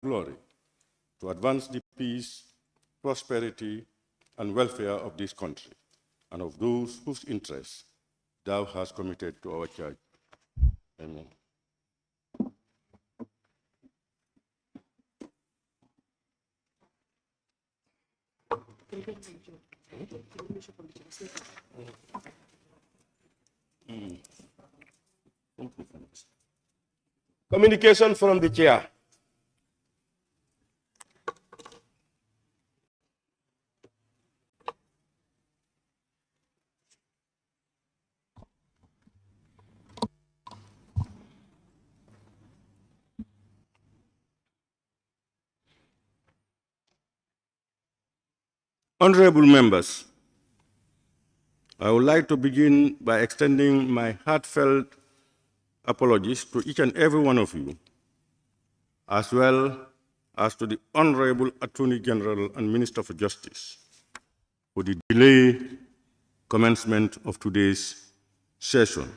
glory to advance the peace, prosperity, and welfare of this country and of those whose interests thou hast committed to our church. Amen. Communication from the chair. Honorable members, I would like to begin by extending my heartfelt apologies to each and every one of you, as well as to the Honorable Attorney General and Minister for Justice for the delayed commencement of today's session.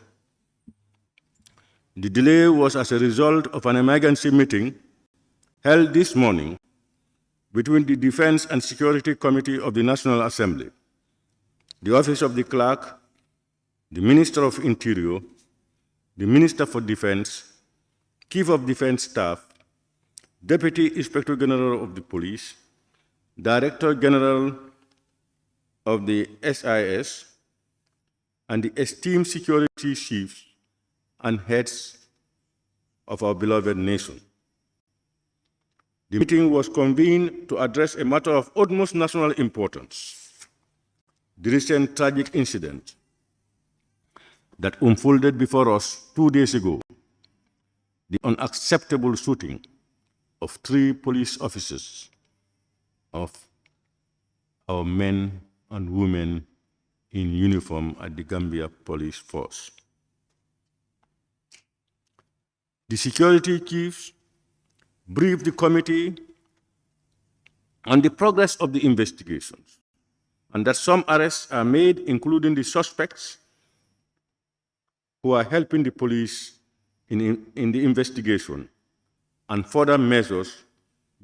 The delay was as a result of an emergency meeting held this morning between the Defense and Security Committee of the National Assembly, the Office of the Clerk, the Minister of Interior, the Minister for Defense, Chief of Defense Staff, Deputy Inspector General of the Police, Director General of the SIS, and the esteemed security chiefs and heads of our beloved nation. The meeting was convened to address a matter of utmost national importance: the recent tragic incident that unfolded before us 2 days ago, the unacceptable shooting of 3 police officers of our men and women in uniform at the Gambia Police Force. The security chiefs briefed the committee on the progress of the investigations and that some arrests are made, including the suspects who are helping the police in the investigation, and further measures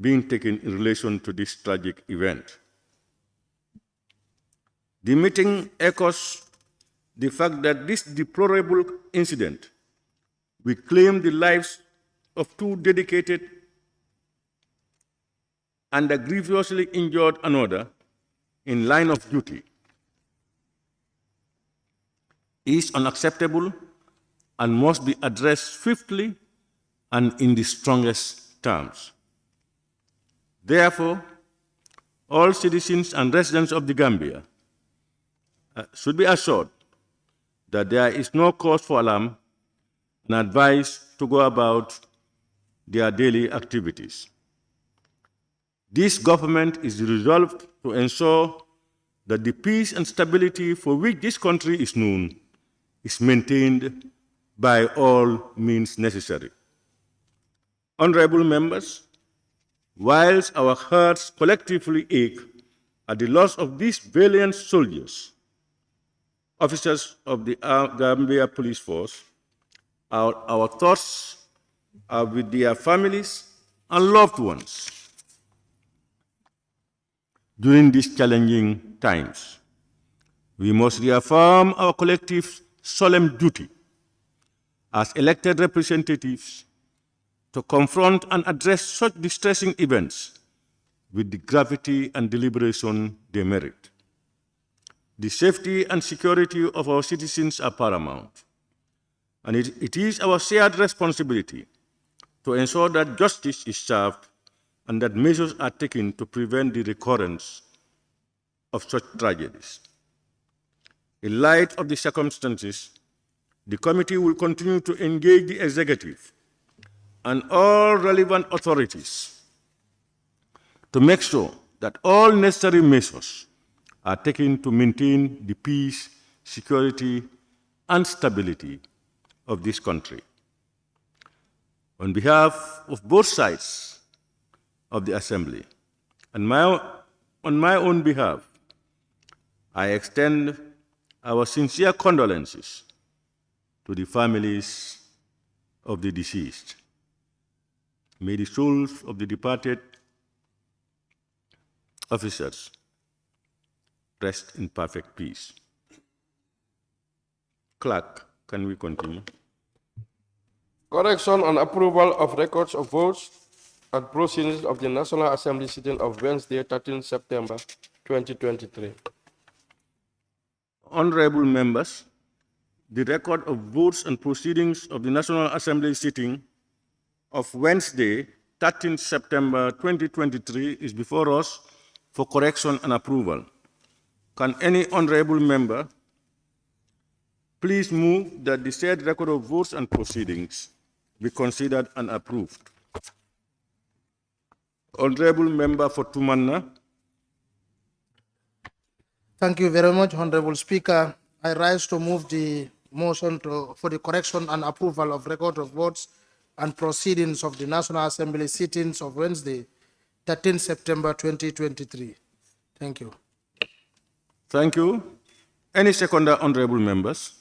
being taken in relation to this tragic event. The meeting echoes the fact that this deplorable incident will claim the lives of 2 dedicated and grievously injured another in line of duty is unacceptable and must be addressed swiftly and in the strongest terms. Therefore, all citizens and residents of the Gambia should be assured that there is no cause for alarm and advised to go about their daily activities. This government is resolved to ensure that the peace and stability for which this country is known is maintained by all means necessary. Honorable members, whilst our hearts collectively ache at the loss of these valiant soldiers, officers of the Gambia Police Force, our thoughts are with their families and loved ones during these challenging times. We must reaffirm our collective solemn duty as elected representatives to confront and address such distressing events with the gravity and deliberation they merit. The safety and security of our citizens are paramount, and it is our shared responsibility to ensure that justice is served and that measures are taken to prevent the recurrence of such tragedies. In light of the circumstances, the committee will continue to engage the executive and all relevant authorities to make sure that all necessary measures are taken to maintain the peace, security, and stability of this country. On behalf of both sides of the Assembly, and on my own behalf, I extend our sincere condolences to the families of the deceased. May the souls of the departed officers rest in perfect peace. Clerk, can we continue? Correction and approval of records of votes and proceedings of the National Assembly sitting of Wednesday, 13 September 2023. Honorable members, the record of votes and proceedings of the National Assembly sitting of Wednesday, 13 September 2023 is before us for correction and approval. Can any honorable member please move that the said record of votes and proceedings be considered and approved? Honorable Member for Tumanna. Thank you very much, Honorable Speaker. I rise to move the motion for the correction and approval of record of votes and proceedings of the National Assembly sittings of Wednesday, 13 September 2023. Thank you. Thank you. Any seconder, honorable members?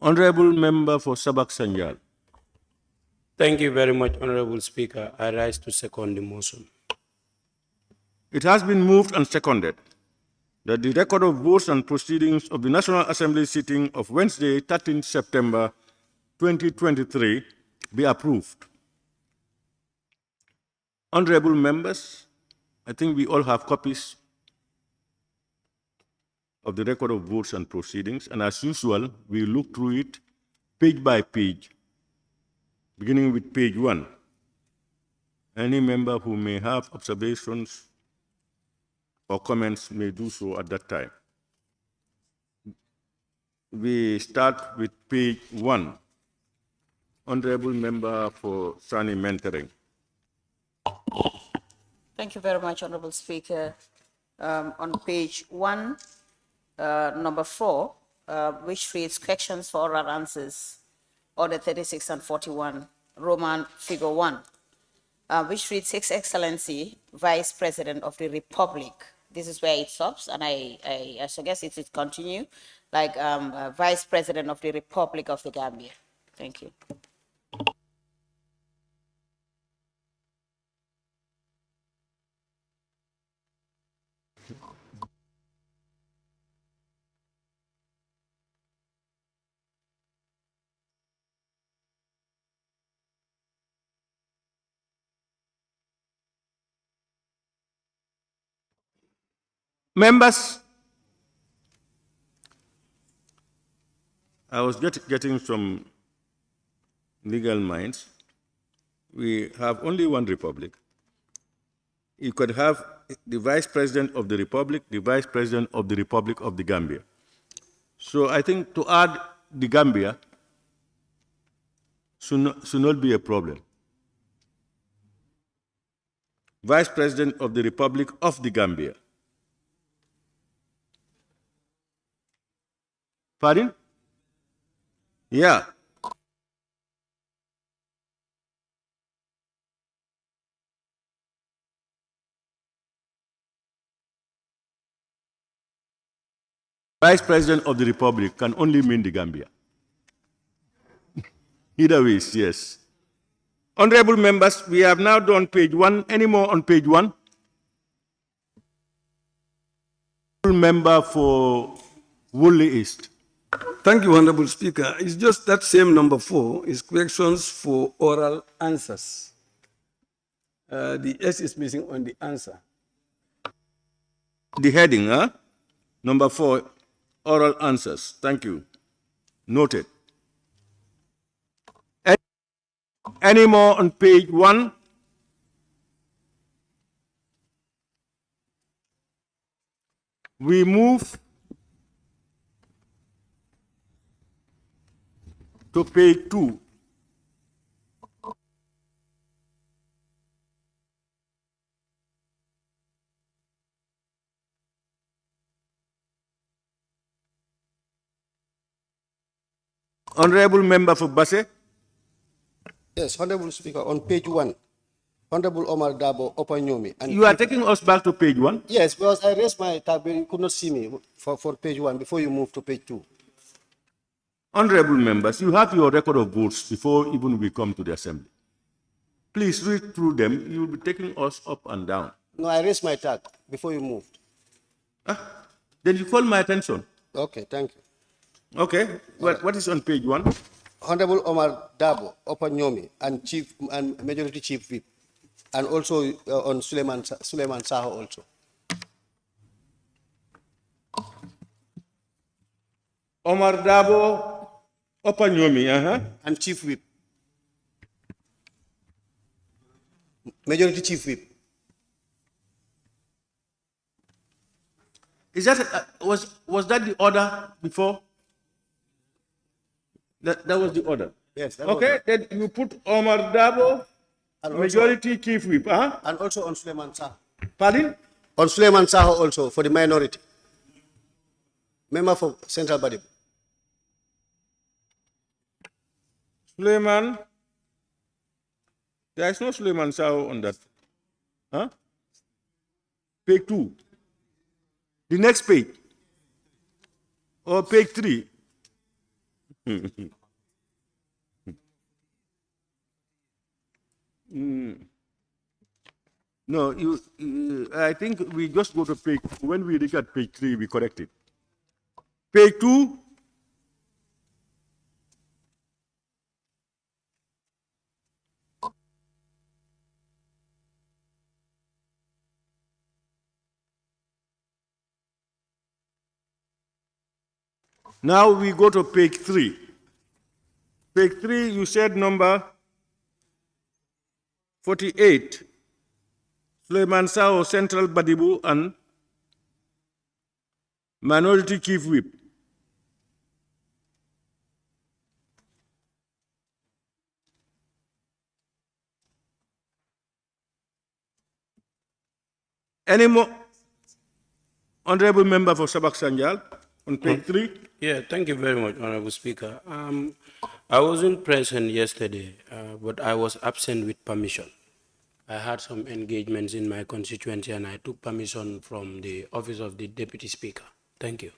Honorable Member for Sabak Sanjal. Thank you very much, Honorable Speaker. I rise to second the motion. It has been moved and seconded that the record of votes and proceedings of the National Assembly sitting of Wednesday, 13 September 2023 be approved. Honorable members, I think we all have copies of the record of votes and proceedings, and as usual, we look through it page by page, beginning with page 1. Any member who may have observations or comments may do so at that time. We start with page 1. Honorable Member for Sani Mentoring. Thank you very much, Honorable Speaker. On page 1, number 4, which reads questions for oral answers, order 36 and 41, Roman figure 1, which reads His Excellency, Vice President of the Republic. This is where it stops, and I suggest it should continue, like Vice President of the Republic of the Gambia. Thank you. Members, I was getting some legal minds. We have only one republic. You could have the Vice President of the Republic, the Vice President of the Republic of the Gambia. So I think to add the Gambia should not be a problem. Vice President of the Republic of the Gambia. Pardon? Yeah. Vice President of the Republic can only mean the Gambia. Either way, yes. Honorable members, we have now done page 1. Any more on page 1? Member for Woolly East. Thank you, Honorable Speaker. It's just that same number 4 is questions for oral answers. The S is missing on the answer. The heading, huh? Number 4, oral answers. Thank you. Noted. Any more on page 1? We move to page 2. Honorable Member for Basse. Yes, Honorable Speaker, on page 1, Honorable Omar Dabo Opanyomi. And You are taking us back to page 1? yes, because I raised my tab, but you could not see me for page 1 before you move to page 2. Honorable members, you have your record of votes before even we come to the assembly. Please read through them. You will be taking us up and down. No, I raised my tag before you moved. Then you call my attention. Okay, thank you. Okay, what is on page 1? Honorable Omar Dabo Opanyomi and Majority Chief Whip, and also on Suleiman Saho also. Omar Dabo Opanyomi, And Chief Whip. Majority Chief Whip. Is that was that the order before? That was the order. Yes. That Okay, then you put Omar Dabo, And Majority Chief Whip, And also on Suleiman Saho. Pardon? On Suleiman Saho also for the minority. Member for Central Body. Suleiman. There is no Suleiman Sao on that. Page 2. The next page. Or page 3. No, I think we just go to page, when we look at page 3, we correct it. Page 2. Now we go to page 3. Page 3, you said number 48. Suleiman Sao, Central Badibu, and Minority Chief Whip. Any more? Honorable Member for Sabak Sanjal, on page 3. Yeah, thank you very much, Honorable Speaker. I wasn't present yesterday, but I was absent with permission. I had some engagements in my constituency and I took permission from the office of the Deputy Speaker. Thank you.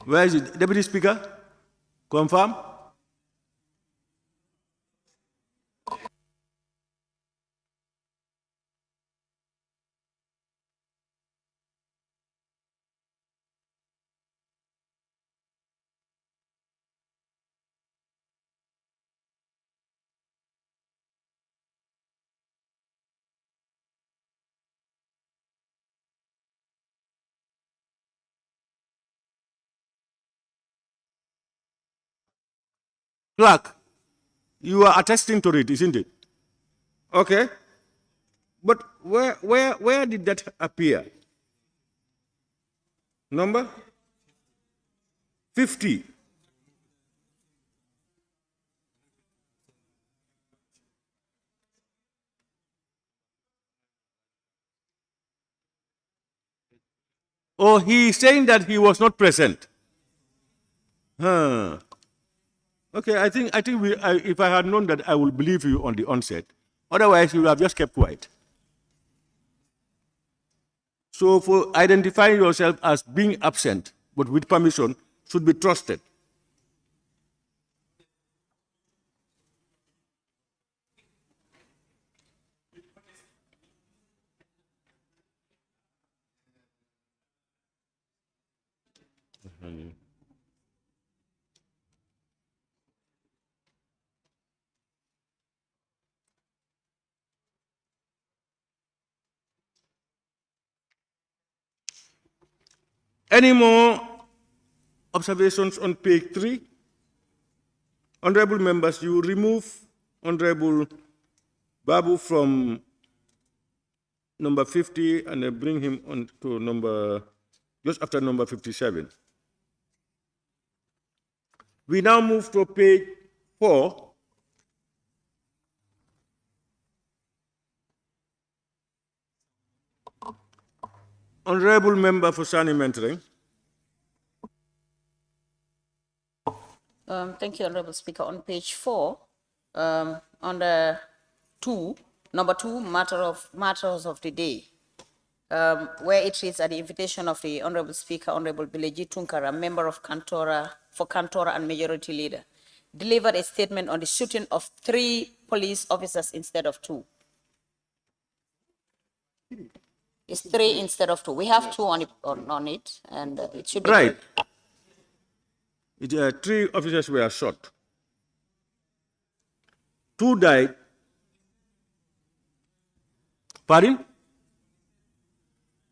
Where is it? Deputy Speaker? Confirm? Clerk, you are attesting to it, isn't it? Okay. But where did that appear? Number 50. Oh, he is saying that he was not present. Okay, I think if I had known that, I would believe you on the onset. Otherwise, you would have just kept quiet. So for identifying yourself as being absent, but with permission, should be trusted. Any more observations on page 3? Honorable members, you remove Honorable Babu from number 50 and bring him on to number, just after number 57. We now move to page 4. Honorable Member for Sani Mentoring. Thank you, Honorable Speaker. On page 4, under number 2, matters of the day, where it reads at the invitation of the Honorable Speaker, Honorable Bileji Tunkara, member of Kantora and Majority Leader, delivered a statement on the shooting of 3 police officers instead of 2. It's 3 instead of 2. We have 2 on it, and it should be Right. 3 officers were shot. 2 died. Pardon?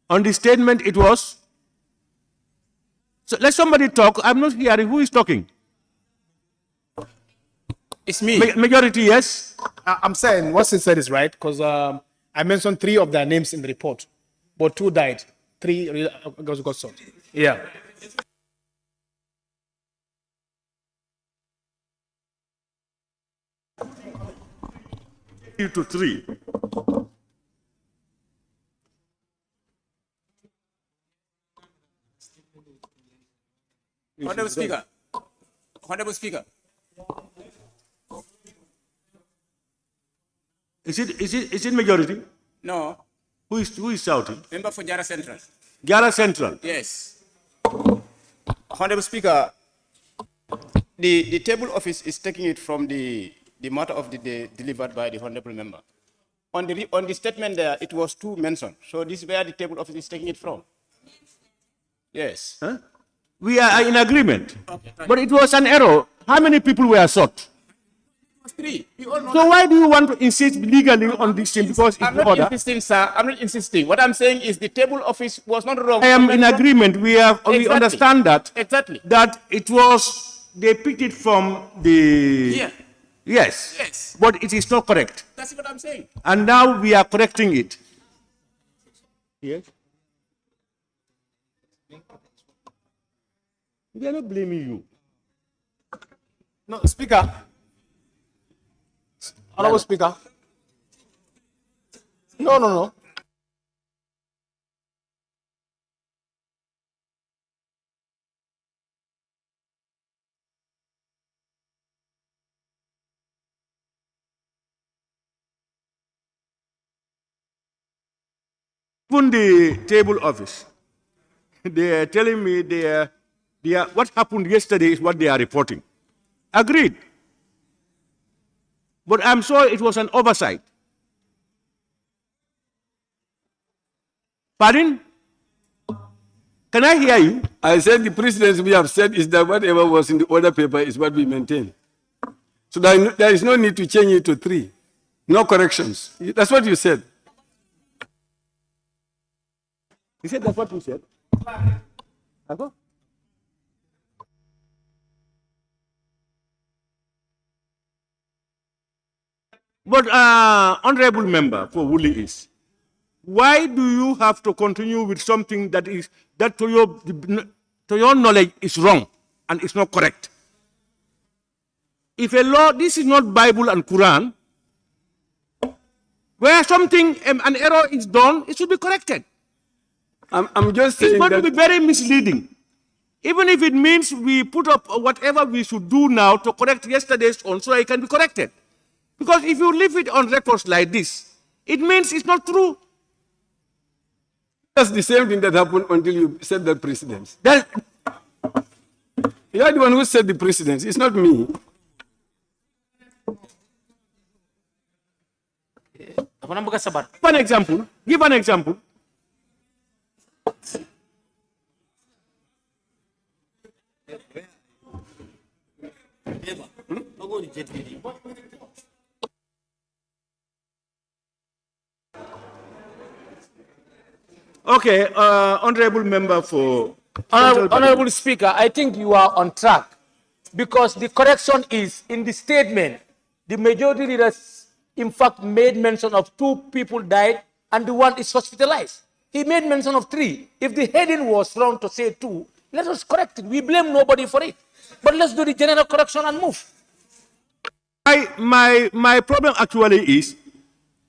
On the statement, it was. So let somebody talk. I'm not hearing who is talking. It's me. Majority, yes. I'm saying what he said is right because I mentioned 3 of their names in the report, but 2 died. 3 got shot. Yeah. To 3. Honorable Speaker. Honorable Speaker. Is it majority? No. Who is shouting? Member for Jara Central. Gara Central. Yes. Honorable Speaker, the table office is taking it from the matter of the day delivered by the honorable member. On the statement there, it was 2 mentioned. So this is where the table office is taking it from. Yes. Huh? We are in agreement. Okay, right. But it was an error. How many people were shot? It was 3. We all know so why do you want to insist legally on this thing? Because I'm not insisting, sir. I'm not insisting. What I'm saying is the table office was not wrong. I am in agreement. We understand that. Exactly. That it was, they picked it from the... Yeah. Yes. Yes. But it is not correct. That's what I'm saying. And now we are correcting it. Yes. We are not blaming you. No, Speaker. Honorable Speaker. No. Even the table office, they are telling me what happened yesterday is what they are reporting. Agreed. But I'm sure it was an oversight. Pardon? Can I hear you? I said the precedence we have said is that whatever was in the order paper is what we maintain. So there is no need to change it to 3. No corrections. That's what you said. You said that's what you said? But honorable member for Woolly is, why do you have to continue with something that to your knowledge is wrong and is not correct? If a law, this is not Bible and Quran, where something, an error is done, it should be corrected. I'm just saying it's going to be very misleading. Even if it means we put up whatever we should do now to correct yesterday's on so it can be corrected. Because if you leave it on records like this, it means it's not true. That's the same thing that happened until you set the precedence. You are the one who set the precedence. It's not me. Give an example. Give an example. Okay, honorable member for... Honorable Speaker, I think you are on track because the correction is in the statement. The majority leaders, in fact, made mention of 2 people died and the 1 is hospitalized. He made mention of 3. If the heading was wrong to say 2, let us correct it. We blame nobody for it. But let's do the general correction and move. My problem actually is,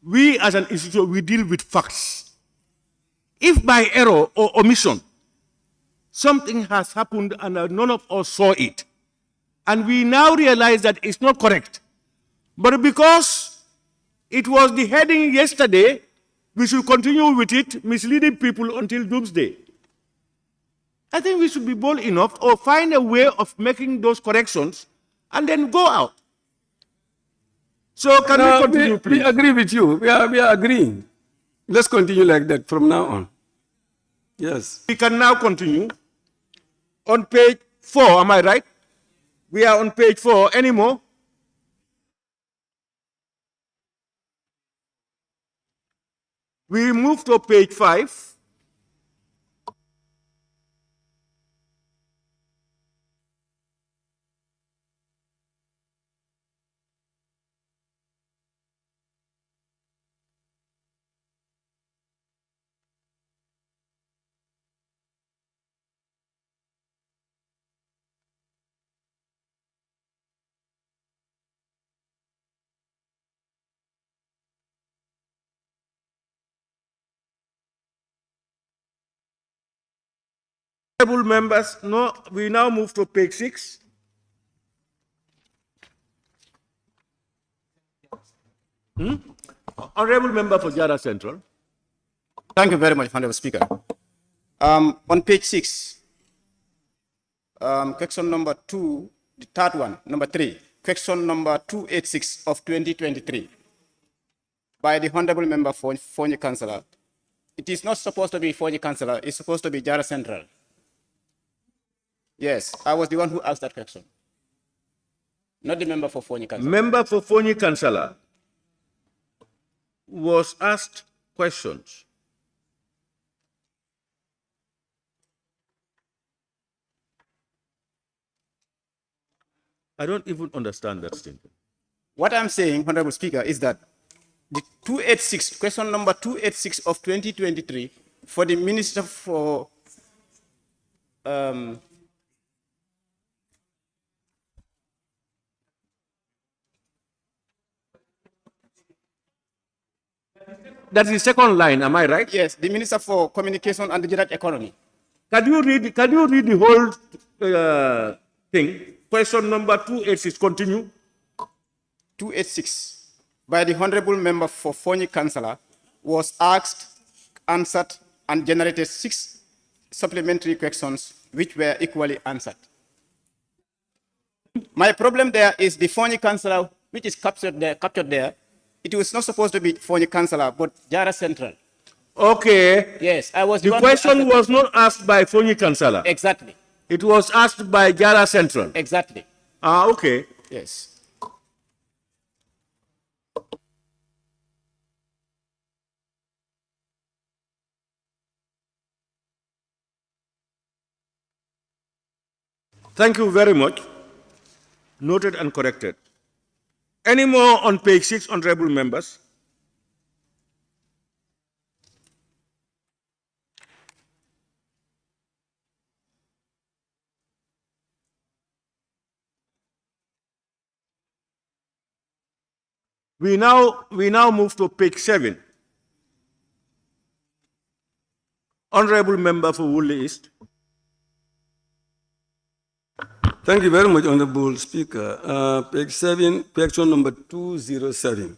we as an institution, we deal with facts. If by error or omission, something has happened and none of us saw it, And we now realize that it's not correct. But because it was the heading yesterday, we should continue with it, misleading people until doomsday. I think we should be bold enough or find a way of making those corrections and then go out. So can we continue, please? We agree with you. We are agreeing. Let's continue like that from now on. Yes. We can now continue. On page 4, am I right? We are on page 4 anymore. We move to page 5. Honorable members, no, we now move to page 6. Honorable member for Jara Central. Thank you very much, Honorable Speaker. On page 6, question number 2, the third one, number 3, question number 286 of 2023 by the Honorable Member for Fonyi Councillor. It is not supposed to be Fonyi Councillor, it's supposed to be Jara Central. Yes, I was the one who asked that question. Not the member for Fonyi Councillor. Member for Fonyi Councillor was asked questions. I don't even understand that statement. What I'm saying, Honorable Speaker, is that the 286, question number 286 of 2023 for the Minister for That's the second line, am I right? Yes, the Minister for Communication and Digital Economy. Can you read the whole thing? Question number 286, continue. 286 by the Honorable Member for Fonyi Councillor was asked, answered, and generated 6 supplementary questions which were equally answered. My problem there is the Fonyi Councillor, which is captured there. It was not supposed to be Fonyi Councillor, but Jara Central. Okay. Yes, I was the question was not asked by Fonyi Councillor. Exactly. It was asked by Jara Central. Exactly. Ah, okay. Yes. Thank you very much. Noted and corrected. Any more on page 6, honorable members? We now move to page 7. Honorable member for Woolly East. Thank you very much, Honorable Speaker. Page 7, question number 207,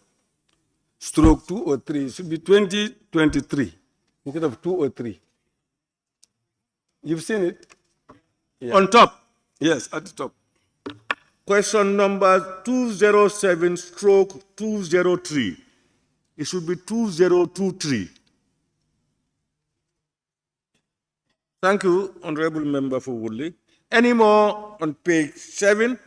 stroke 203, should be 2023 instead of 203. You've seen it? Yeah. On top? Yes, at the top. Question number 207, stroke 203. It should be 2023. Thank you, Honorable Member for Woodley. Any more on page 7?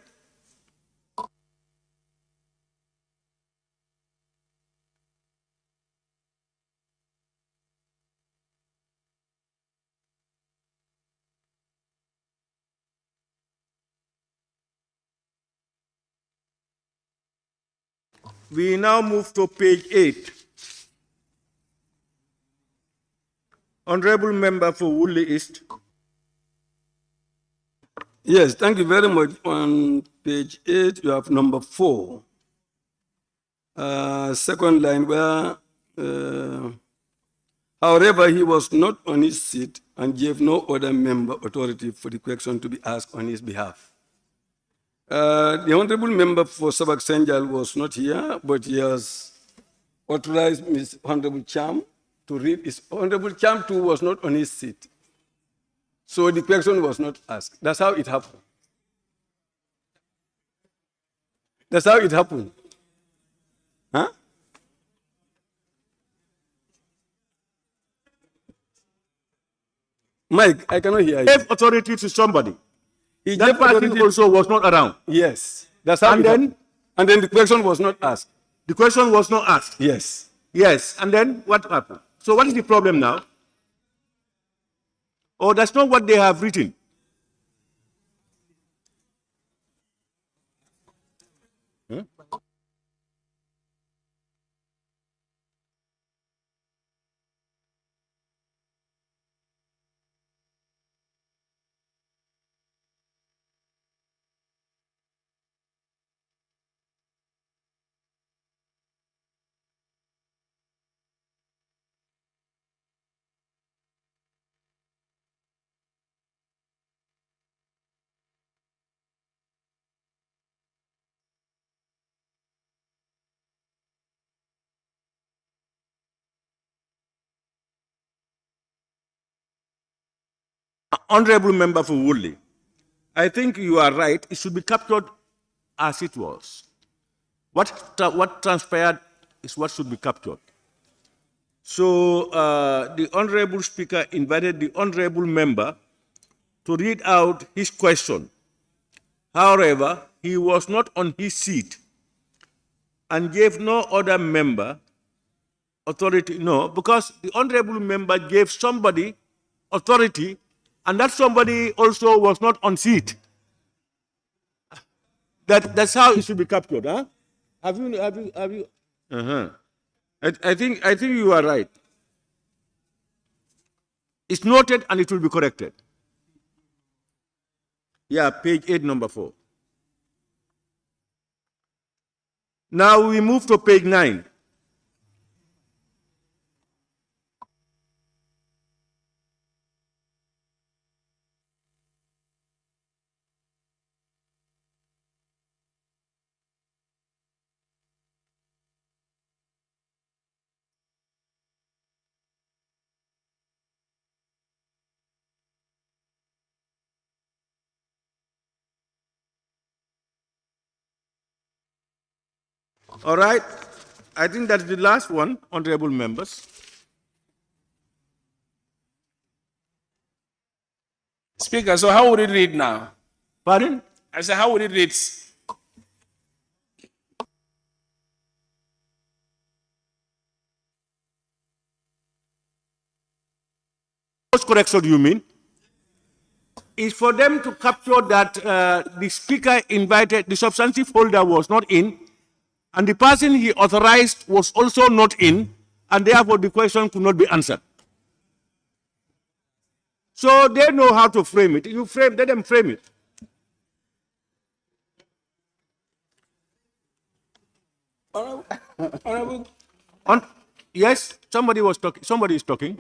We now move to page 8. Honorable Member for Woodley East. Yes, thank you very much. On page 8, you have number 4. Second line where, however, he was not on his seat and gave no other member authority for the question to be asked on his behalf. The honorable member for Sabak Senjal was not here, but he has authorized Ms. Honorable Cham to read. His Honorable Cham too was not on his seat. So the question was not asked. That's how it happened. That's how it happened. Huh? Mike, I cannot hear you. Gave authority to somebody. He That gave person authority- also was not around. Yes. That's how And it then? happened. And then the question was not asked. The question was not asked. Yes. Yes. And then what happened? So what is the problem now? Oh, that's not what they have written. Honorable member for Woodley, I think you are right. It should be captured as it was. What transpired is what should be captured. So the honorable speaker invited the honorable member to read out his question. However, he was not on his seat and gave no other member authority. No, because the honorable member gave somebody authority, and that somebody also was not on seat. That's how it should be captured, huh? Have you? Uh-huh. I think you are right. It's noted and it will be corrected. Yeah, page 8, number 4. Now we move to page 9. All right. I think that's the last one, honorable members. Speaker, so how would it read now? Pardon? I said, how would it read? What correction do you mean? Is for them to capture that the speaker invited, the substantive holder was not in, and the person he authorized was also not in, and therefore the question could not be answered. So they know how to frame it. You frame, let them frame it. Honorable. Yes, somebody was talking. Somebody is talking.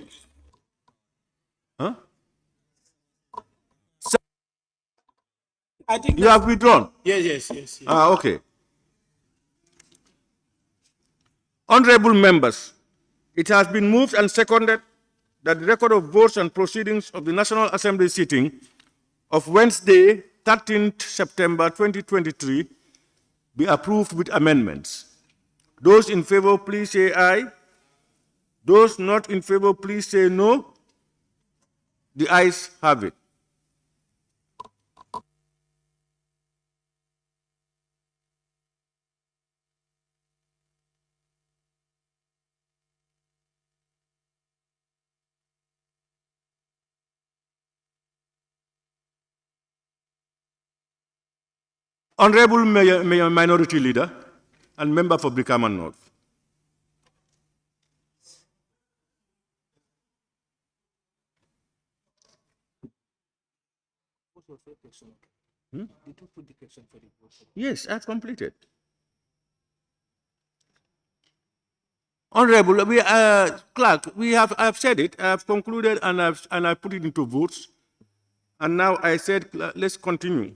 Huh? I think You have withdrawn. yes. Ah, okay. Honorable members, it has been moved and seconded that the record of votes and proceedings of the National Assembly sitting of Wednesday, 13th September 2023 be approved with amendments. Those in favor, please say aye. Those not in favor, please say no. The ayes have it. Honorable Minority Leader and Member for Brikama North. Hmm? Yes, I've completed. Honorable, Clerk, I've said it, I've concluded, and I've put it into votes. And now I said, let's continue.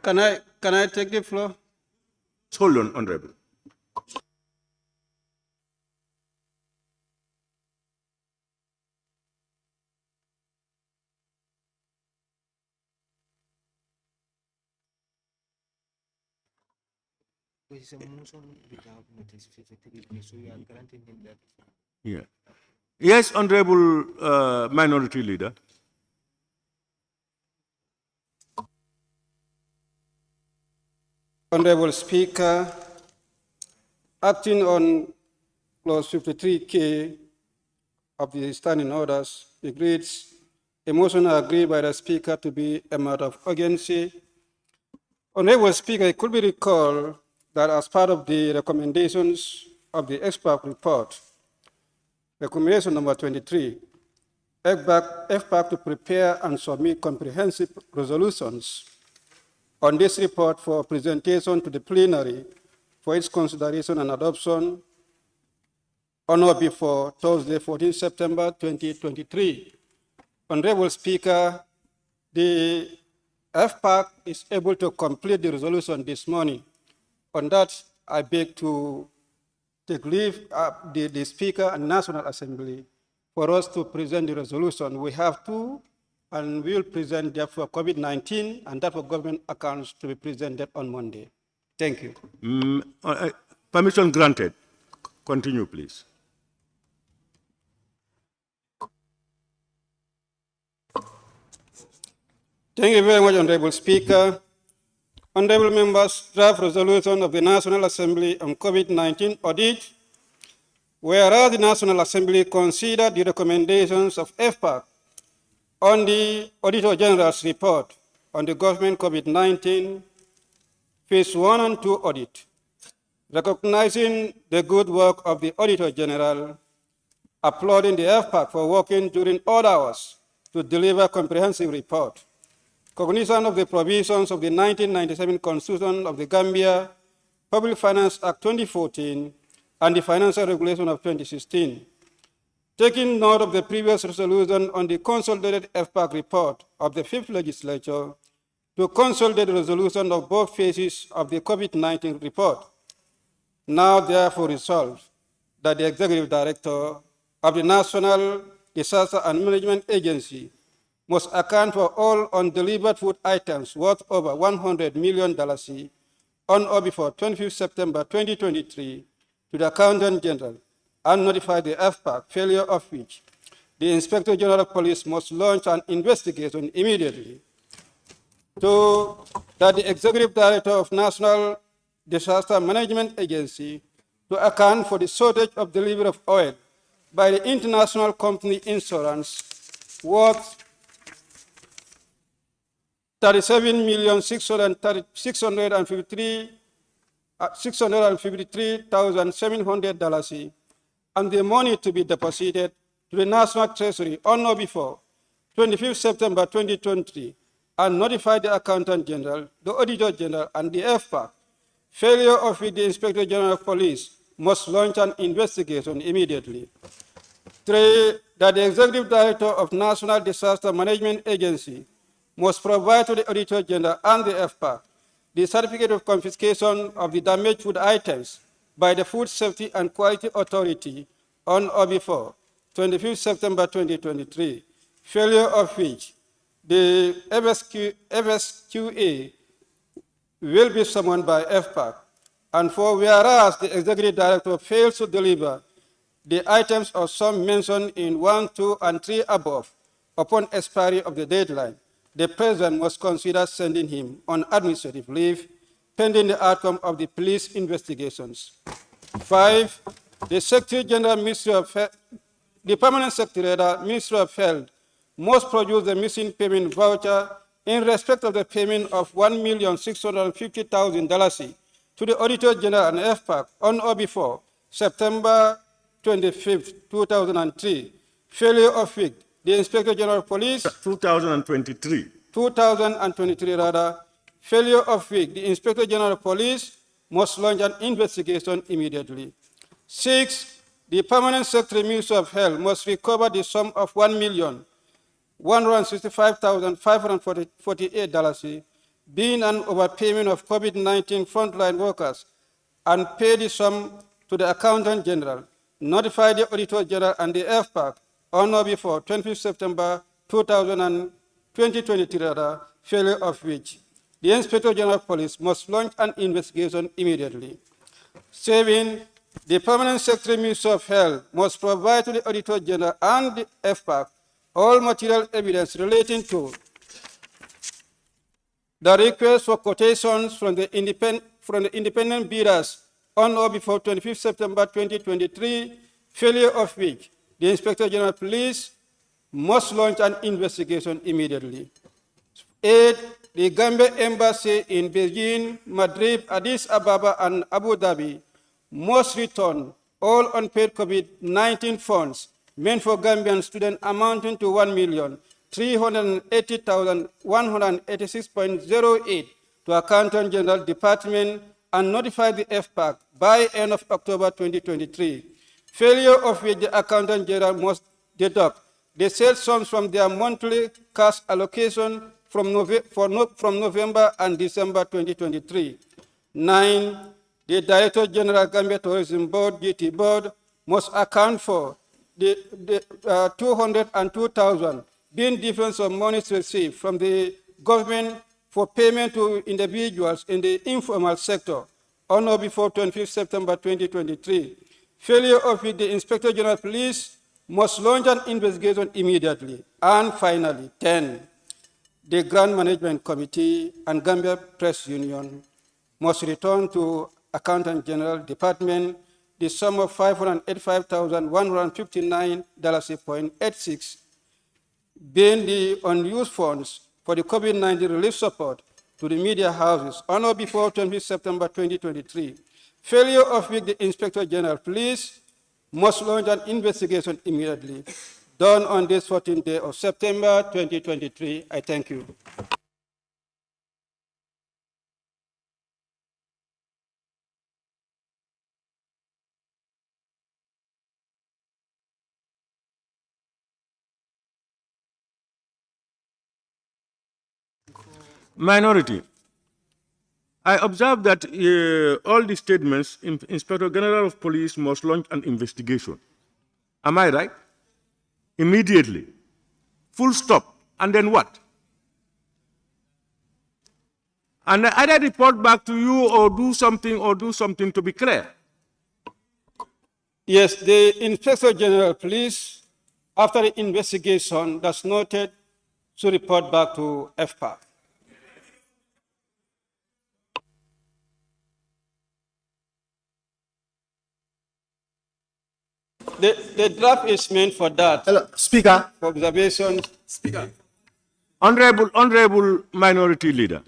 Can I take the floor? Hold on, Honorable. Yeah. Yes, Honorable Minority Leader. Honorable Speaker, acting on clause 53K of the standing orders, it reads, a motion agreed by the Speaker to be a matter of urgency. Honorable Speaker, it could be recalled that as part of the recommendations of the expert report, recommendation number 23, FPAC to prepare and submit comprehensive resolutions on this report for presentation to the plenary for its consideration and adoption on or before Thursday, 14 September 2023. Honorable Speaker, the FPAC is able to complete the resolution this morning. On that, I beg to take leave the Speaker and National Assembly for us to present the resolution. We have two, and we will present that for COVID-19 and that for government accounts to be presented on Monday. Thank you. Permission granted. Continue, please. Thank you very much, Honorable Speaker. Honorable members, draft resolution of the National Assembly on COVID-19 audit. Whereas the National Assembly considered the recommendations of FPAC on the Auditor General's report on the government COVID-19 Phase 1 and 2 audit, recognizing the good work of the Auditor General, applauding the FPAC for working during odd hours to deliver a comprehensive report, cognizant of the provisions of the 1997 Constitution of the Gambia, Public Finance Act 2014, and the Financial Regulation of 2016. Taking note of the previous resolution on the consolidated FPAC report of the 5th Legislature, to consolidate the resolution of both phases of the COVID-19 report. Now therefore resolved that the Executive Director of the National Disaster and Management Agency must account for all undelivered food items worth over $100 million on or before 25 September 2023 to the Accountant General and notify the FPAC, failure of which the Inspector General of Police must launch an investigation immediately. That the Executive Director of National Disaster Management Agency to account for the shortage of delivery of oil by the international company Insurance worth $37,653,700 and the money to be deposited to the National Treasury on or before 25 September 2023 and notify the Accountant General, the Auditor General, and the FPAC, failure of which the Inspector General of Police must launch an investigation immediately. 3, that the Executive Director of National Disaster Management Agency must provide to the Auditor General and the FPAC the certificate of confiscation of the damaged food items by the Food Safety and Quality Authority on or before 25 September 2023, failure of which the FSQA will be summoned by FPAC. And 4, whereas the Executive Director fails to deliver the items or some mentioned in 1, 2, and 3 above upon expiry of the deadline, the President must consider sending him on administrative leave pending the outcome of the police investigations. 5, the Secretary General, the Permanent Secretary, Ministry of Health, must produce the missing payment voucher in respect of the payment of $1,650,000 to the Auditor General and FPAC on or before September 25, 2003, failure of which the Inspector General of Police 2023 rather, failure of which the Inspector General of Police must launch an investigation immediately. 6, the Permanent Secretary, Ministry of Health, must recover the sum of $1,165,548 being an overpayment of COVID-19 frontline workers, and pay the sum to the Accountant General, notify the Auditor General and the FPAC on or before 25 September 2023, failure of which the Inspector General of Police must launch an investigation immediately. 7. The Permanent Secretary Minister of Health must provide to the Auditor General and the FPAC all material evidence relating to the request for quotations from the independent bidders on or before 25 September 2023, failure of which the Inspector General of Police must launch an investigation immediately. 8. The Gambia Embassy in Beijing, Madrid, Addis Ababa, and Abu Dhabi must return all unpaid COVID-19 funds meant for Gambian students amounting to 1,380,186.08 to Accountant General Department and notify the FPAC by end of October 2023. Failure of which the Accountant General must deduct the said sums from their monthly cash allocation from November and December 2023. 9. The Director General Gambia Tourism Board, GT Board, must account for the 202,000 being difference of monies received from the government for payment to individuals in the informal sector on or before 25 September 2023. Failure of which the Inspector General of Police must launch an investigation immediately. And finally, 10. The Grant Management Committee and Gambia Press Union must return to Accountant General Department the sum of $585,159.86, being the unused funds for the COVID-19 relief support to the media houses on or before 20 September 2023. Failure of which the Inspector General Police must launch an investigation immediately, done on this 14th day of September 2023. I thank you. Minority. I observe that all the statements, Inspector General of Police must launch an investigation. Am I right? Immediately. Full stop. And then what? And either report back to you or do something to be clear. Yes, the Inspector General of Police, after the investigation that's noted, should report back to FPAC. The draft is meant for that. Hello, Speaker. For observation. Speaker. Honorable Minority Leader,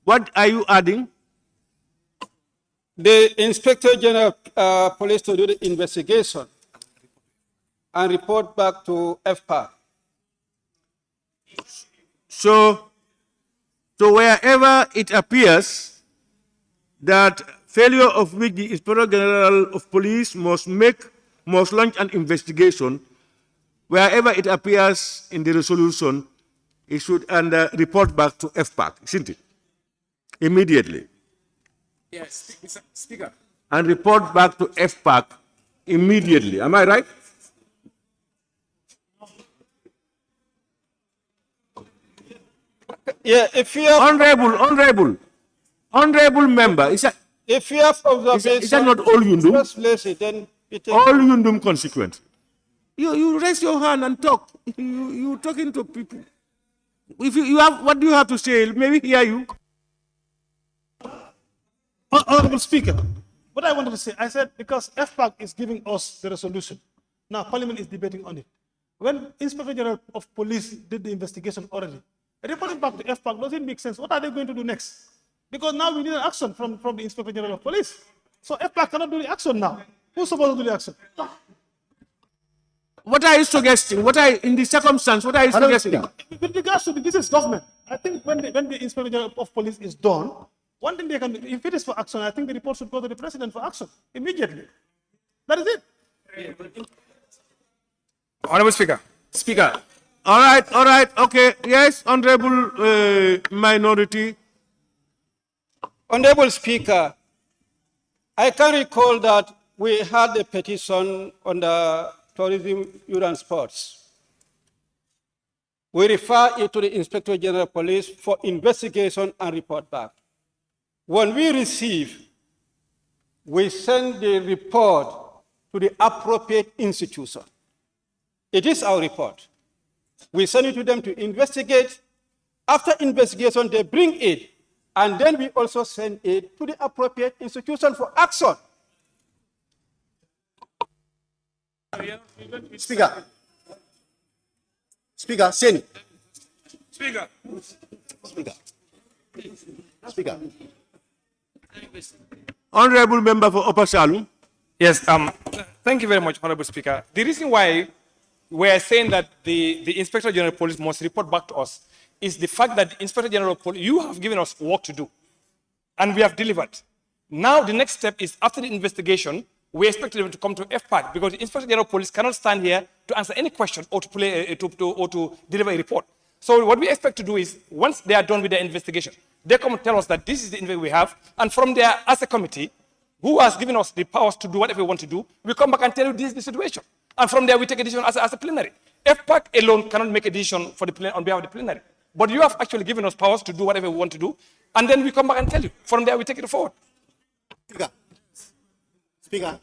what are you adding? The Inspector General of Police to do the investigation and report back to FPAC. So wherever it appears that failure of which the Inspector General of Police must launch an investigation, wherever it appears in the resolution, it should report back to FPAC, isn't it? Immediately. Yes, Mr. Speaker. And report back to FPAC immediately. Am I right? Yeah, if you have honorable member, if you have observation, is that not all Yundum? Then all Yundum consequence. You raise your hand and talk. You talking to people. If you have, what do you have to say? Maybe hear you. Honorable Speaker, what I wanted to say, I said because FPAC is giving us the resolution. Now Parliament is debating on it. When Inspector General of Police did the investigation already, reporting back to FPAC doesn't make sense. What are they going to do next? Because now we need an action from the Inspector General of Police. So FPAC cannot do the action now. Who's supposed to do the action? What are you suggesting? In the circumstance, what are you suggesting? With regards to this is government. I think when the Inspector General of Police is done, one thing they can do, if it is for action, I think the report should go to the President for action immediately. That is it. Honorable Speaker. Speaker. All right, okay. Yes, Honorable Minority Honorable Speaker, I can recall that we had a petition on the tourism, youth and sports. We refer it to the Inspector General of Police for investigation and report back. When we receive, we send the report to the appropriate institution. It is our report. We send it to them to investigate. After investigation, they bring it, and then we also send it to the appropriate institution for action. Speaker. Speaker, Sen. Speaker. Speaker. Speaker. Honorable Member for Upper Salum. Yes, thank you very much, Honorable Speaker. The reason why we are saying that the Inspector General of Police must report back to us is the fact that the Inspector General of Police, you have given us work to do, and we have delivered. Now the next step is, after the investigation, we expect them to come to FPAC, because the Inspector General of Police cannot stand here to answer any question or to deliver a report. So what we expect to do is, once they are done with their investigation, they come and tell us that this is the investigation we have, and from there, as a committee, who has given us the powers to do whatever we want to do, we come back and tell you this is the situation. And from there, we take a decision as a plenary. FPAC alone cannot make a decision for the on behalf of the plenary. But you have actually given us powers to do whatever we want to do, and then we come back and tell you. From there, we take it forward. Speaker. Speaker.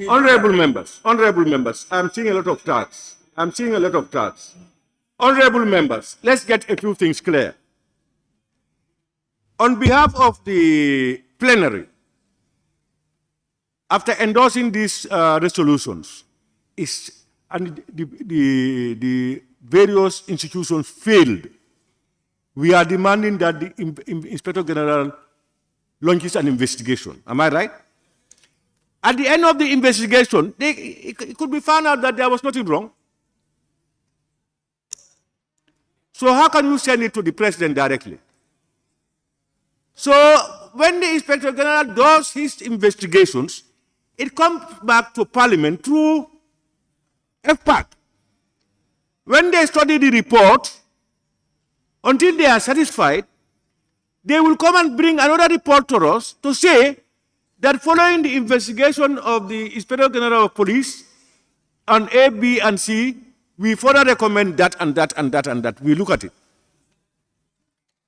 Honorable members, I'm seeing a lot of tax. Honorable members, let's get a few things clear. On behalf of the plenary, after endorsing these resolutions, and the various institutions failed, we are demanding that the Inspector General launches an investigation. Am I right? At the end of the investigation, it could be found out that there was nothing wrong. So how can you send it to the president directly? So when the Inspector General does his investigations, it comes back to Parliament through FPAC. When they study the report, until they are satisfied, they will come and bring another report to us to say that following the investigation of the Inspector General of Police on A, B, and C, we further recommend that and that and that and that. We look at it.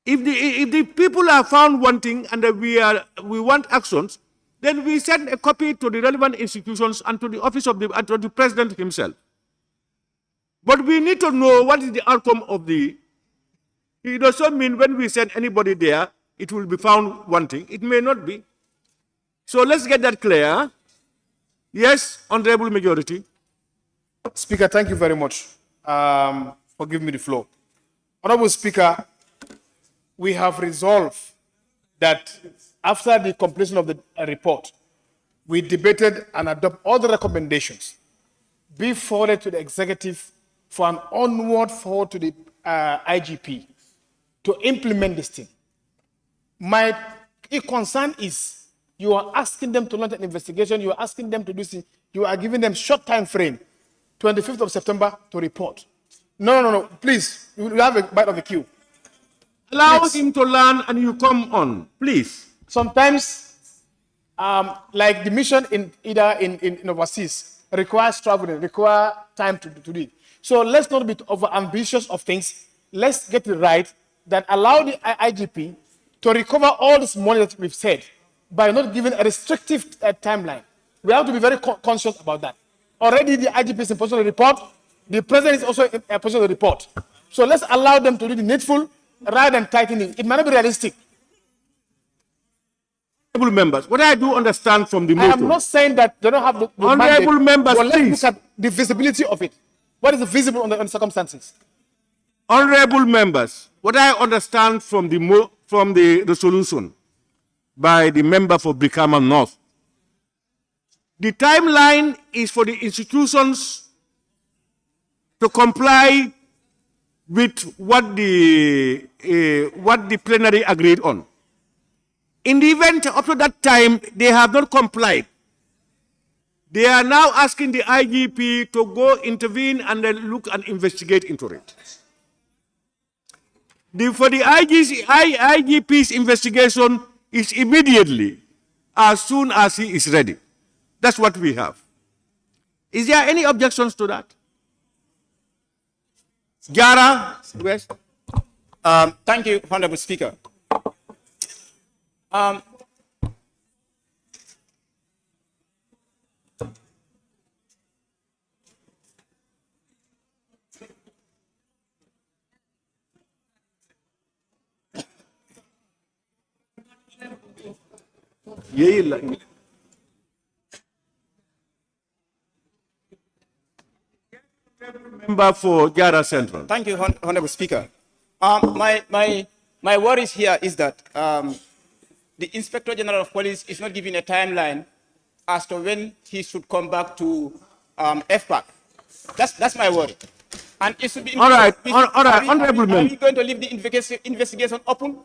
If the people are found wanting and we want actions, then we send a copy to the relevant institutions and to the office of and to the president himself. But we need to know what is the outcome of the. It doesn't mean when we send anybody there, it will be found wanting. It may not be. So let's get that clear. Yes, Honorable Majority. Speaker, thank you very much for giving me the floor. Honorable Speaker, we have resolved that after the completion of the report, we debated and adopted all the recommendations, be forwarded to the executive for an onward forward to the IGP to implement this thing. My concern is you are asking them to launch an investigation, you are asking them to do this, you are giving them short time frame, 25th of September to report. No, please, you have a bite of the queue. Allow him to learn and you come on, please. Sometimes, like the mission in overseas requires traveling, require time to do it. So let's not be over ambitious of things. Let's get it right that allow the IGP to recover all this money that we've said by not giving a restrictive timeline. We have to be very conscious about that. Already the IGP is in position to report. The president is also in a position to report. So let's allow them to do the needful rather than tightening. It might not be realistic. Honorable members, what I do understand from the I motto. am not saying that they don't have the Honorable mandate, members, but let's please. look at the visibility of it. What is visible on the circumstances? Honorable members, what I understand from the resolution by the member for Brikama North, the timeline is for the institutions to comply with what the plenary agreed on. In the event up to that time they have not complied, they are now asking the IGP to go intervene and then look and investigate into it. For the IGP's investigation, is immediately, as soon as he is ready. That's what we have. Is there any objections to that? Jara West. Thank you, Honorable Speaker. Member for Jara Central. Thank you, Honorable Speaker. My worries here is that the Inspector General of Police is not giving a timeline as to when he should come back to FPAC. That's my worry. And it should be. All right, Honorable Member. Are we going to leave the investigation open?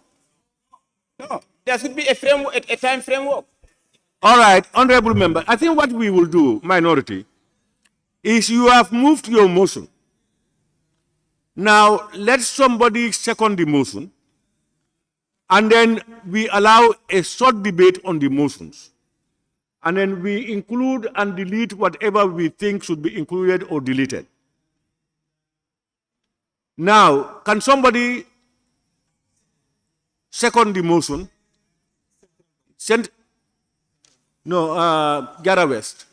No, there should be a framework, a time framework. All right, Honorable Member. I think what we will do, minority, is you have moved your motion. Now, let somebody second the motion, and then we allow a short debate on the motions. And then we include and delete whatever we think should be included or deleted. Now, can somebody second the motion? Jara West.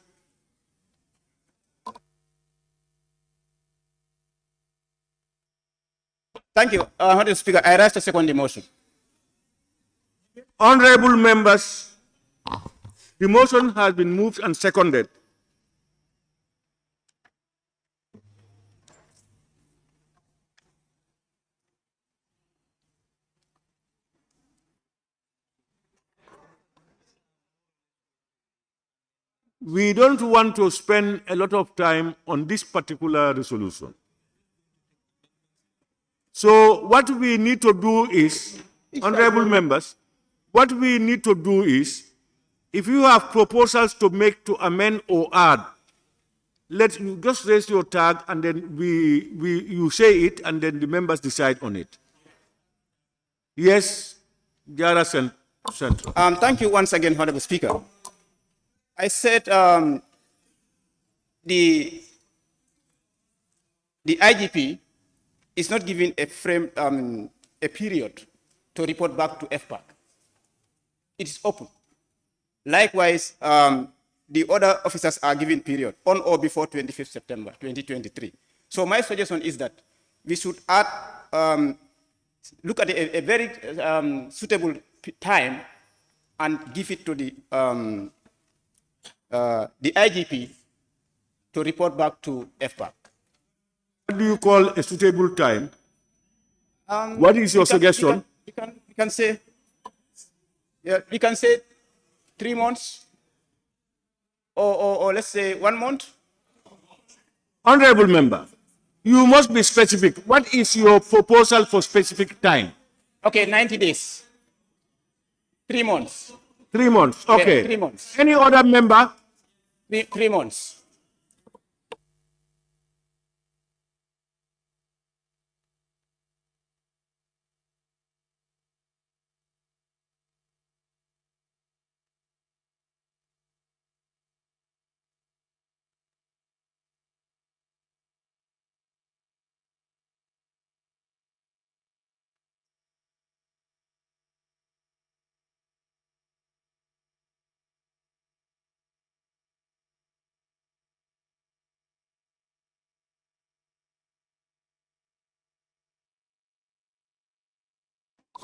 Thank you, Honorable Speaker. I rise to second the motion. Honorable members, the motion has been moved and seconded. We don't want to spend a lot of time on this particular resolution. So what we need to do is, honorable members, what we need to do is, if you have proposals to make, to amend or add, let you just raise your tag and then you say it and then the members decide on it. Yes, Jara Central. Thank you once again, Honorable Speaker. I said the IGP is not given a period to report back to FPAC. It is open. Likewise, the other officers are given period on or before 25th September 2023. So my suggestion is that we should add, look at a very suitable time and give it to the IGP to report back to FPAC. What do you call a suitable time? What is your suggestion? We can say, yeah, we can say 3 months, or let's say 1 month. Honorable member, you must be specific. What is your proposal for specific time? Okay, 90 days. 3 months. 3 months, okay. Yeah, 3 months. Any other member? 3 months.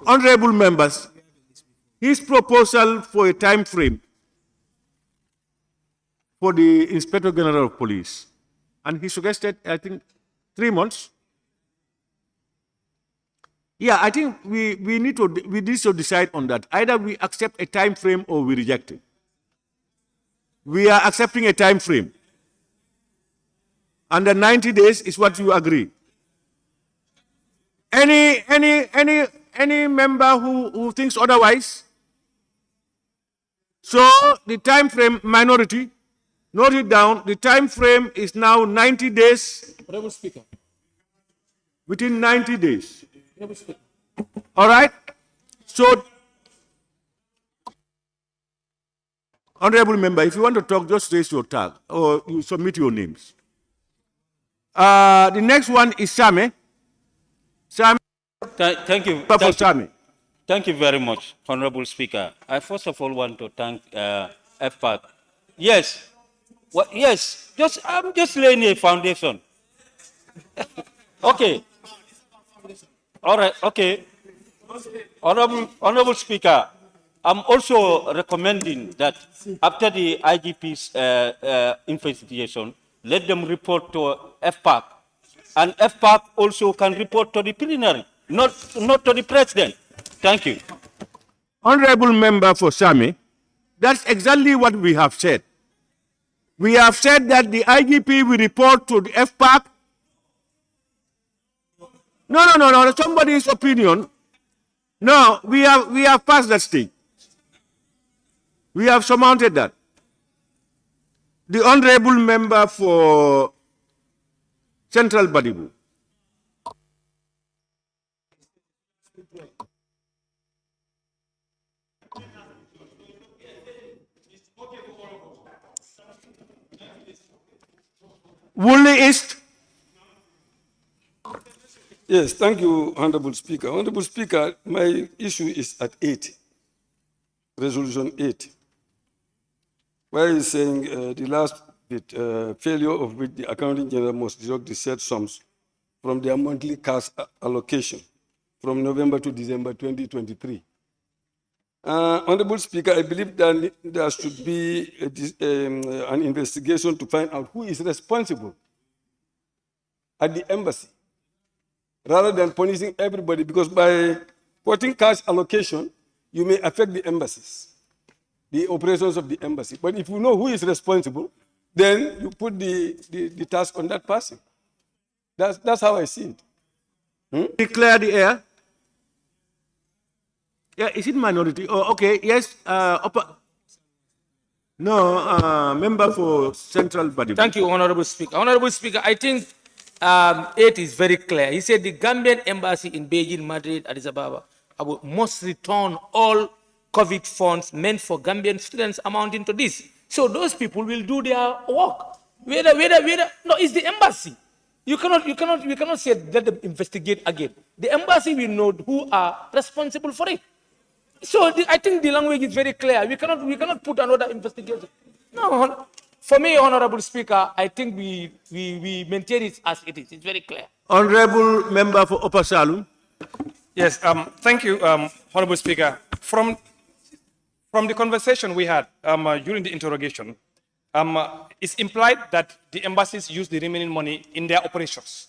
Honorable members, his proposal for a time frame for the Inspector General of Police, and he suggested, I think, 3 months. Yeah, I think we need to decide on that. Either we accept a time frame or we reject it. We are accepting a time frame. And the 90 days is what you agree. Any member who thinks otherwise? So the time frame, minority, note it down, the time frame is now 90 days. Honorable Speaker. Within 90 days. All right? So Honorable member, if you want to talk, just raise your tag or you submit your names. The next one is Same. Same. Thank you. Thank you very much, Honorable Speaker. I first of all want to thank FPAC. Yes, yes. I'm just laying a foundation. Okay. All right. Okay. Honorable Speaker, I'm also recommending that after the IGP's investigation, let them report to FPAC, and FPAC also can report to the plenary, not to the president. Thank you. Honorable member for Sami, that's exactly what we have said. We have said that the IGP will report to the FPAC. No, somebody's opinion. No, we have passed that stage. We have surmounted that. The honorable member for Central Badibu. Woolley East. Yes, thank you, Honorable Speaker. Honorable Speaker, my issue is at 8, Resolution 8, where he's saying the last bit, failure of which the Accounting General must deduct the said sums from their monthly cash allocation from November to December 2023. Honorable Speaker, I believe that there should be an investigation to find out who is responsible at the embassy, rather than punishing everybody, because by putting cash allocation, you may affect the embassies, the operations of the embassy. But if you know who is responsible, then you put the task on that person. That's how I see it. Declare the air. Yeah, is it minority? Oh, okay, yes. Member for Central Body. Thank you, Honorable Speaker. Honorable Speaker, I think 8 is very clear. He said the Gambian embassy in Beijing, Madrid, Addis Ababa must return all COVID funds meant for Gambian students amounting to this. So those people will do their work. No, it's the embassy. We cannot say let them investigate again. The embassy will know who are responsible for it. So I think the language is very clear. We cannot put another investigation. No, for me, Honorable Speaker, I think we maintain it as it is. It's very clear. Honorable member for Upper Salum. Yes, thank you, Honorable Speaker. From the conversation we had during the interrogation, it's implied that the embassies use the remaining money in their operations.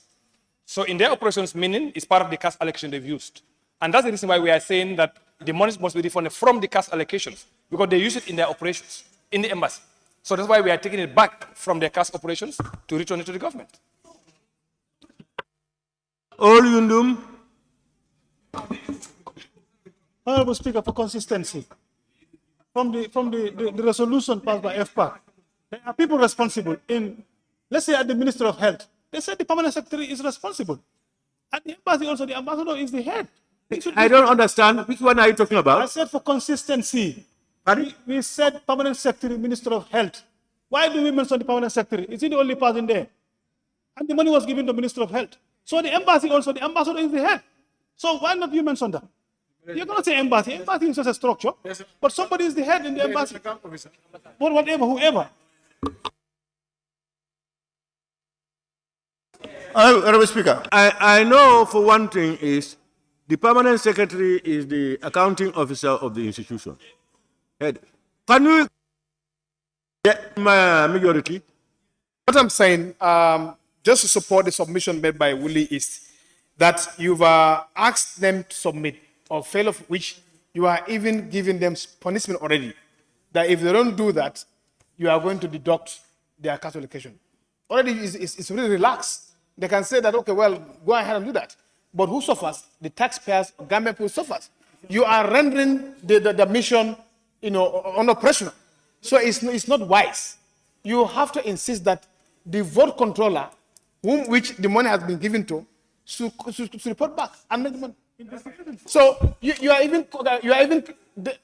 So in their operations, meaning it's part of the cash allocation they've used. And that's the reason why we are saying that the money must be refunded from the cash allocations, because they use it in their operations, in the embassy. So that's why we are taking it back from their cash operations to return it to the government. All Yundum. Honorable Speaker, for consistency, from the resolution passed by FPAC, there are people responsible in, let's say at the Ministry of Health. They said the permanent secretary is responsible. At the embassy also, the ambassador is the head. I don't understand. Which one are you talking about? I said for consistency. We said permanent secretary, Minister of Health. Why do we mention the permanent secretary? Is he the only person there? And the money was given to the Minister of Health. So the embassy also, the ambassador is the head. So why not you mention that? You cannot say embassy. Embassy is just a structure. But somebody is the head in the embassy. Or whatever, whoever. Honorable Speaker, I know for one thing is the permanent secretary is the accounting officer of the institution. Head. Can you get my majority? What I'm saying, just to support the submission made by Woolley, is that you've asked them to submit, or fail of which you are even giving them punishment already. That if they don't do that, you are going to deduct their cash allocation. Already it's really relaxed. They can say that, okay, well, go ahead and do that. But who suffers? The taxpayers, Gambian people suffers. You are rendering the mission, unoperational. So it's not wise. You have to insist that the vote controller, which the money has been given to, should report back and make the money. So you are even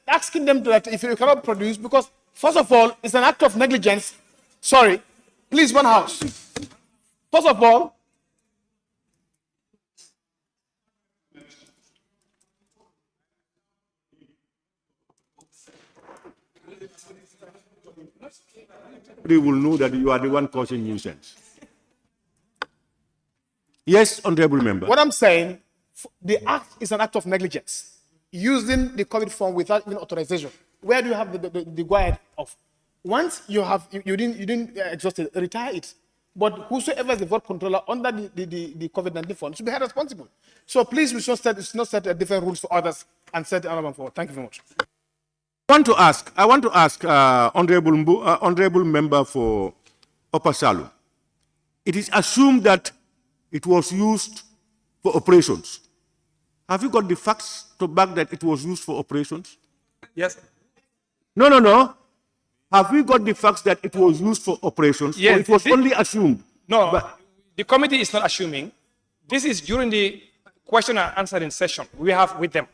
asking them that if you cannot produce, because First of all, it's an act of negligence. Sorry, please, one house. First of all, they will know that you are the one causing nuisance. Yes, honorable member. what I'm saying, the act is an act of negligence. Using the COVID form without even authorization. Where do you have the go ahead of? Once you have, you didn't exhaust it, retire it. But whosoever is the vote controller under the COVID-19 fund should be held responsible. So please, we should not set different rules for others and set another one for. Thank you very much. I want to ask honorable member for Upper Salu. It is assumed that it was used for operations. Have you got the facts to back that it was used for operations? Yes. No. Have we got the facts that it was used for operations? Yes. Or it was only assumed? No, But the committee is not assuming. This is during the question and answering session we have with them.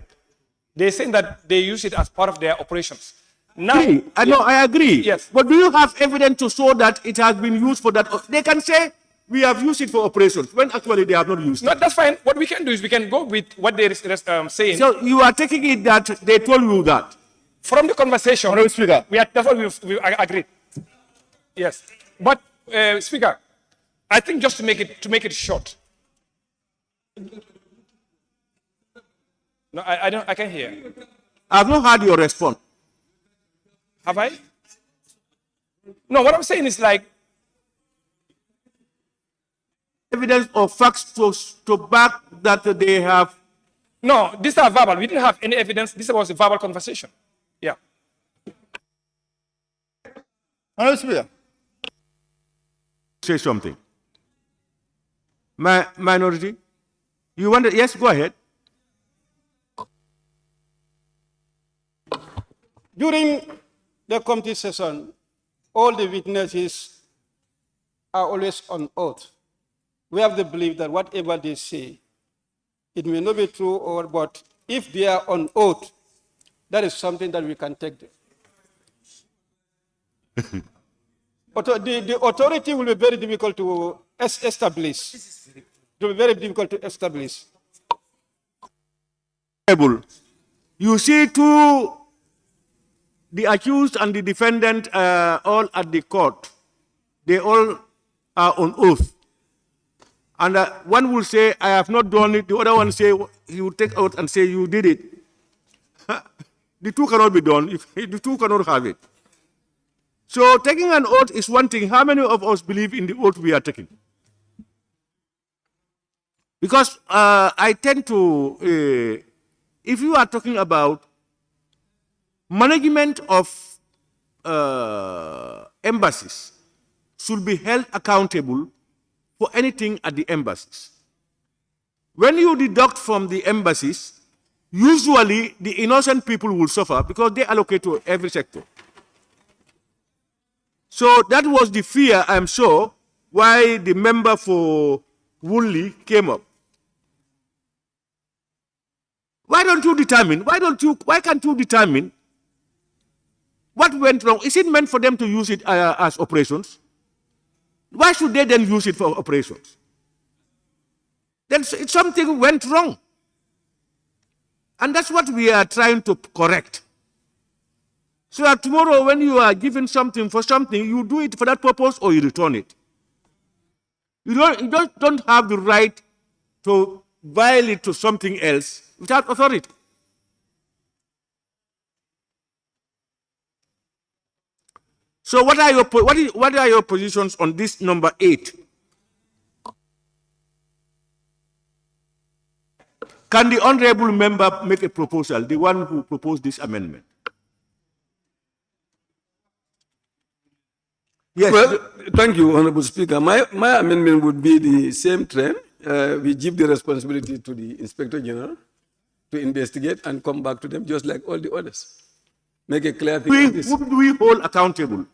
They're saying that they use it as part of their operations. Now, I agree. Yes. But do you have evidence to show that it has been used for that? They can say, we have used it for operations, when actually they have not used it. No, that's fine. What we can do is we can go with what they're saying. So you are taking it that they told you that? From the conversation, Speaker, that's what we agreed. Yes, but Speaker, I think just to make it short. No, I can't hear. I've not heard your response. Have I? No, what I'm saying is like evidence or facts to back that they have. No, these are verbal. We didn't have any evidence. This was a verbal conversation. Yeah. Honorable Speaker. Say something. Minority. You want to, yes, go ahead. During the committee session, all the witnesses are always on oath. We have the belief that whatever they say, it may not be true, but if they are on oath, that is something that we can take them. The authority will be very difficult to establish. It will be very difficult to establish. You see the accused and the defendant all at the court. They all are on oath. And one will say, I have not done it. The other one say, he will take oath and say, you did it. The two cannot be done. The two cannot have it. So taking an oath is one thing. How many of us believe in the oath we are taking? Because I tend to, if you are talking about management of embassies should be held accountable for anything at the embassies. When you deduct from the embassies, usually the innocent people will suffer because they allocate to every sector. So that was the fear, I'm sure, why the member for Woolly came up. Why can't you determine what went wrong? Is it meant for them to use it as operations? Why should they then use it for operations? Then something went wrong. And that's what we are trying to correct. So that tomorrow when you are given something for something, you do it for that purpose or you return it. You don't have the right to violate to something else without authority. So what are your positions on this number 8? Can the honorable member make a proposal, the one who proposed this amendment? Yes. Well, thank you, Honorable Speaker. My amendment would be the same trend. We give the responsibility to the Inspector General to investigate and come back to them, just like all the others. Make a clear thing. Who do we hold accountable?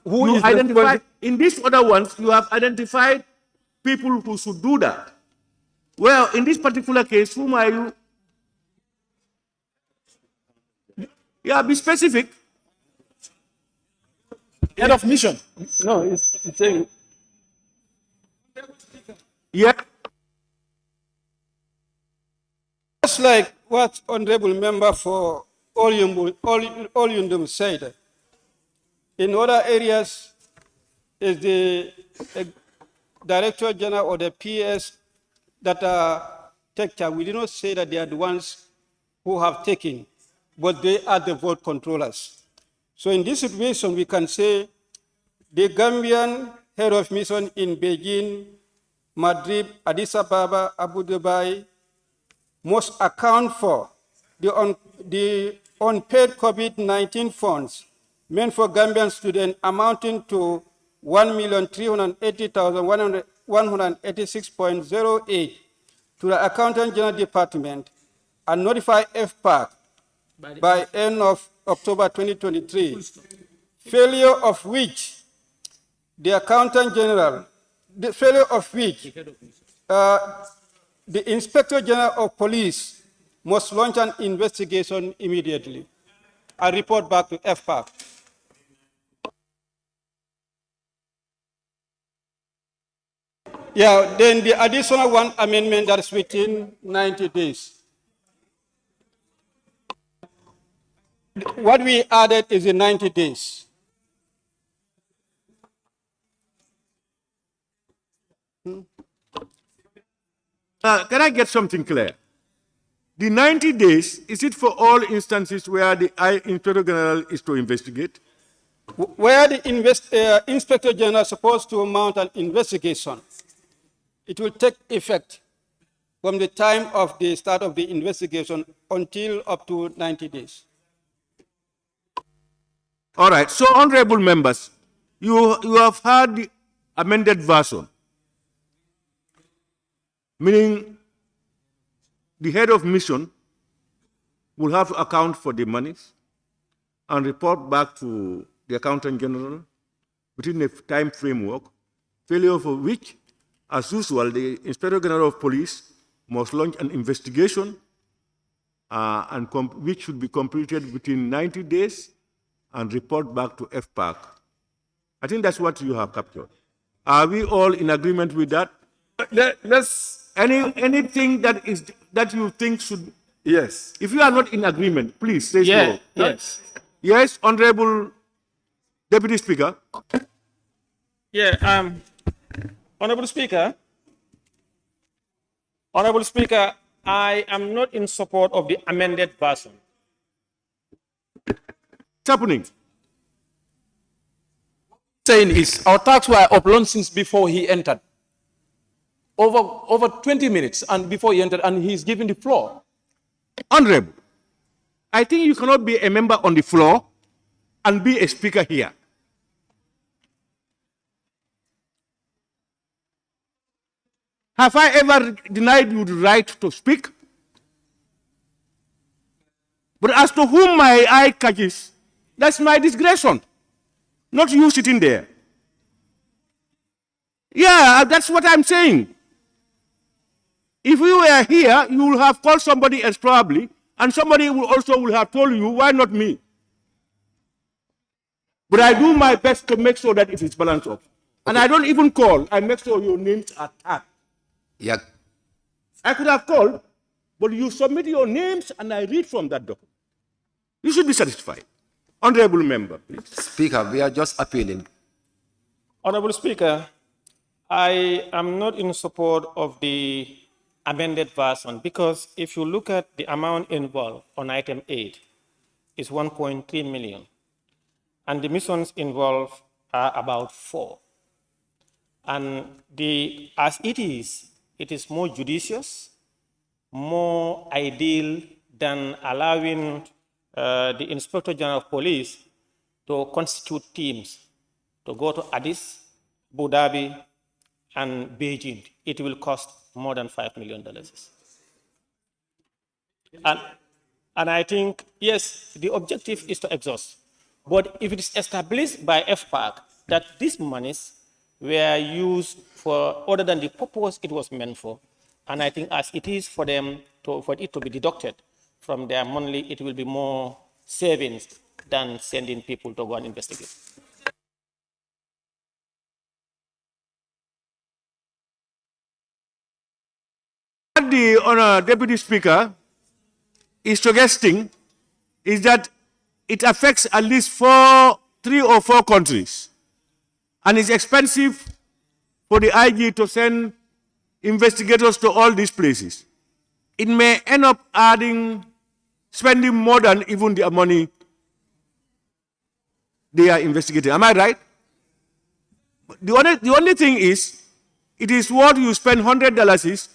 Who is identified in these other ones? You have identified people who should do that. Well, in this particular case, whom are you? Yeah, be specific. Head of mission. No, it's saying. Yeah. Just like what Honorable Member for Olyundum said, in other areas, is the Director General or the PS that take charge. We did not say that they are the ones who have taken, but they are the vote controllers. So in this situation, we can say the Gambian head of mission in Beijing, Madrid, Addis Ababa, Abu Dhabi must account for the unpaid COVID-19 funds meant for Gambian students amounting to 1,380,186.08 to the Accountant General Department and notify FPAC by end of October 2023, failure of which the Accountant General, the Inspector General of Police must launch an investigation immediately and report back to FPAC. Yeah, then the additional one amendment that is within 90 days. What we added is in 90 days. Can I get something clear? The 90 days, is it for all instances where the Inspector General is to investigate? Where the Inspector General is supposed to mount an investigation, it will take effect from the time of the start of the investigation until up to 90 days. All right, so honorable members, you have heard the amended version, meaning the head of mission will have to account for the monies and report back to the Accountant General within a time framework, failure for which, as usual, the Inspector General of Police must launch an investigation which should be completed within 90 days and report back to FPAC. I think that's what you have captured. Are we all in agreement with that? Anything that you think should... Yes. If you are not in agreement, please say so. Yes. Yes, Honorable Deputy Speaker. Yeah, Honorable Speaker, I am not in support of the amended version. What's happening? Saying is our tax were uploaded since before he entered. Over 20 minutes and before he entered, and he's given the floor. Honorable, I think you cannot be a member on the floor and be a speaker here. Have I ever denied you the right to speak? But as to whom my eye catches, that's my discretion, not you sitting there. Yeah, that's what I'm saying. If you were here, you will have called somebody else probably, and somebody will have told you, why not me? But I do my best to make sure that it is balanced up. And I don't even call, I make sure your names are tagged. Yeah. I could have called, but you submit your names and I read from that document. You should be satisfied. Honorable member, please. Speaker, we are just appealing. Honorable Speaker, I am not in support of the amended version because if you look at the amount involved on item 8, it's 1.3 million. And the missions involved are about 4. And as it is more judicious, more ideal than allowing the Inspector General of Police to constitute teams to go to Addis, Abu Dhabi, and Beijing. It will cost more than $5 million. And I think, yes, the objective is to exhaust. But if it is established by FPAC that these monies were used for other than the purpose it was meant for, and I think as it is for them for it to be deducted from their monthly, it will be more savings than sending people to go and investigate. what the Deputy Speaker is suggesting is that it affects at least 3 or 4 countries. And it's expensive for the IG to send investigators to all these places. It may end up spending more than even the money they are investigating. Am I right? The only thing is, it is what you spend $100 is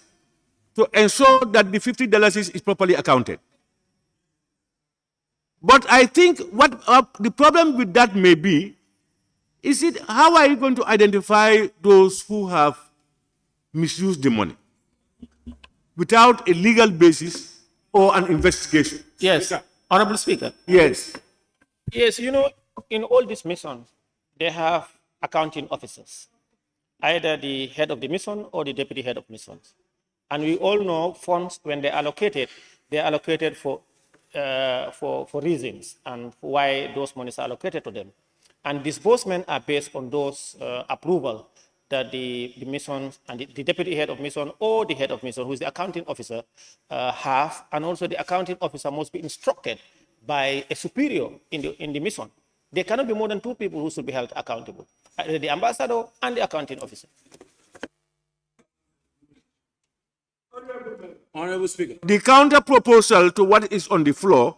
to ensure that the $50 is properly accounted. But I think what the problem with that may be, is how are you going to identify those who have misused the money without a legal basis or an investigation? Yes, Honorable Speaker. Yes. Yes, you know, in all these missions, they have accounting officers, either the head of the mission or the deputy head of missions. And we all know funds, when they're allocated for reasons and why those monies are allocated to them. And disbursements are based on those approval that the mission and the deputy head of mission or the head of mission, who is the accounting officer, have. And also the accounting officer must be instructed by a superior in the mission. There cannot be more than 2 people who should be held accountable, the ambassador and the accounting officer. Honorable Speaker. The counter proposal to what is on the floor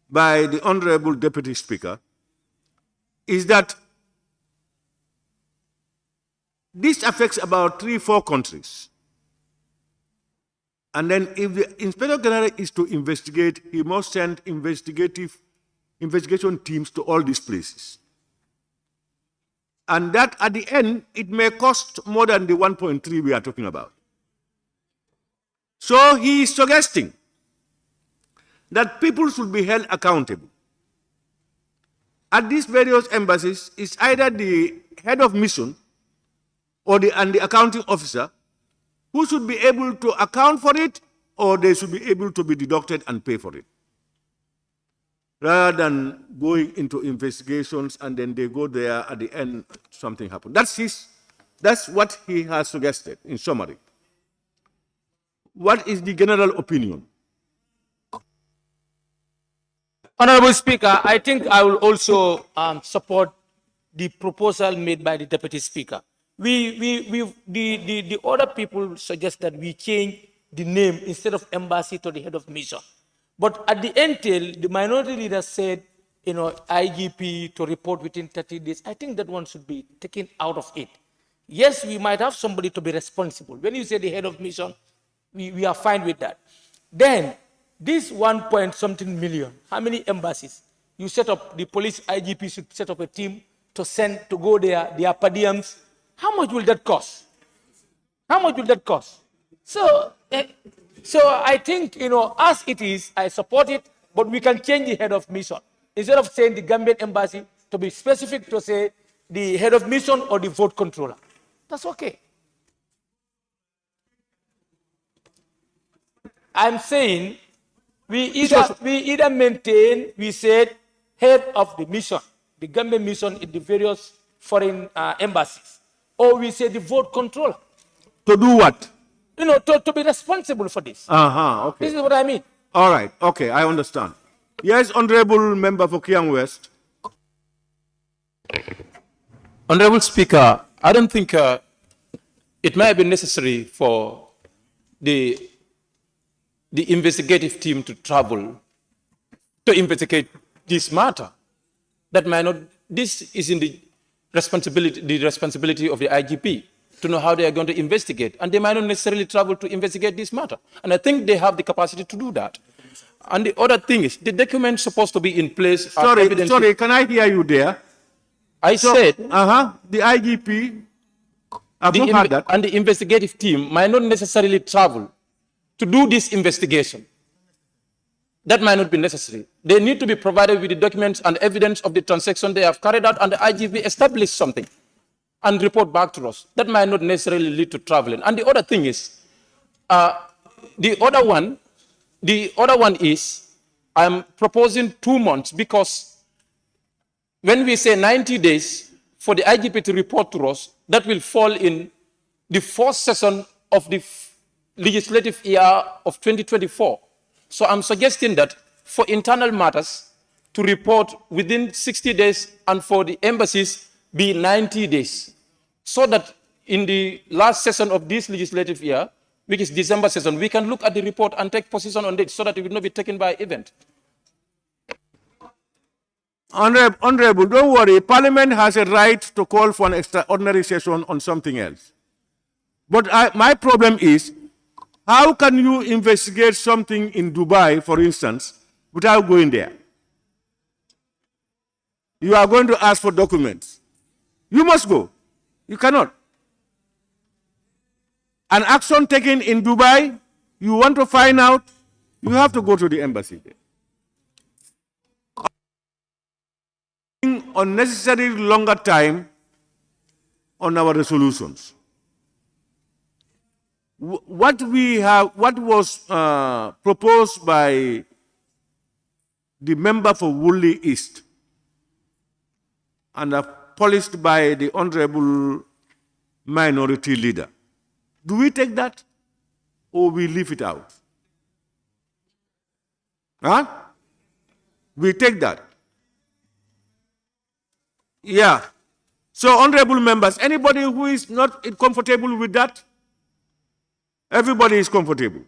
by the Honorable Deputy Speaker is that this affects about 3-4 countries. And then if the Inspector General is to investigate, he must send investigation teams to all these places. And that at the end, it may cost more than the 1.3 we are talking about. So he is suggesting that people should be held accountable. At these various embassies, it's either the head of mission or the accounting officer who should be able to account for it, or they should be able to be deducted and pay for it. Rather than going into investigations and then they go there at the end, something happened. That's what he has suggested in summary. What is the general opinion? Honorable Speaker, I think I will also support the proposal made by the Deputy Speaker. The other people suggest that we change the name instead of embassy to the head of mission. But at the end, the minority leader said, IGP to report within 30 days. I think that one should be taken out of it. Yes, we might have somebody to be responsible. When you say the head of mission, we are fine with that. Then, this 1-point-something million, how many embassies? You set up, the police IGP should set up a team to go there, their per diems. How much will that cost? How much will that cost? So I think, as it is, I support it, but we can change the head of mission. Instead of saying the Gambian embassy, to be specific to say the head of mission or the vote controller. That's okay. I'm saying we either maintain, we said, head of the mission, the Gambian mission in the various foreign embassies, or we say the vote controller. To do what? To be responsible for this. Okay. This is what I mean. All right, okay, I understand. Yes, Honorable Member for Kiang West. Honorable Speaker, I don't think it might be necessary for the investigative team to travel to investigate this matter. That might not. This is in the responsibility of the IGP to know how they are going to investigate, and they might not necessarily travel to investigate this matter. And I think they have the capacity to do that. And the other thing is, the document is supposed to be in place. Sorry, can I hear you there? I said, the IGP, I've not heard that. And the investigative team might not necessarily travel to do this investigation. That might not be necessary. They need to be provided with the documents and evidence of the transaction they have carried out, and the IGP establish something and report back to us. That might not necessarily lead to traveling. And the other thing is, the other one is, I'm proposing 2 months, because when we say 90 days for the IGP to report to us, that will fall in the first session of the legislative year of 2024. So I'm suggesting that for internal matters to report within 60 days and for the embassies be 90 days. So that in the last session of this legislative year, which is December session, we can look at the report and take position on it so that it will not be taken by event. Honorable, don't worry. Parliament has a right to call for an extraordinary session on something else. But my problem is, how can you investigate something in Dubai, for instance, without going there? You are going to ask for documents. You must go. You cannot. An action taken in Dubai, you want to find out, you have to go to the embassy there. Unnecessary longer time on our resolutions. What was proposed by the member for Woolly East and polished by the Honorable Minority Leader, do we take that or we leave it out? Huh? We take that. Yeah. So, honorable members, anybody who is not comfortable with that? Everybody is comfortable.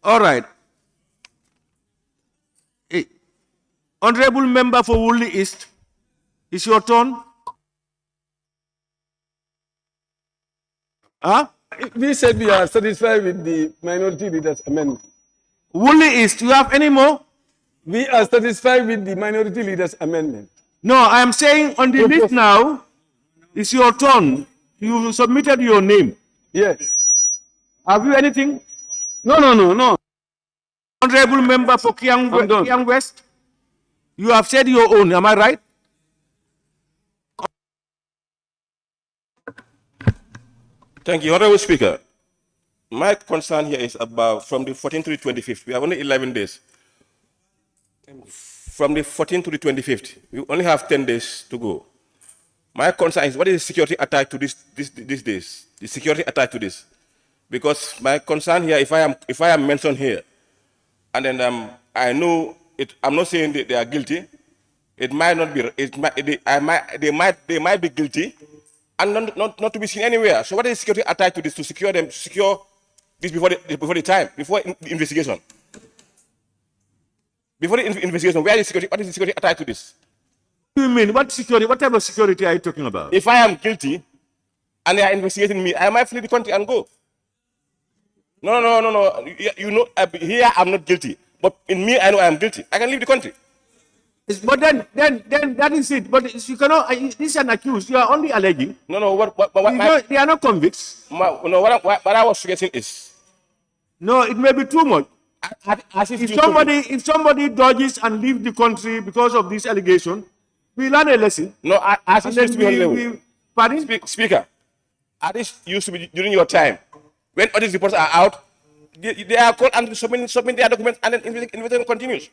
All right. Hey. Honorable member for Woolly East, it's your turn. Huh? We said we are satisfied with the minority leader's amendment. Woolly East, you have any more? We are satisfied with the minority leader's amendment. No, I am saying on the list now, it's your turn. You submitted your name. Yes. Have you anything? No. Honorable member for Kiang West, you have said your own, am I right? Thank you, Honorable Speaker. My concern here is about from the 14th to the 25th. We have only 11 days. From the 14th to the 25th, we only have 10 days to go. My concern is what is the security attached to these days? The security attached to this, because my concern here, if I am mentioned here, and then I know it, I'm not saying that they are guilty. It might not be. They might be guilty, and not to be seen anywhere. So what is the security attached to this to secure them? To secure this before the time, before the investigation. Before the investigation, where is security? What is the security attached to this? What do you mean? What security? What type of security are you talking about? If I am guilty and they are investigating me, I might flee the country and go. No. You know, here I'm not guilty, but in me I know I am guilty. I can leave the country. But then that is it. But you cannot. This is an accused. You are only alleging. No. They are not convicts. What I was suggesting is. No, it may be too much. If somebody dodges and leaves the country because of this allegation, we learn a lesson. No, as it used to be on level. Speaker, as it used to be during your time, when audit reports are out, they are called and submit their documents, and then investigation continues.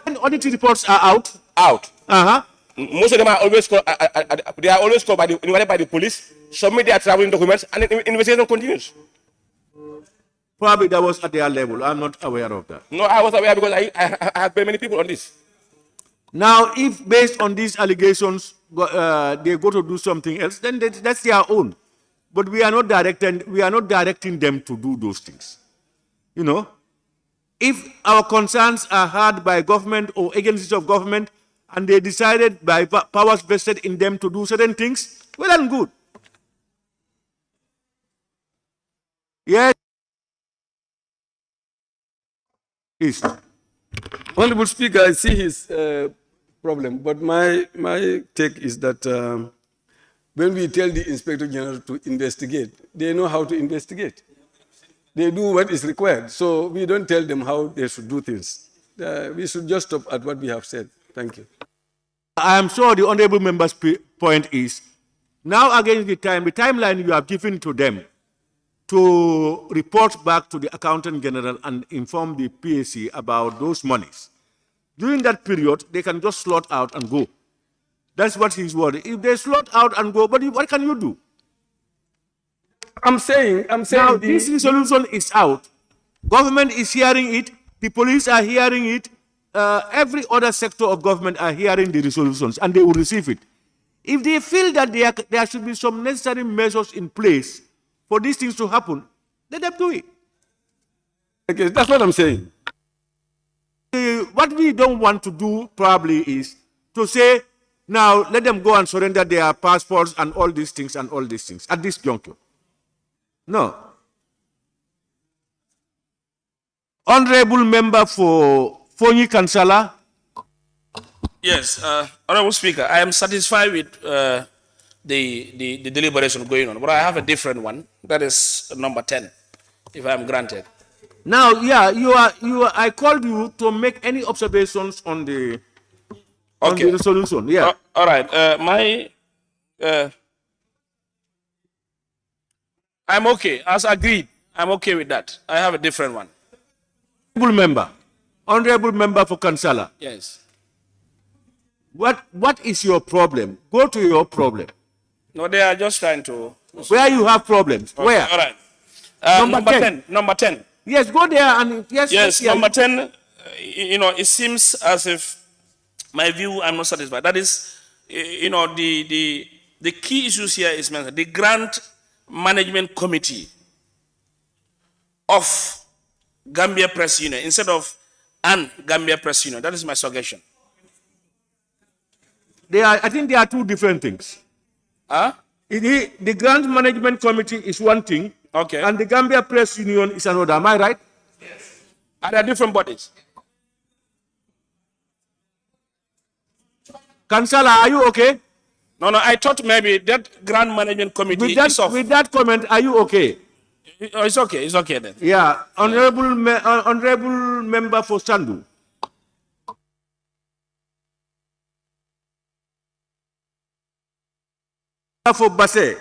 When audit reports are out. Most of them are always called. They are always called invited by the police, submit their traveling documents, and then investigation continues. Probably that was at their level. I'm not aware of that. No, I was aware because I have very many people on this. Now, if based on these allegations they go to do something else, then that's their own. But we are not directing them to do those things. You know, if our concerns are heard by government or agencies of government, and they decided by powers vested in them to do certain things, well and good. Yes. Honorable Speaker, I see his problem, but my take is that when we tell the Inspector General to investigate, they know how to investigate. They do what is required, so we don't tell them how they should do things. We should just stop at what we have said. Thank you. I am sure the honorable member's point is, now again the timeline you have given to them to report back to the Accountant General and inform the PAC about those monies. During that period, they can just slot out and go. That's what he's worried. If they slot out and go, but what can you do? I'm saying now this resolution is out. Government is hearing it. The police are hearing it. Every other sector of government are hearing the resolutions, and they will receive it. If they feel that there should be some necessary measures in place for these things to happen, let them do it. Okay, that's what I'm saying. What we don't want to do probably is to say, now let them go and surrender their passports and all these things at this juncture. No. Honorable member for Fonyi Kansala. Yes, Honorable Speaker, I am satisfied with the deliberation going on, but I have a different one. That is number 10, if I am granted. Now, yeah, you are. I called you to make any observations on the resolution. Yeah. All right. I'm okay. As agreed, I'm okay with that. I have a different one. Honorable member for Kansala. Yes. What is your problem? Go to your problem. No, they are just trying to. Where you have problems? Okay, Where? all right. Number 10. Number 10. Yes, go there and yes. Yes, number 10. It seems as if my view, I'm not satisfied. That is, the key issues here is mentioned. The Grant Management Committee of Gambia Press Union instead of an Gambia Press Union. That is my suggestion. I think there are two different things. The Grant Management Committee is one thing, okay, and the Gambia Press Union is another. Am I right? Yes. Are there different bodies? Kansala, are you okay? No, I thought maybe that Grant Management Committee is off. With that comment, are you okay? It's okay. It's okay then. Yeah, honorable member for Sandu. For Basse.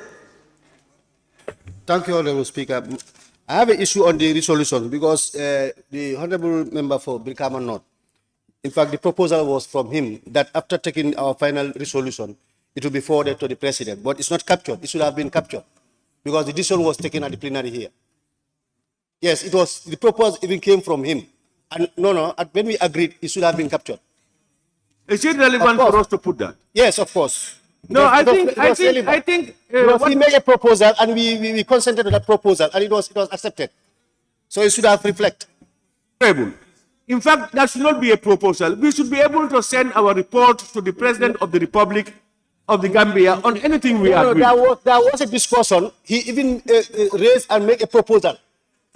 Thank you, Honorable Speaker. I have an issue on the resolution because the Honorable Member for Brikama North, in fact, the proposal was from him that after taking our final resolution, it will be forwarded to the President. But it's not captured. It should have been captured because the decision was taken at the plenary here. Yes, it was. The proposal even came from him. And when we agreed, it should have been captured. Is it relevant for us to put that? Yes, of course. No, I think he made a proposal and we consented to that proposal and it was accepted. So it should have reflected. In fact, that should not be a proposal. We should be able to send our report to the President of the Republic of the Gambia on anything we agree. There was a discussion. He even raised and made a proposal.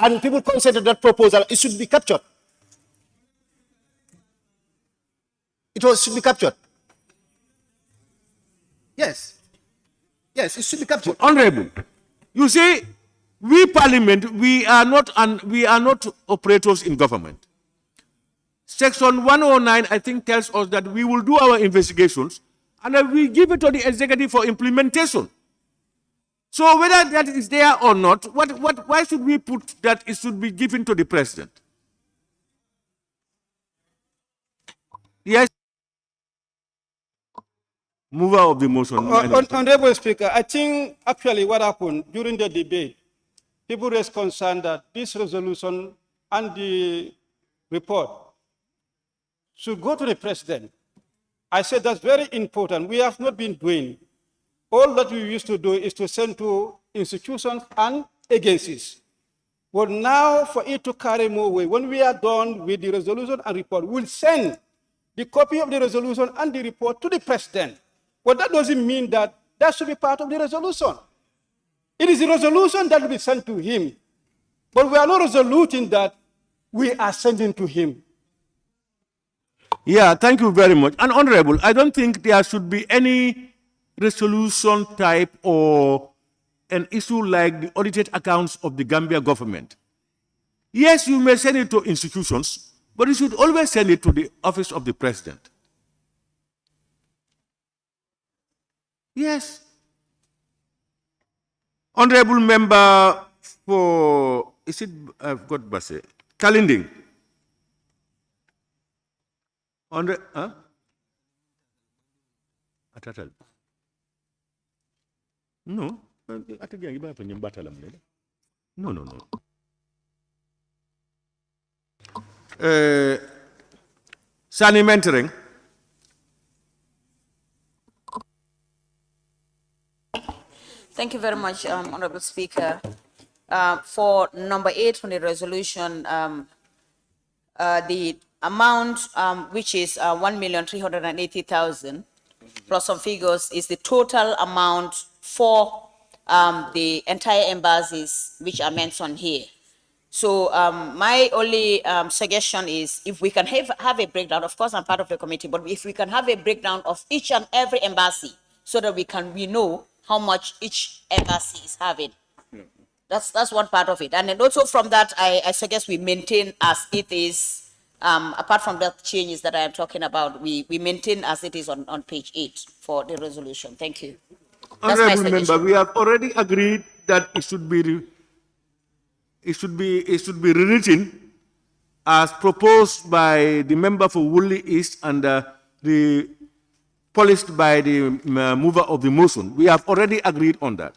And people consented that proposal. It should be captured. Should be captured. Yes. Yes, it should be captured. Honorable, you see, we Parliament, we are not operators in government. Section 109, I think, tells us that we will do our investigations and then we give it to the executive for implementation. So whether that is there or not, why should we put that it should be given to the President? Yes. Mover of the motion. Honorable Speaker, I think actually what happened during the debate, people raised concern that this resolution and the report should go to the President. I said that's very important. We have not been doing. All that we used to do is to send to institutions and agencies. But now for it to carry more weight, when we are done with the resolution and report, we'll send the copy of the resolution and the report to the President. But that doesn't mean that that should be part of the resolution. It is the resolution that will be sent to him. But we are not resoluting that we are sending to him. Yeah, thank you very much. And Honorable, I don't think there should be any resolution type or an issue like the audited accounts of the Gambia government. Yes, you may send it to institutions, but you should always send it to the office of the President. Yes. Honorable member for, is it, I've got Basse, Kalinding. No, No, no, no. Sani mentoring. Thank you very much, Honorable Speaker. For number 8 on the resolution, the amount which is 1,380,000 plus some figures is the total amount for the entire embassies which are mentioned here. So my only suggestion is if we can have a breakdown, of course I'm part of the committee, but if we can have a breakdown of each and every embassy so that we know how much each embassy is having. That's one part of it. And then also from that, I suggest we maintain as it is, apart from the changes that I am talking about, we maintain as it is on page 8 for the resolution. Thank you. Honorable member, we have already agreed that it should be rewritten as proposed by the member for Woolly East and polished by the mover of the motion. We have already agreed on that.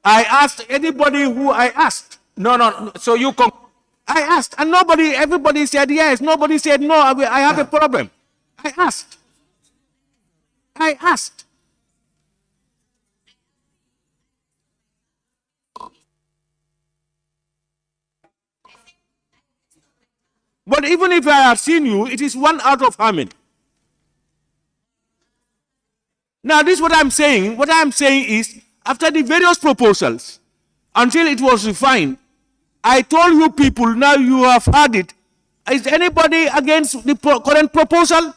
I asked anybody who I asked. No. So you come. I asked, and everybody said yes. Nobody said no. I have a problem. I asked. But even if I have seen you, it is one out of how many? Now, this is what I'm saying. What I'm saying is, after the various proposals, until it was refined, I told you people, now you have heard it. Is anybody against the current proposal?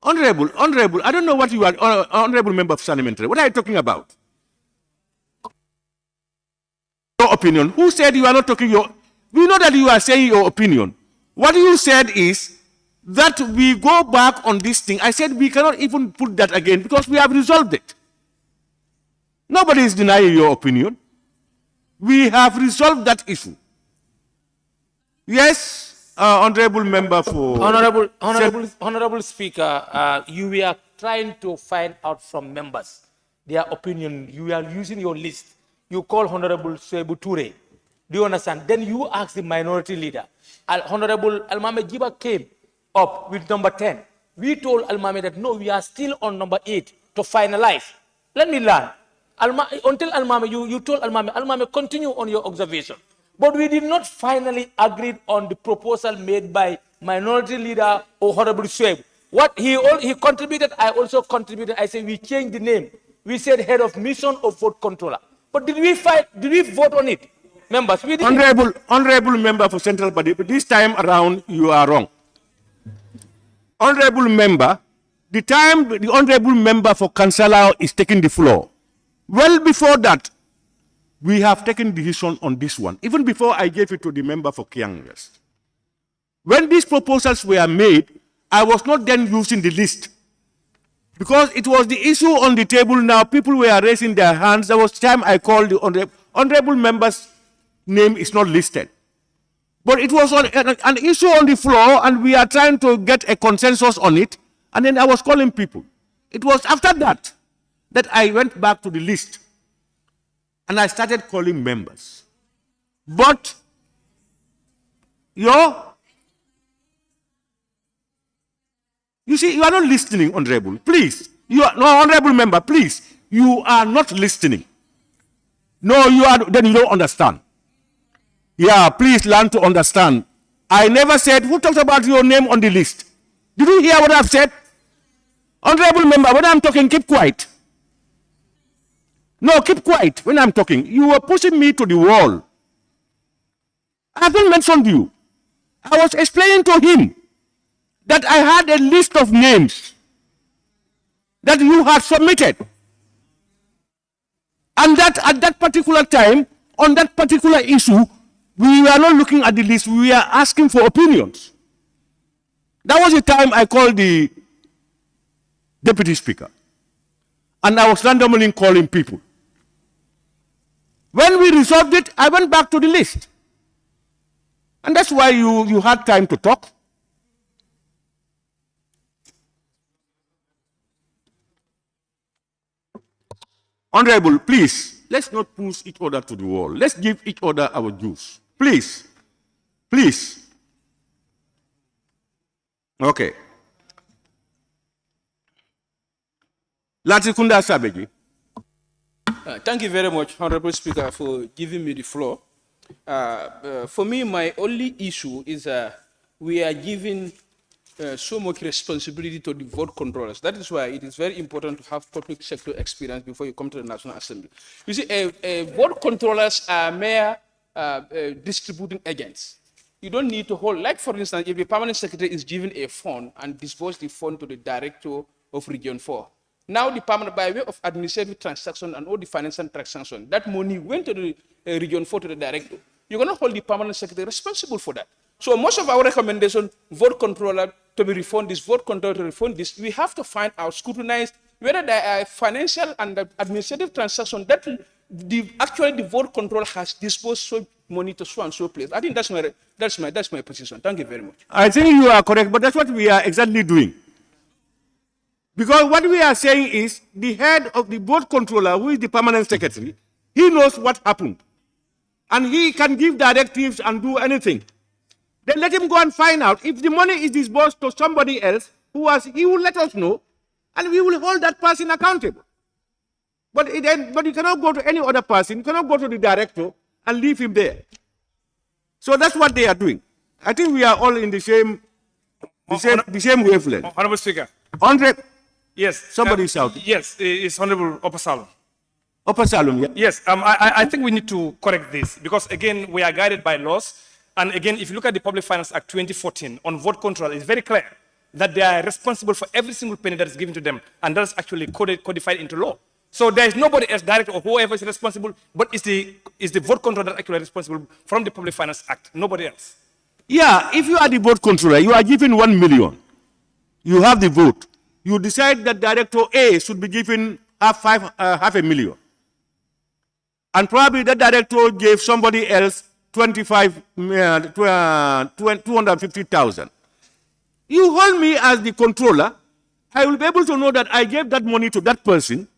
Honorable, I don't know what you are, honorable member of Parliamentary. What are you talking about? Your opinion. Who said you are not talking your? We know that you are saying your opinion. What you said is that we go back on this thing. I said we cannot even put that again because we have resolved it. Nobody is denying your opinion. We have resolved that issue. Yes, honorable member for... Honorable Speaker, you were trying to find out from members their opinion. You are using your list. You call Honorable Sebu Toure. Do you understand? Then you ask the minority leader. Honorable Almame Jiba came up with number 10. We told Almame that no, we are still on number 8 to finalize. Let me learn. Until Almame, you told Almame, continue on your observation. But we did not finally agree on the proposal made by minority leader or Honorable Shuaib. What he contributed, I also contributed. I said we changed the name. We said head of mission or vote controller. But did we vote on it? Members, we didn't. Honorable member for Central Party, but this time around you are wrong. Honorable member, the time the honorable member for Councillor is taking the floor, well before that, we have taken decision on this one, even before I gave it to the member for Kiang West. When these proposals were made, I was not then using the list because it was the issue on the table now. People were raising their hands. There was time I called the honorable member's name is not listed. But it was on an issue on the floor and we are trying to get a consensus on it. And then I was calling people. It was after that that I went back to the list and I started calling members. But you see, you are not listening, honorable. Please, no, honorable member, please, you are not listening. No, you are. Then you don't understand. Yeah, please learn to understand. I never said who talked about your name on the list. Did you hear what I've said? Honorable member, when I'm talking, keep quiet. No, keep quiet when I'm talking. You were pushing me to the wall. I haven't mentioned you. I was explaining to him that I had a list of names that you had submitted. And that at that particular time, on that particular issue, we were not looking at the list, we were asking for opinions. That was the time I called the deputy speaker. And I was randomly calling people. When we resolved it, I went back to the list. And that's why you had time to talk. Honorable, please, let's not push each other to the wall. Let's give each other our dues. Please. Please. Okay. Latikunda Sabeji. Thank you very much, Honorable Speaker, for giving me the floor. For me, my only issue is we are giving so much responsibility to the vote controllers. That is why it is very important to have public sector experience before you come to the National Assembly. You see, vote controllers are mere distributing agents. You don't need to hold, like for instance, if the permanent secretary is given a fund and disburse the fund to the director of Region 4, now the permanent, by way of administrative transaction and all the financial transaction, that money went to the Region 4 to the director. You're going to hold the permanent secretary responsible for that. So most of our recommendation, vote controller to be reformed this, vote controller to reform this, we have to find out, scrutinize whether there are financial and administrative transactions that actually the vote control has disposed so money to so and so place. I think that's my position. Thank you very much. I think you are correct, but that's what we are exactly doing. Because what we are saying is the head of the board controller, who is the permanent secretary, he knows what happened. And he can give directives and do anything. Then let him go and find out. If the money is disbursed to somebody else, he will let us know, and we will hold that person accountable. But you cannot go to any other person, you cannot go to the director and leave him there. So that's what they are doing. I think we are all in the same wavelength. Honorable Speaker. Andre, yes. Somebody shout. Yes, it's Honorable Opasalum. Opasalum, yeah. Yes, I think we need to correct this because again, we are guided by laws. And again, if you look at the Public Finance Act 2014 on vote control, it's very clear that they are responsible for every single penny that is given to them. And that's actually codified into law. So there is nobody else, director or whoever is responsible, but it's the vote control that actually responsible from the Public Finance Act, nobody else. Yeah, if you are the vote controller, you are given 1 million. You have the vote. You decide that director A should be given half a million. And probably that director gave somebody else 250,000. You hold me as the controller, I will be able to know that I gave that money to that person.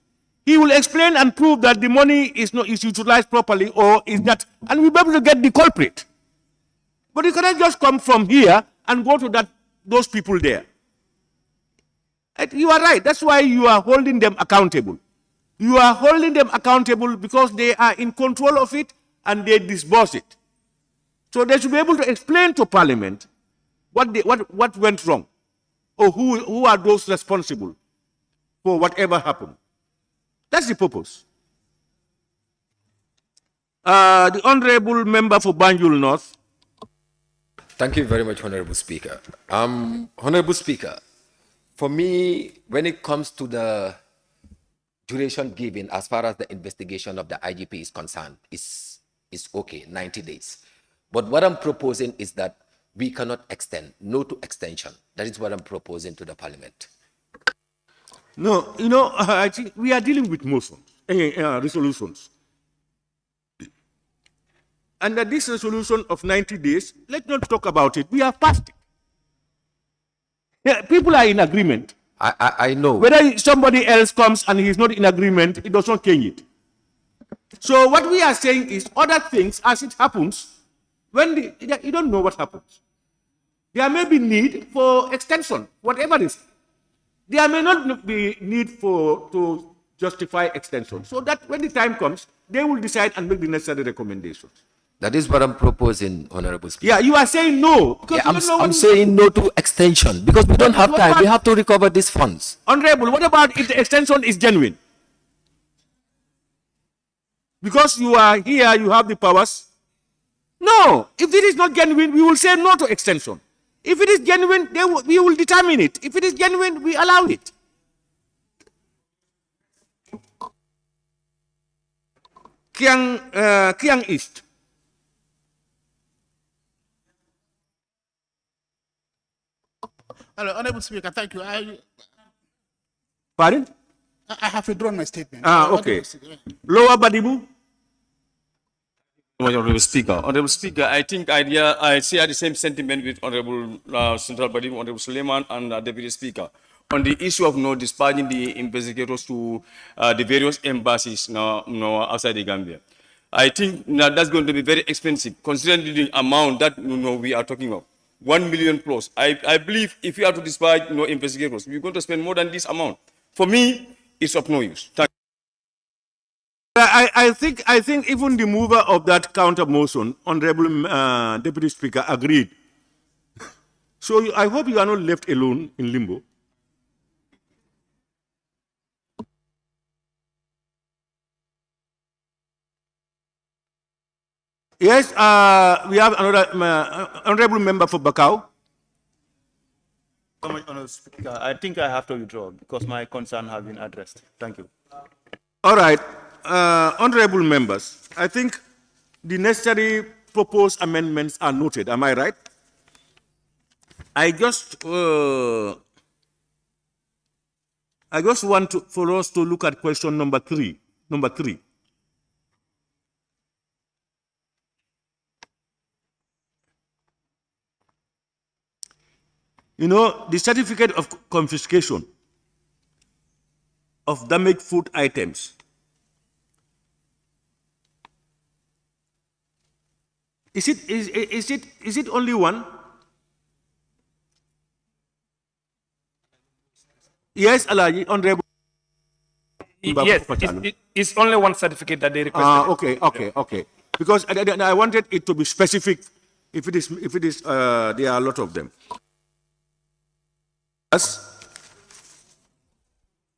He will explain and prove that the money is utilized properly or is that, and we'll be able to get the culprit. But you cannot just come from here and go to those people there. You are right. That's why you are holding them accountable. You are holding them accountable because they are in control of it and they disburse it. So they should be able to explain to Parliament what went wrong or who are those responsible for whatever happened. That's the purpose. The Honorable Member for Banjul North. Thank you very much, Honorable Speaker. Honorable Speaker, for me, when it comes to the duration given as far as the investigation of the IGP is concerned, is okay, 90 days. But what I'm proposing is that we cannot extend, no to extension. That is what I'm proposing to the Parliament. No, I think we are dealing with motions, resolutions. And that this resolution of 90 days, let's not talk about it. We have passed it. Yeah, people are in agreement. I know. Whether somebody else comes and he's not in agreement, it does not change it. So what we are saying is other things, as it happens, when you don't know what happens. There may be need for extension, whatever it is. There may not be need to justify extension. So that when the time comes, they will decide and make the necessary recommendations. That is what I'm proposing, Honorable Speaker. Yeah, you are saying no. Yeah, I'm saying no to extension because we don't have time. We have to recover these funds. Honorable, what about if the extension is genuine? Because you are here, you have the powers. No, if it is not genuine, we will say no to extension. If it is genuine, we will determine it. If it is genuine, we allow it. Kiang East. Hello, Honorable Speaker, thank you. Pardon? I have withdrawn my statement. Okay. Lower Badibu? Honorable Speaker. Honorable Speaker, I think I share the same sentiment with Honorable Central Body, Honorable Suleiman, and Deputy Speaker on the issue of dispatching the investigators to the various embassies outside the Gambia. I think that's going to be very expensive, considering the amount that we are talking of. 1 million plus. I believe if we have to dispatch investigators, we're going to spend more than this amount. For me, it's of no use. Thank you. I think even the mover of that counter motion, Honorable Deputy Speaker, agreed. So I hope you are not left alone in limbo. Yes, we have another honorable member for Bakau. Honorable Speaker, I think I have to withdraw because my concern has been addressed. Thank you. All right, honorable members, I think the necessary proposed amendments are noted. Am I right? I just want for us to look at question number three. You know, the certificate of confiscation of damaged food items. Is it only one? Yes, Alaji, Honorable. Yes, it's only one certificate that they requested. Okay. Because I wanted it to be specific. If it is, there are a lot of them.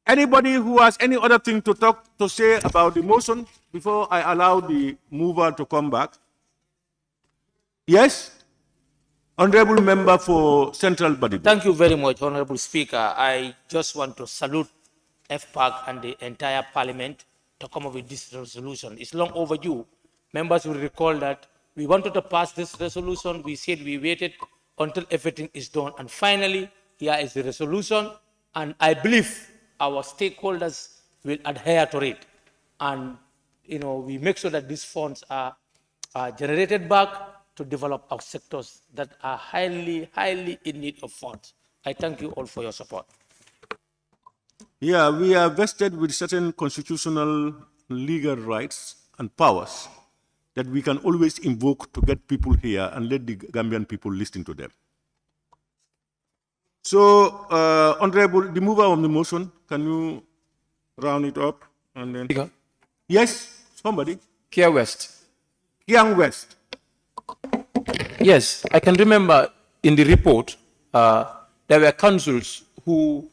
Anybody who has any other thing to say about the motion before I allow the mover to come back? Yes, honorable member for Central Body. Thank you very much, Honorable Speaker. I just want to salute FPAC and the entire Parliament to come up with this resolution. It's long overdue. Members will recall that we wanted to pass this resolution. We said we waited until everything is done. And finally, here is the resolution. And I believe our stakeholders will adhere to it. And, we make sure that these funds are generated back to develop our sectors that are highly in need of funds. I thank you all for your support. Yeah, we are vested with certain constitutional legal rights and powers that we can always invoke to get people here and let the Gambian people listen to them. So, Honorable, the mover of the motion, can you round it up? And then... Yes, somebody. Kia West. Kiang West. Yes, I can remember in the report, there were councils who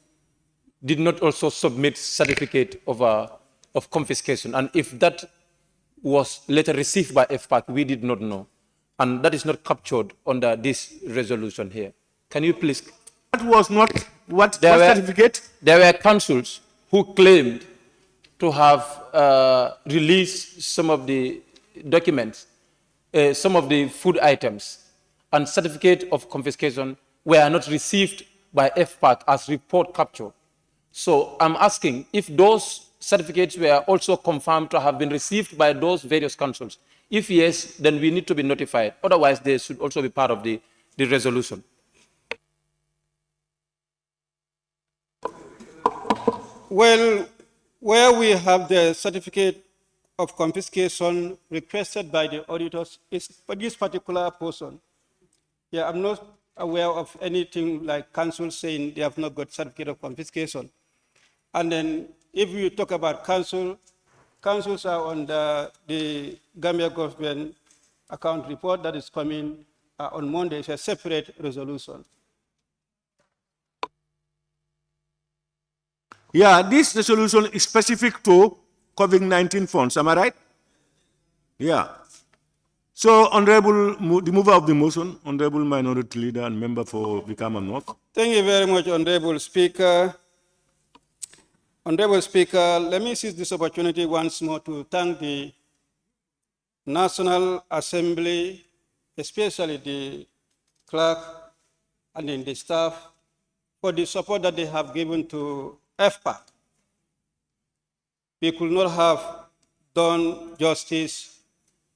did not also submit certificate of confiscation. And if that was later received by FPAC, we did not know. And that is not captured under this resolution here. Can you please... That was not what certificate? There were councils who claimed to have released some of the documents, some of the food items, and certificate of confiscation were not received by FPAC as report capture. So I'm asking if those certificates were also confirmed to have been received by those various councils. If yes, then we need to be notified. Otherwise, they should also be part of the resolution. Well, where we have the certificate of confiscation requested by the auditors is for this particular person. Yeah, I'm not aware of anything like council saying they have not got certificate of confiscation. And then if you talk about councils are on the Gambia government account report that is coming on Monday. It's a separate resolution. Yeah, this resolution is specific to COVID-19 funds, am I right? Yeah. So, Honorable, the mover of the motion, Honorable Minority Leader and Member for Bikama North. Thank you very much, Honorable Speaker. Honorable Speaker, let me seize this opportunity once more to thank the National Assembly, especially the clerk and the staff, for the support that they have given to FPAC. We could not have done justice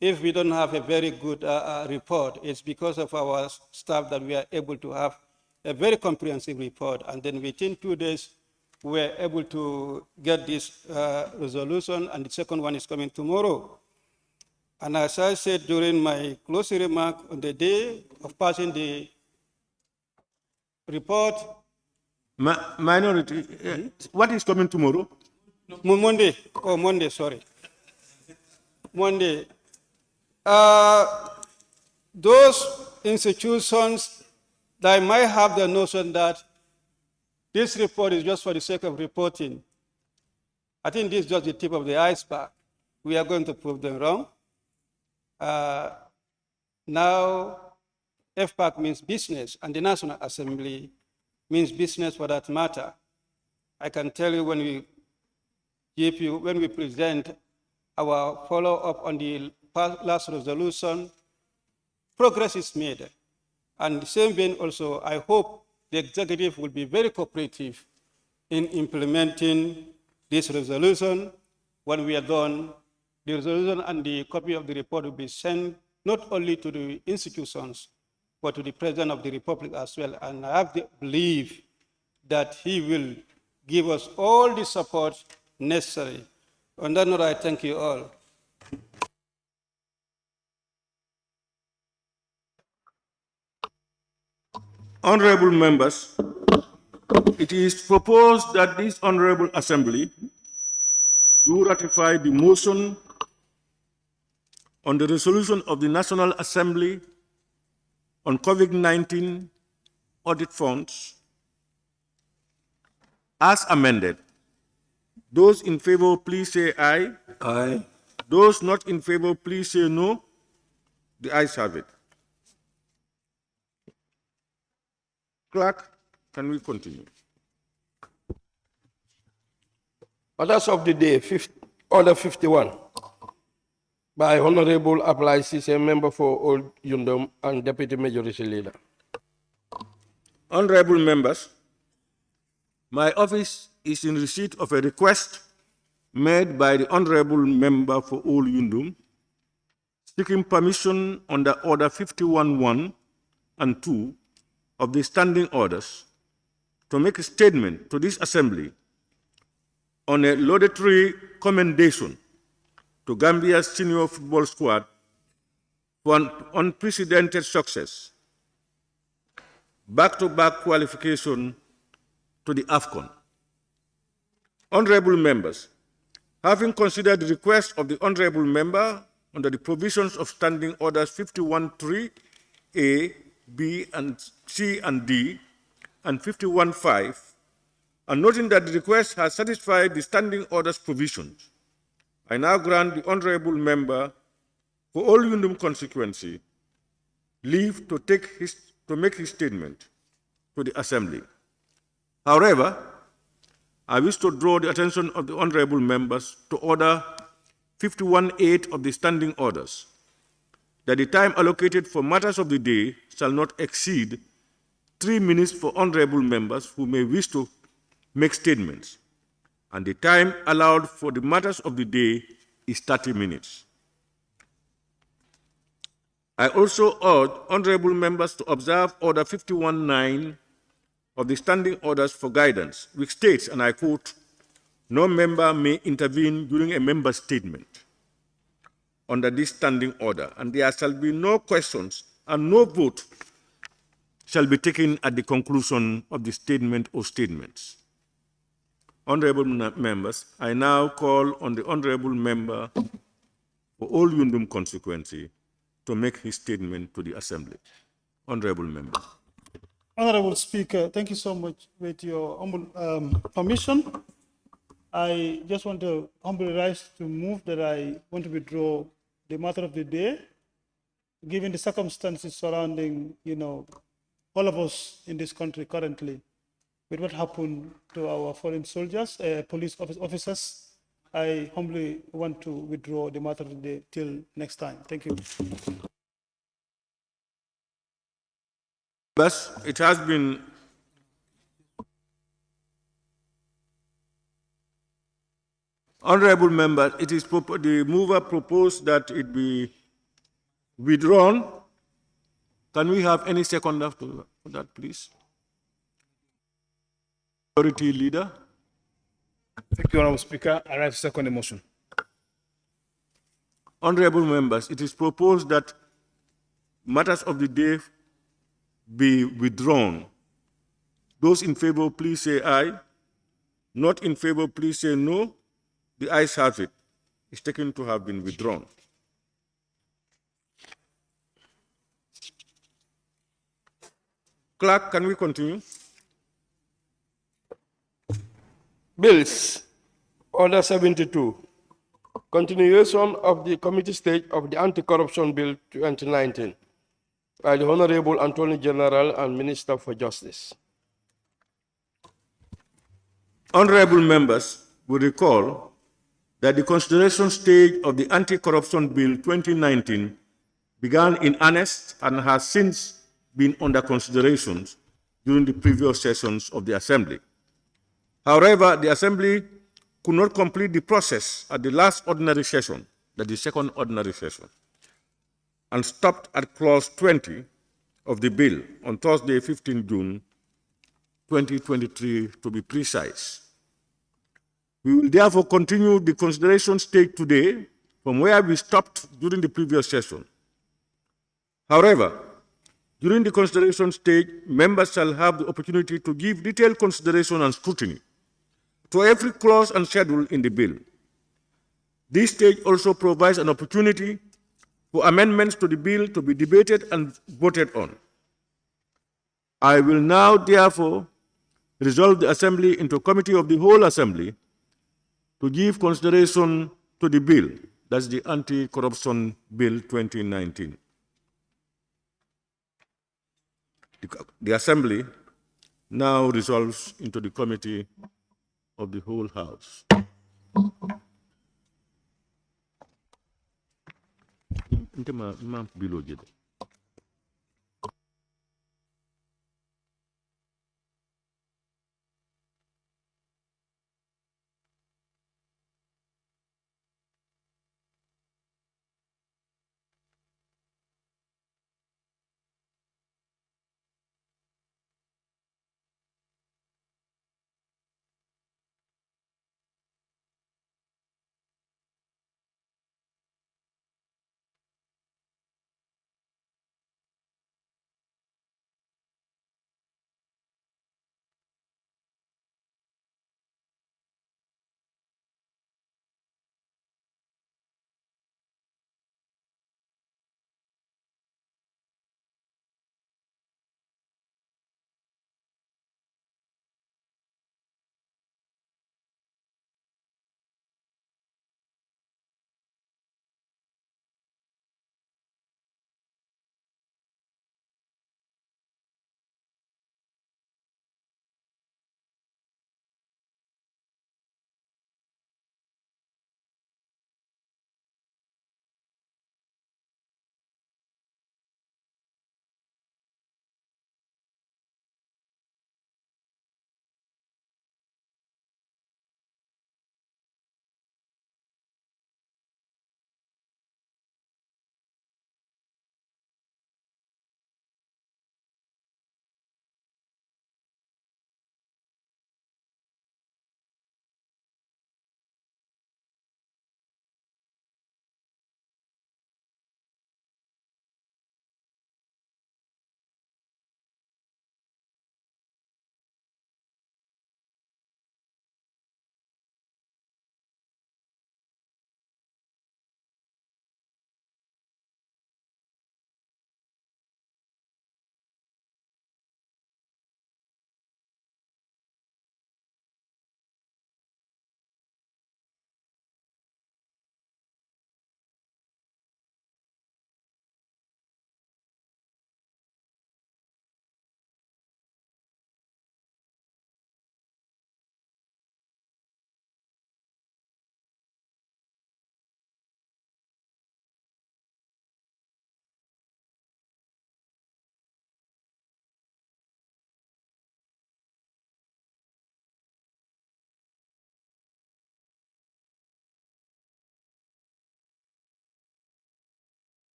if we don't have a very good report, it's because of our staff that we are able to have a very comprehensive report. And then within 2 days, we're able to get this resolution, and the second one is coming tomorrow. And as I said during my closing remark on the day of passing the report. Minority, what is coming tomorrow? Monday, sorry. Monday. Those institutions that might have the notion that this report is just for the sake of reporting, I think this is just the tip of the iceberg. We are going to prove them wrong. Now, FPAC means business, and the National Assembly means business for that matter. I can tell you when we present our follow-up on the last resolution, progress is made. And the same vein also, I hope the executive will be very cooperative in implementing this resolution. When we are done, the resolution and the copy of the report will be sent not only to the institutions, but to the President of the Republic as well. And I have the belief that he will give us all the support necessary. On that note, I thank you all. Honorable members, it is proposed that this Honorable Assembly do ratify the motion on the resolution of the National Assembly on COVID-19 audit funds as amended. Those in favor, please say aye. Aye. Those not in favor, please say no. The ayes have it. Clerk, can we continue? Orders of the day, Order 51, by Honorable Ablaisis, a member for Old Yundum and Deputy Majority Leader. Honorable members, my office is in receipt of a request made by the Honorable Member for Old Yundum seeking permission under Order 51.1 and 2 of the standing orders to make a statement to this Assembly on a laudatory commendation to Gambia's senior football squad for an unprecedented success, back-to-back qualification to the AFCON. Honorable members, having considered the request of the Honorable Member under the provisions of Standing Orders 51.3A, B, and C and D, and 51.5, and noting that the request has satisfied the Standing Orders provisions, I now grant the Honorable Member for Old Yundum constituency leave to make his statement to the Assembly. However, I wish to draw the attention of the Honorable Members to Order 51.8 of the Standing Orders, that the time allocated for matters of the day shall not exceed 3 minutes for Honorable Members who may wish to make statements, and the time allowed for the matters of the day is 30 minutes. I also urge Honorable Members to observe Order 51.9 of the Standing Orders for Guidance, which states, and I quote, "No member may intervene during a member's statement under this standing order, and there shall be no questions and no vote shall be taken at the conclusion of the statement or statements." Honorable members, I now call on the Honorable Member for Old Yundum constituency to make his statement to the Assembly. Honorable Member. Honorable Speaker, thank you so much. With your humble permission, I just want to humbly rise to move that I want to withdraw the matter of the day, given the circumstances surrounding, all of us in this country currently, with what happened to our foreign soldiers, police officers. I humbly want to withdraw the matter of the day till next time. Thank you. But it has been Honorable Member, it is the mover proposed that it be withdrawn. Can we have any second after that, please? Majority Leader. Thank you, Honorable Speaker. I rise to second the motion. Honorable members, it is proposed that matters of the day be withdrawn. Those in favor, please say aye. Not in favor, please say no. The ayes have it. It's taken to have been withdrawn. Clerk, can we continue? Bills. Order 72. Continuation of the committee stage of the Anti-Corruption Bill 2019 by the Honorable Attorney General and Minister for Justice. Honorable members will recall that the consideration stage of the Anti-Corruption Bill 2019 began in earnest and has since been under consideration during the previous sessions of the Assembly. However, the Assembly could not complete the process at the last ordinary session, that is the second ordinary session, and stopped at clause 20 of the bill on Thursday, 15 June 2023, to be precise. We will therefore continue the consideration stage today from where we stopped during the previous session. However, during the consideration stage, members shall have the opportunity to give detailed consideration and scrutiny to every clause and schedule in the bill. This stage also provides an opportunity for amendments to the bill to be debated and voted on. I will now therefore resolve the Assembly into a committee of the whole Assembly to give consideration to the bill, that's the Anti-Corruption Bill 2019. The Assembly now resolves into the committee of the whole House.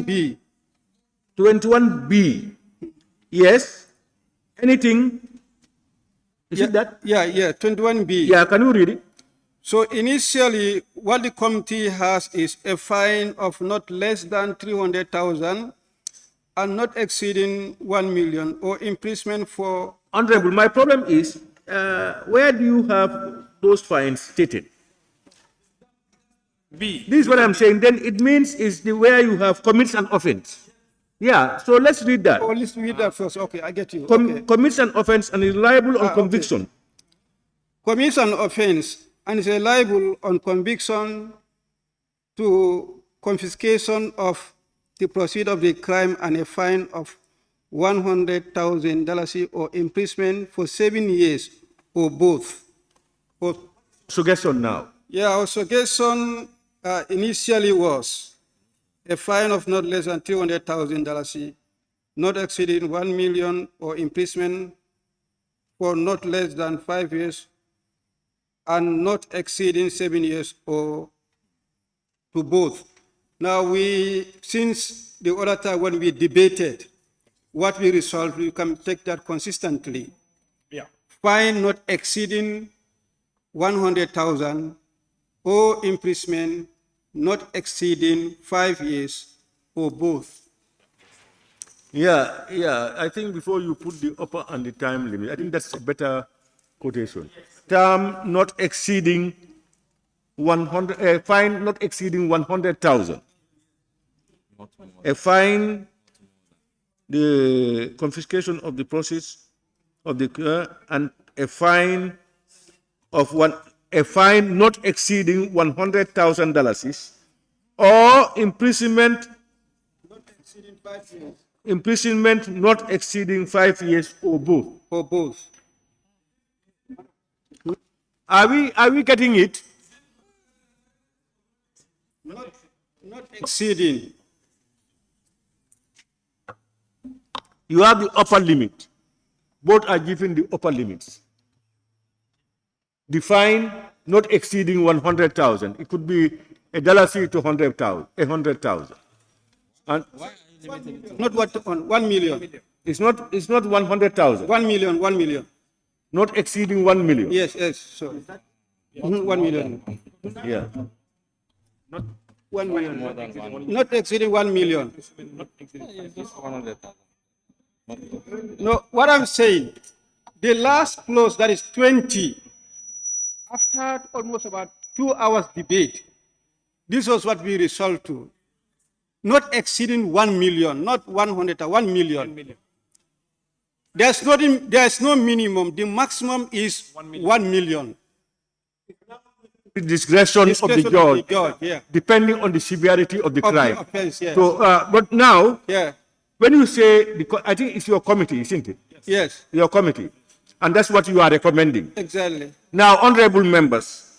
B. 21B. Yes. Anything? Is it that? Yeah, 21B. Yeah, can you read it? So initially, what the committee has is a fine of not less than 300,000 and not exceeding 1 million, or imprisonment for... Honorable, my problem is, where do you have those fines stated? B. This is what I'm saying. Then it means is the where you have commits an offense. Yeah, so let's read that. Oh, let's read that first. Okay, I get you. Okay. Commits an offense and is liable on conviction. Commits an offense and is liable on conviction to confiscation of the proceeds of the crime and a fine of $100,000 or imprisonment for 7 years or both. Suggestion now. Yeah, our suggestion initially was a fine of not less than $300,000, not exceeding 1 million, or imprisonment for not less than 5 years and not exceeding 7 years or to both. Now since the other time when we debated what we resolved, we can take that consistently. Yeah. Fine not exceeding 100,000 or imprisonment not exceeding 5 years or both. Yeah, I think before you put the upper and the time limit, I think that's a better quotation. Term not exceeding 100, fine not exceeding 100,000. A fine, the confiscation of the process of the and a fine of a fine not exceeding $100,000 or imprisonment Not exceeding 5 years. Imprisonment not exceeding 5 years or both. Or both. Are we getting it? Not exceeding. You have the upper limit. Both are given the upper limits. The fine not exceeding 100,000. It could be $1 to 100,000. And not what on 1 million. It's not 100,000. 1 million, 1 million. Not exceeding 1 million. Yes, sorry. 1 million. Yeah. Not 1 million. Not exceeding 1 million. No, what I'm saying, the last clause, that is 20, after almost about 2 hours debate, this was what we resolved to. Not exceeding 1 million, not 100, 1 million. There's no minimum. The maximum is 1 million. The discretion of the judge, yeah. depending on the severity of the crime. Offense, yes. So, but now, yeah. When you say, I think it's your committee, isn't it? Yes. Your committee. And that's what you are recommending. Exactly. Now, honorable members,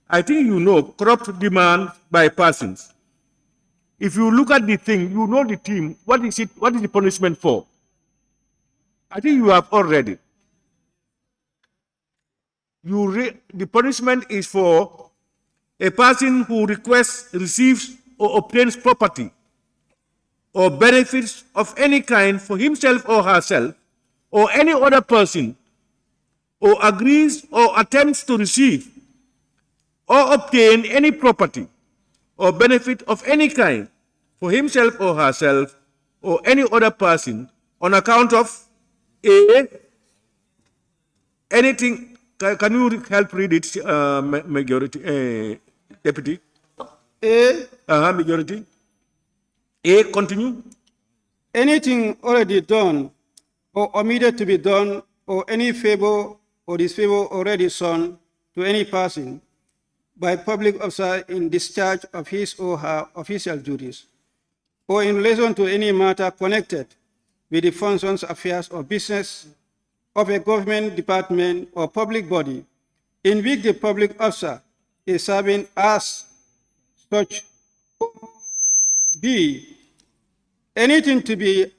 I think you know corrupt demand by persons. If you look at the thing, you know the team, what is the punishment for? I think you have already. The punishment is for a person who requests, receives, or obtains property or benefits of any kind for himself or herself, or any other person, or agrees or attempts to receive or obtain any property or benefit of any kind for himself or herself, or any other person on account of anything. Can you help read it, majority, deputy? Majority. Continue. Anything already done or omitted to be done, or any favor or disfavor already shown to any person by public officer in discharge of his or her official duties, or in relation to any matter connected with the functions, affairs, or business of a government department or public body in which the public officer is serving as such. B, anything to be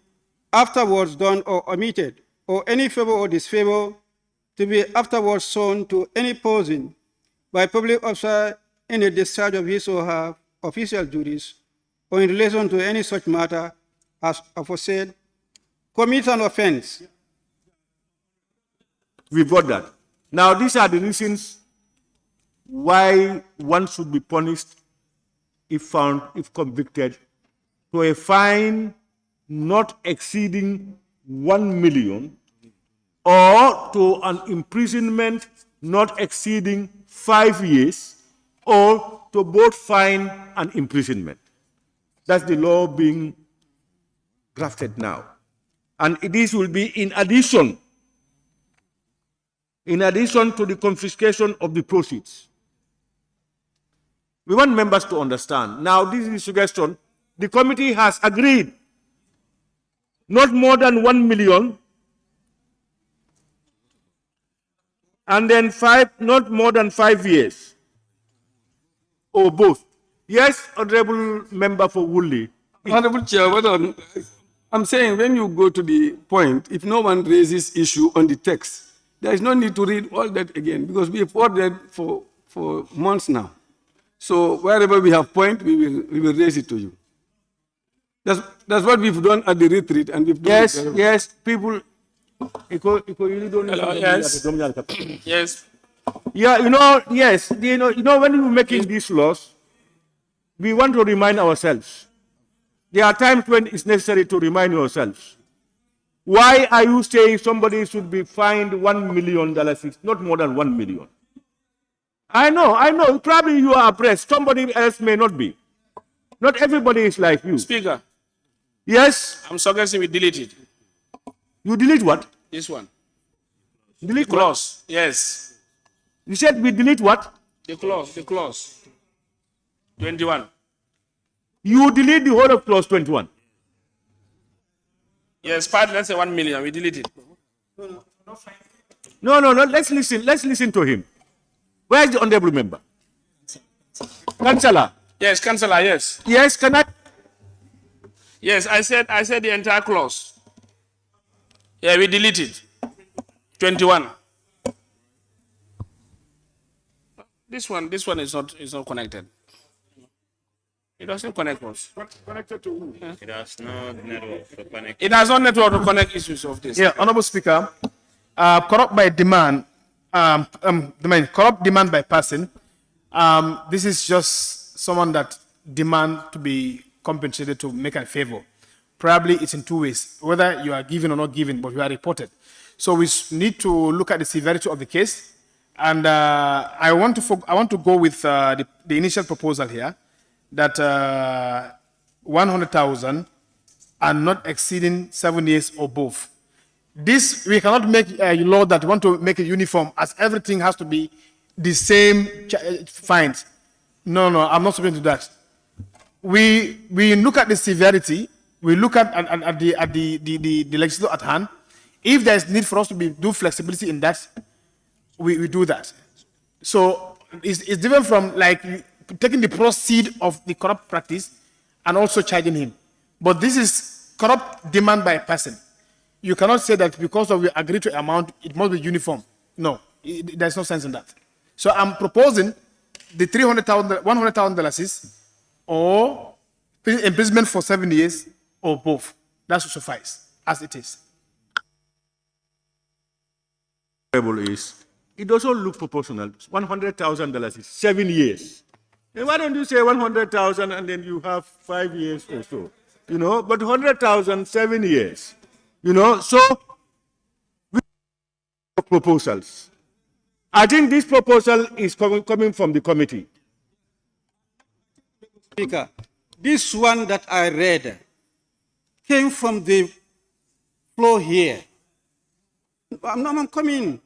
afterwards done or omitted, or any favor or disfavor to be afterwards shown to any person by public officer in the discharge of his or her official duties, or in relation to any such matter as aforesaid commits an offense. We've got that. Now, these are the reasons why one should be punished if found, if convicted, to a fine not exceeding 1 million or to an imprisonment not exceeding 5 years or to both fine and imprisonment. That's the law being drafted now. And this will be in addition to the confiscation of the proceeds. We want members to understand. Now, this is a suggestion. The committee has agreed not more than 1 million and then not more than 5 years or both. Yes, Honorable Member for Woolly. Honorable Chair, I'm saying when you go to the point, if no one raises issue on the text, there is no need to read all that again because we have ordered for months now. So wherever we have point, we will raise it to you. That's what we've done at the retreat, and we've done yes, people. Hello, yes. Yes. Yeah, yes. When we're making these laws, we want to remind ourselves. There are times when it's necessary to remind yourselves. Why are you saying somebody should be fined $1 million? Not more than 1 million. I know. Probably you are oppressed. Somebody else may not be. Not everybody is like you. Speaker. Yes? I'm suggesting we delete it. You delete what? This one. Delete clause. What? Yes. You said we delete what? The clause. 21. You delete the whole of clause 21. Yes, let's say 1 million. We delete it. No. Let's listen to him. Where is the honorable member? Councillor. Yes, Councillor, yes. Yes, can I? Yes, I said the entire clause. Yeah, we delete it. 21. This one is not connected. It doesn't connect us. Connected to who? Yeah. It has no network to connect. It has no network to connect issues of this. Yeah, Honorable Speaker, corrupt by demand, corrupt demand by person. This is just someone that demand to be compensated to make a favor. Probably it's in two ways, whether you are given or not given, but you are reported. So we need to look at the severity of the case. And I want to go with the initial proposal here, that 100,000 and not exceeding 7 years or both. This, we cannot make a law that want to make it uniform, as everything has to be the same fines. No, I'm not supposed to do that. We look at the severity. We look at the legislature at hand. If there is need for us to do flexibility in that, we do that. So it's different from like taking the proceed of the corrupt practice and also charging him. But this is corrupt demand by a person. You cannot say that because we agree to amount, it must be uniform. No, there's no sense in that. So I'm proposing the $100,000 or imprisonment for 7 years or both. That should suffice as it is. It doesn't look proportional. $100,000 is 7 years. And why don't you say 100,000 and then you have 5 years or so? But 100,000, 7 years. So we have proposals. I think this proposal is coming from the committee. Speaker, this one that I read came from the floor here. I'm coming.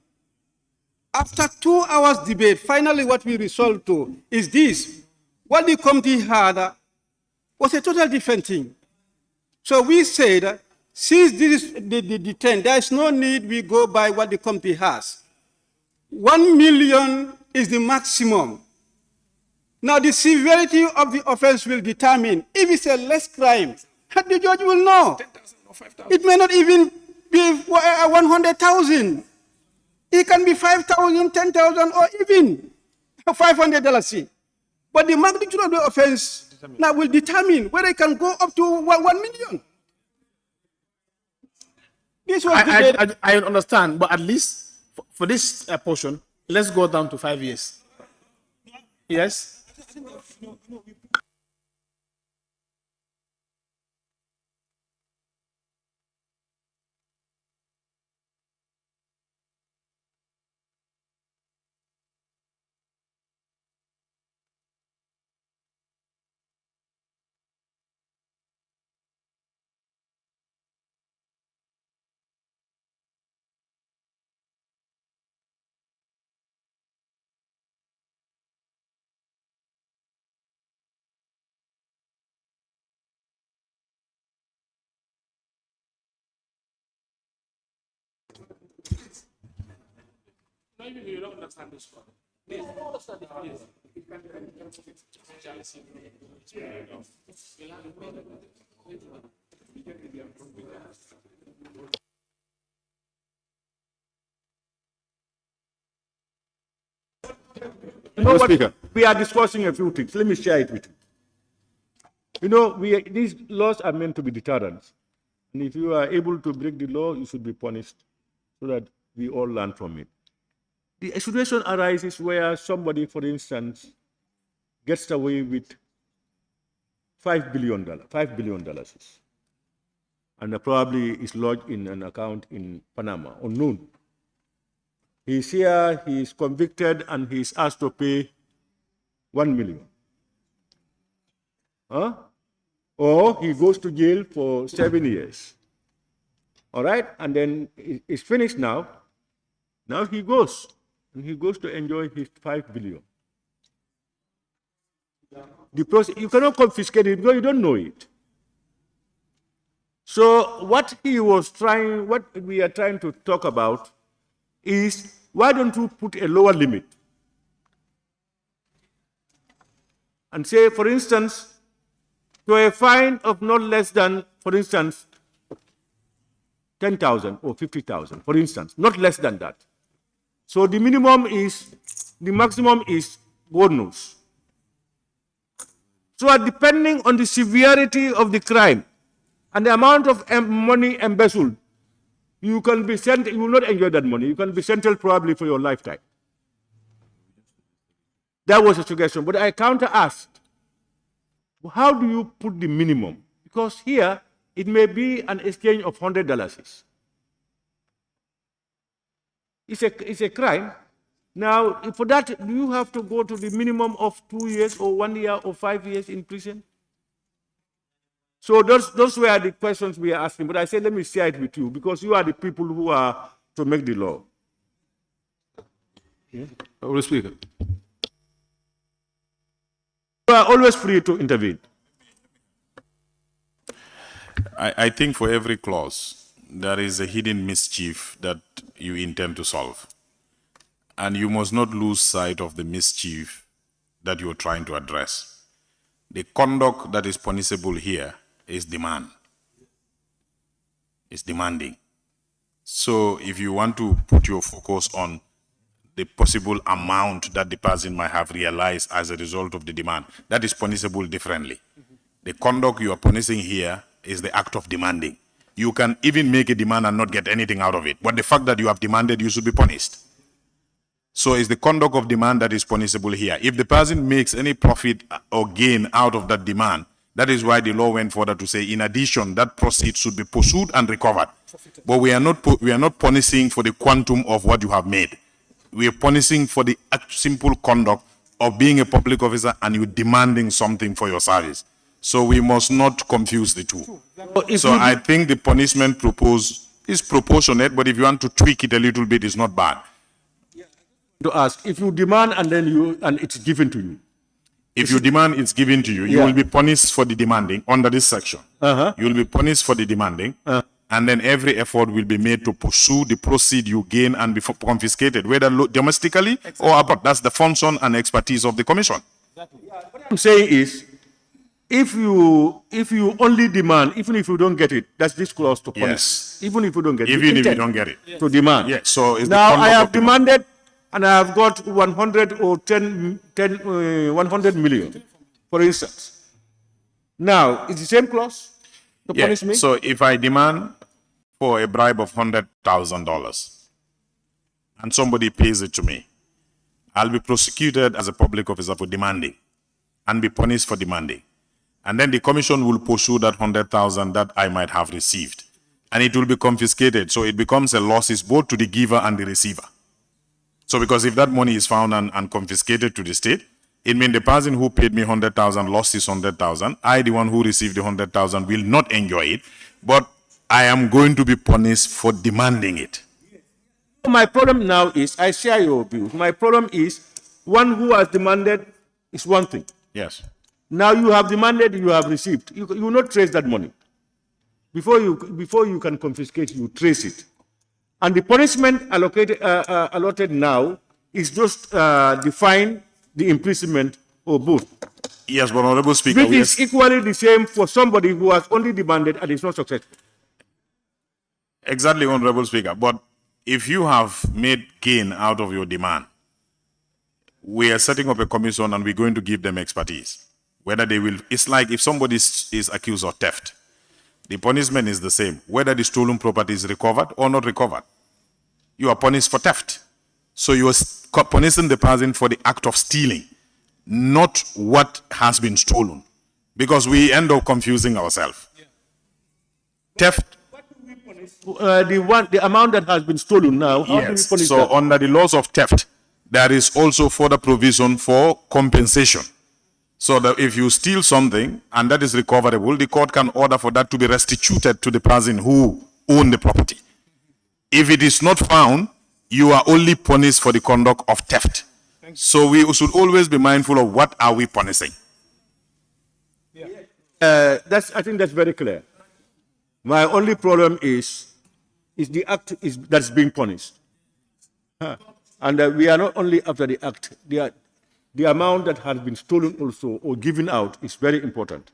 After 2 hours debate, finally what we resolved to is this. What the committee had was a total different thing. So we said, since this is the 10, there is no need we go by what the committee has. 1 million is the maximum. Now the severity of the offense will determine if it's a less crime. The judge will know. 10,000 or 5,000. It may not even be 100,000. It can be 5,000, 10,000, or even $500. But the magnitude of the offense now will determine whether it can go up to 1 million. This was I understand, but at least for this portion, let's go down to 5 years. Yes? Maybe you don't understand this one. Please, understand it, please. You know what? We are discussing a few things. Let me share it with you. You know, these laws are meant to be deterrents. And if you are able to break the law, you should be punished so that we all learn from it. The situation arises where somebody, for instance, gets away with $5 billion, and probably is lodged in an account in Panama, unknown. He's here, he's convicted, and he's asked to pay 1 million. Huh? Or he goes to jail for 7 years. All right? And then it's finished now. Now he goes. And he goes to enjoy his 5 billion. The process, you cannot confiscate it because you don't know it. So what we are trying to talk about is, why don't you put a lower limit? And say, for instance, to a fine of not less than, for instance, 10,000 or 50,000, for instance, not less than that. So the maximum is bonus. So depending on the severity of the crime and the amount of money embezzled, you can be sent, you will not enjoy that money. You can be sentenced probably for your lifetime. That was a suggestion. But I counter-asked, how do you put the minimum? Because here, it may be an exchange of $100. It's a crime. Now, for that, do you have to go to the minimum of 2 years or 1 year or 5 years in prison? So those were the questions we are asking. But I said, let me share it with you because you are the people who are to make the law. Yeah. Speaker. You are always free to intervene. I think for every clause, there is a hidden mischief that you intend to solve. And you must not lose sight of the mischief that you're trying to address. The conduct that is punishable here is demand. It's demanding. So if you want to put your focus on the possible amount that the person might have realized as a result of the demand, that is punishable differently. The conduct you are punishing here is the act of demanding. You can even make a demand and not get anything out of it. But the fact that you have demanded, you should be punished. So it's the conduct of demand that is punishable here. If the person makes any profit or gain out of that demand, that is why the law went further to say, in addition, that proceed should be pursued and recovered. But we are not punishing for the quantum of what you have made. We are punishing for the simple conduct of being a public officer and you demanding something for your service. So we must not confuse the two. So I think the punishment proposed is proportionate, but if you want to tweak it a little bit, it's not bad. To ask, if you demand and it's given to you. If you demand, it's given to you. You will be punished for the demanding under this section. You will be punished for the demanding. And then every effort will be made to pursue the proceed you gain and be confiscated, whether domestically or abroad. That's the function and expertise of the commission. What I'm saying is, if you only demand, even if you don't get it, that's this clause to punish. Yes. Even if you don't get it. Even if you don't get it. To demand. Yes. So it's now I have demanded and I have got 100 or 100 million, for instance. Now, it's the same clause to Yeah, punish me? so if I demand for a bribe of $100,000 and somebody pays it to me, I'll be prosecuted as a public officer for demanding and be punished for demanding. And then the commission will pursue that 100,000 that I might have received. And it will be confiscated. So it becomes a loss both to the giver and the receiver. So because if that money is found and confiscated to the state, it means the person who paid me 100,000 lost his 100,000. I, the one who received the 100,000, will not enjoy it, but I am going to be punished for demanding it. My problem now is, I share your view. My problem is, one who has demanded is one thing. Yes. Now you have demanded, you have received. You will not trace that money. Before you can confiscate, you trace it. And the punishment allotted now is just define the imprisonment or both. Yes, but Honorable Speaker, Which is equally the same for somebody who has only demanded and is not successful. Exactly, Honorable Speaker. But if you have made gain out of your demand, we are setting up a commission and we're going to give them expertise. Whether they will, it's like if somebody is accused of theft, the punishment is the same, whether the stolen property is recovered or not recovered. You are punished for theft. So you are punishing the person for the act of stealing, not what has been stolen. Because we end up confusing ourselves. Yeah. Theft. The amount that has been stolen now, how do we Yes. punish So that? under the laws of theft, there is also further provision for compensation. So that if you steal something and that is recoverable, the court can order for that to be restituted to the person who owned the property. If it is not found, you are only punished for the conduct of theft. So we should always be mindful of what are we punishing. I think that's very clear. My only problem is the act that's being punished. And we are not only after the act, the amount that has been stolen also or given out is very important.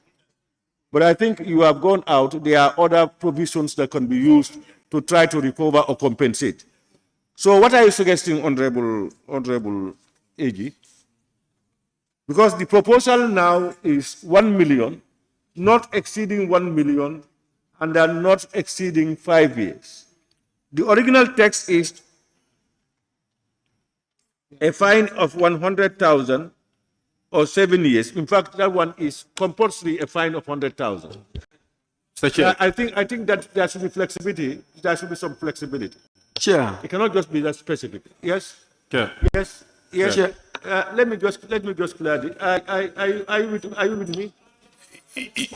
But I think you have gone out, there are other provisions that can be used to try to recover or compensate. So what are you suggesting, Honorable AG? Because the proposal now is 1 million, not exceeding 1 million, and are not exceeding 5 years. The original text is a fine of 100,000 or 7 years. In fact, that one is compulsory, a fine of 100,000. I think that there should be flexibility. There should be some flexibility. Chair. It cannot just be that specific. Yes. Chair. Yes. Yes. Chair. Let me just clear it. Are you with me?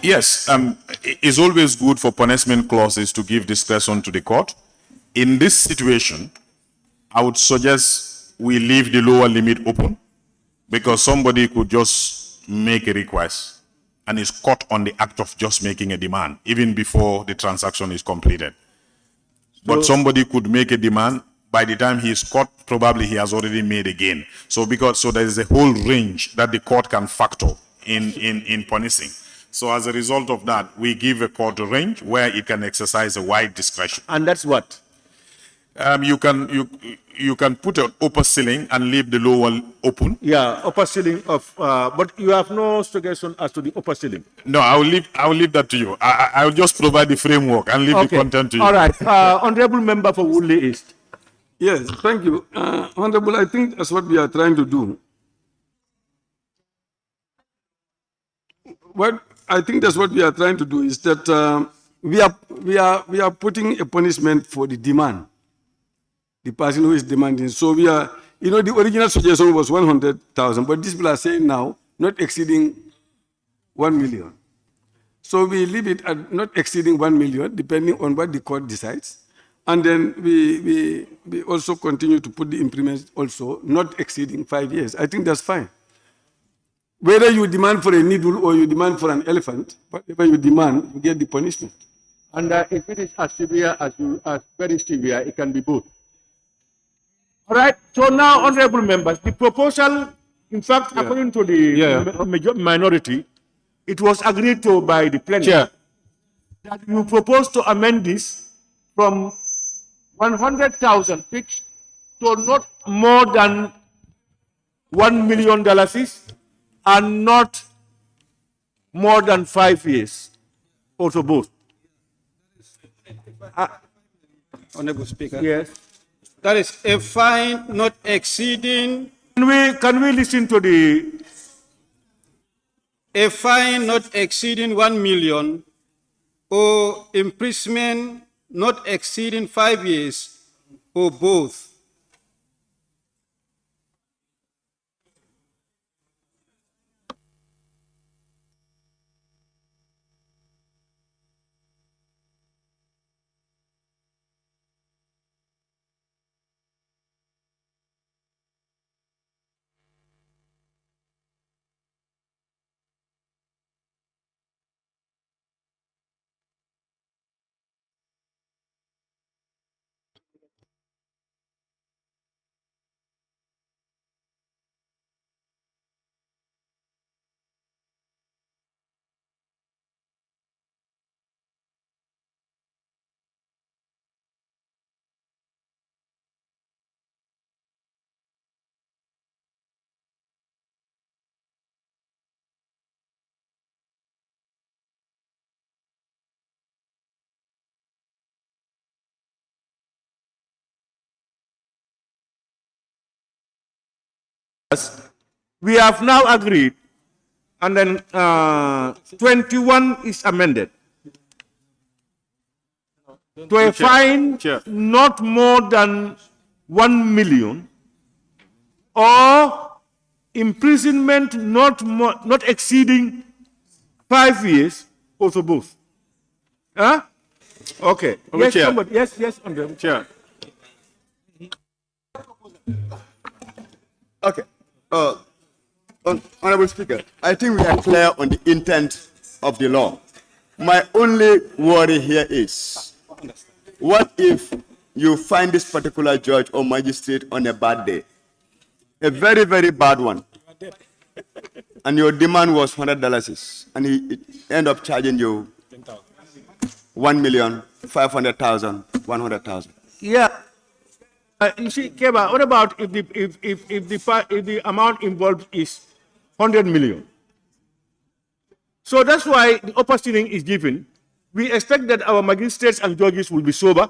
Yes, it's always good for punishment clauses to give discretion to the court. In this situation, I would suggest we leave the lower limit open because somebody could just make a request and is caught on the act of just making a demand, even before the transaction is completed. But somebody could make a demand, by the time he is caught, probably he has already made a gain. So there is a whole range that the court can factor in punishing. So as a result of that, we give a court a range where it can exercise a wide discretion. And that's what? You can put an upper ceiling and leave the lower open. Yeah, upper ceiling of, but you have no suggestion as to the upper ceiling. No, I will leave that to you. I will just provide the framework and leave the content to you. All right. Honorable Member for Woodley East. Yes, thank you. Honorable, I think that's what we are trying to do. What I think that's what we are trying to do is that we are putting a punishment for the demand, the person who is demanding. So we are, the original suggestion was 100,000, but these people are saying now not exceeding 1 million. So we leave it at not exceeding 1 million, depending on what the court decides. And then we also continue to put the imprisonment also not exceeding 5 years. I think that's fine. Whether you demand for a needle or you demand for an elephant, whatever you demand, you get the punishment. And if it is as severe as very severe, it can be both. All right. So now, honorable members, the proposal, in fact, according to the minority, it was agreed to by the plenary that you propose to amend this from 100,000 fixed to not more than $1 million and not more than 5 years, also both. Honorable Speaker. Yes. That is a fine not exceeding. Can we listen to the? A fine not exceeding 1 million or imprisonment not exceeding 5 years or both. We have now agreed, and then 21 is amended to a fine not more than 1 million or imprisonment not exceeding 5 years, also both. Huh? Okay. Yes, Chair. somebody. Yes, Honorable Chair. Okay. Honorable Speaker, I think we are clear on the intent of the law. My only worry here is, what if you find this particular judge or magistrate on a bad day, a very, very bad one, and your demand was $100, and he end up charging you 1,500,000, 100,000. Yeah. You see, Keba, what about if the amount involved is 100 million? So that's why the upper ceiling is given. We expect that our magistrates and judges will be sober.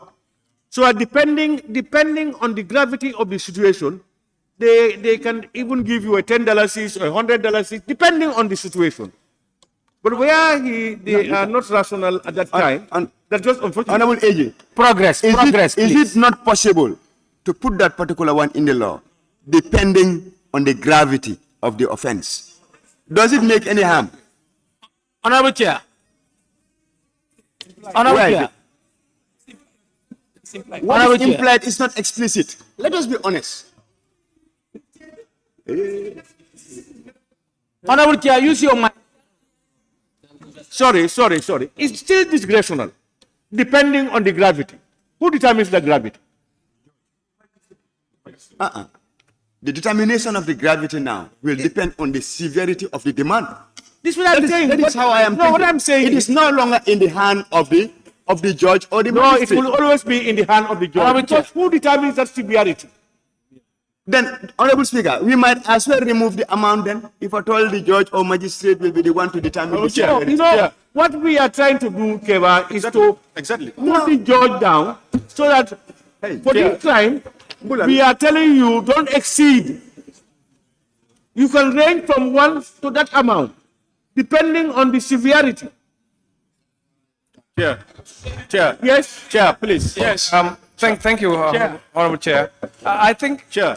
So depending on the gravity of the situation, they can even give you a $10 or $100, depending on the situation. But where they are not rational at that time, that's just unfortunate. Honorable AG. Progress, Is it not possible to put that particular one in the law, depending on the gravity of the offense? Does it make any harm? Honorable Chair. Honorable Chair. What is implied is not explicit. Let us be honest. Honorable Chair, use your mic. Sorry. It's still discretional, depending on the gravity. Who determines the gravity? The determination of the gravity now will depend on the severity of the demand. This is what I'm saying. That is how I am thinking. What I'm saying it is no longer in the hand of the judge or the No, magistrate. it will always be in the hand of the judge. Because who determines that severity? Then, Honorable Speaker, we might as well remove the amount then, if at all the judge or magistrate will be the one to determine the severity. What we are trying to do, Keva, is to put the judge down so that for this crime, we are telling you don't exceed. You can range from 1 to that amount, depending on the severity. Chair. Yes. Chair, please. Yes. Thank you, Honorable Chair. I think. Chair.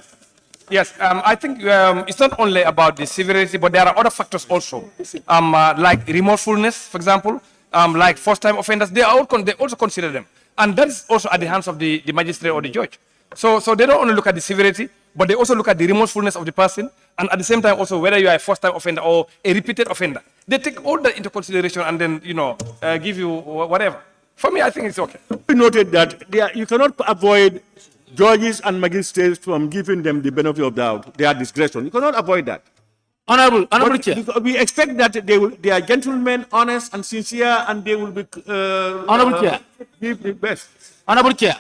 Yes, I think it's not only about the severity, but there are other factors also, like remorsefulness, for example, like first-time offenders. They also consider them, and that is also at the hands of the magistrate or the judge. So they don't only look at the severity, but they also look at the remorsefulness of the person, and at the same time also whether you are a first-time offender or a repeated offender. They take all that into consideration and then give you whatever. For me, I think it's okay. We noted that you cannot avoid judges and magistrates from giving them the benefit of doubt, their discretion. You cannot avoid that. Honorable Chair. We expect that they are gentlemen, honest and sincere, and they will be Honorable Chair. Give the best. Honorable Chair.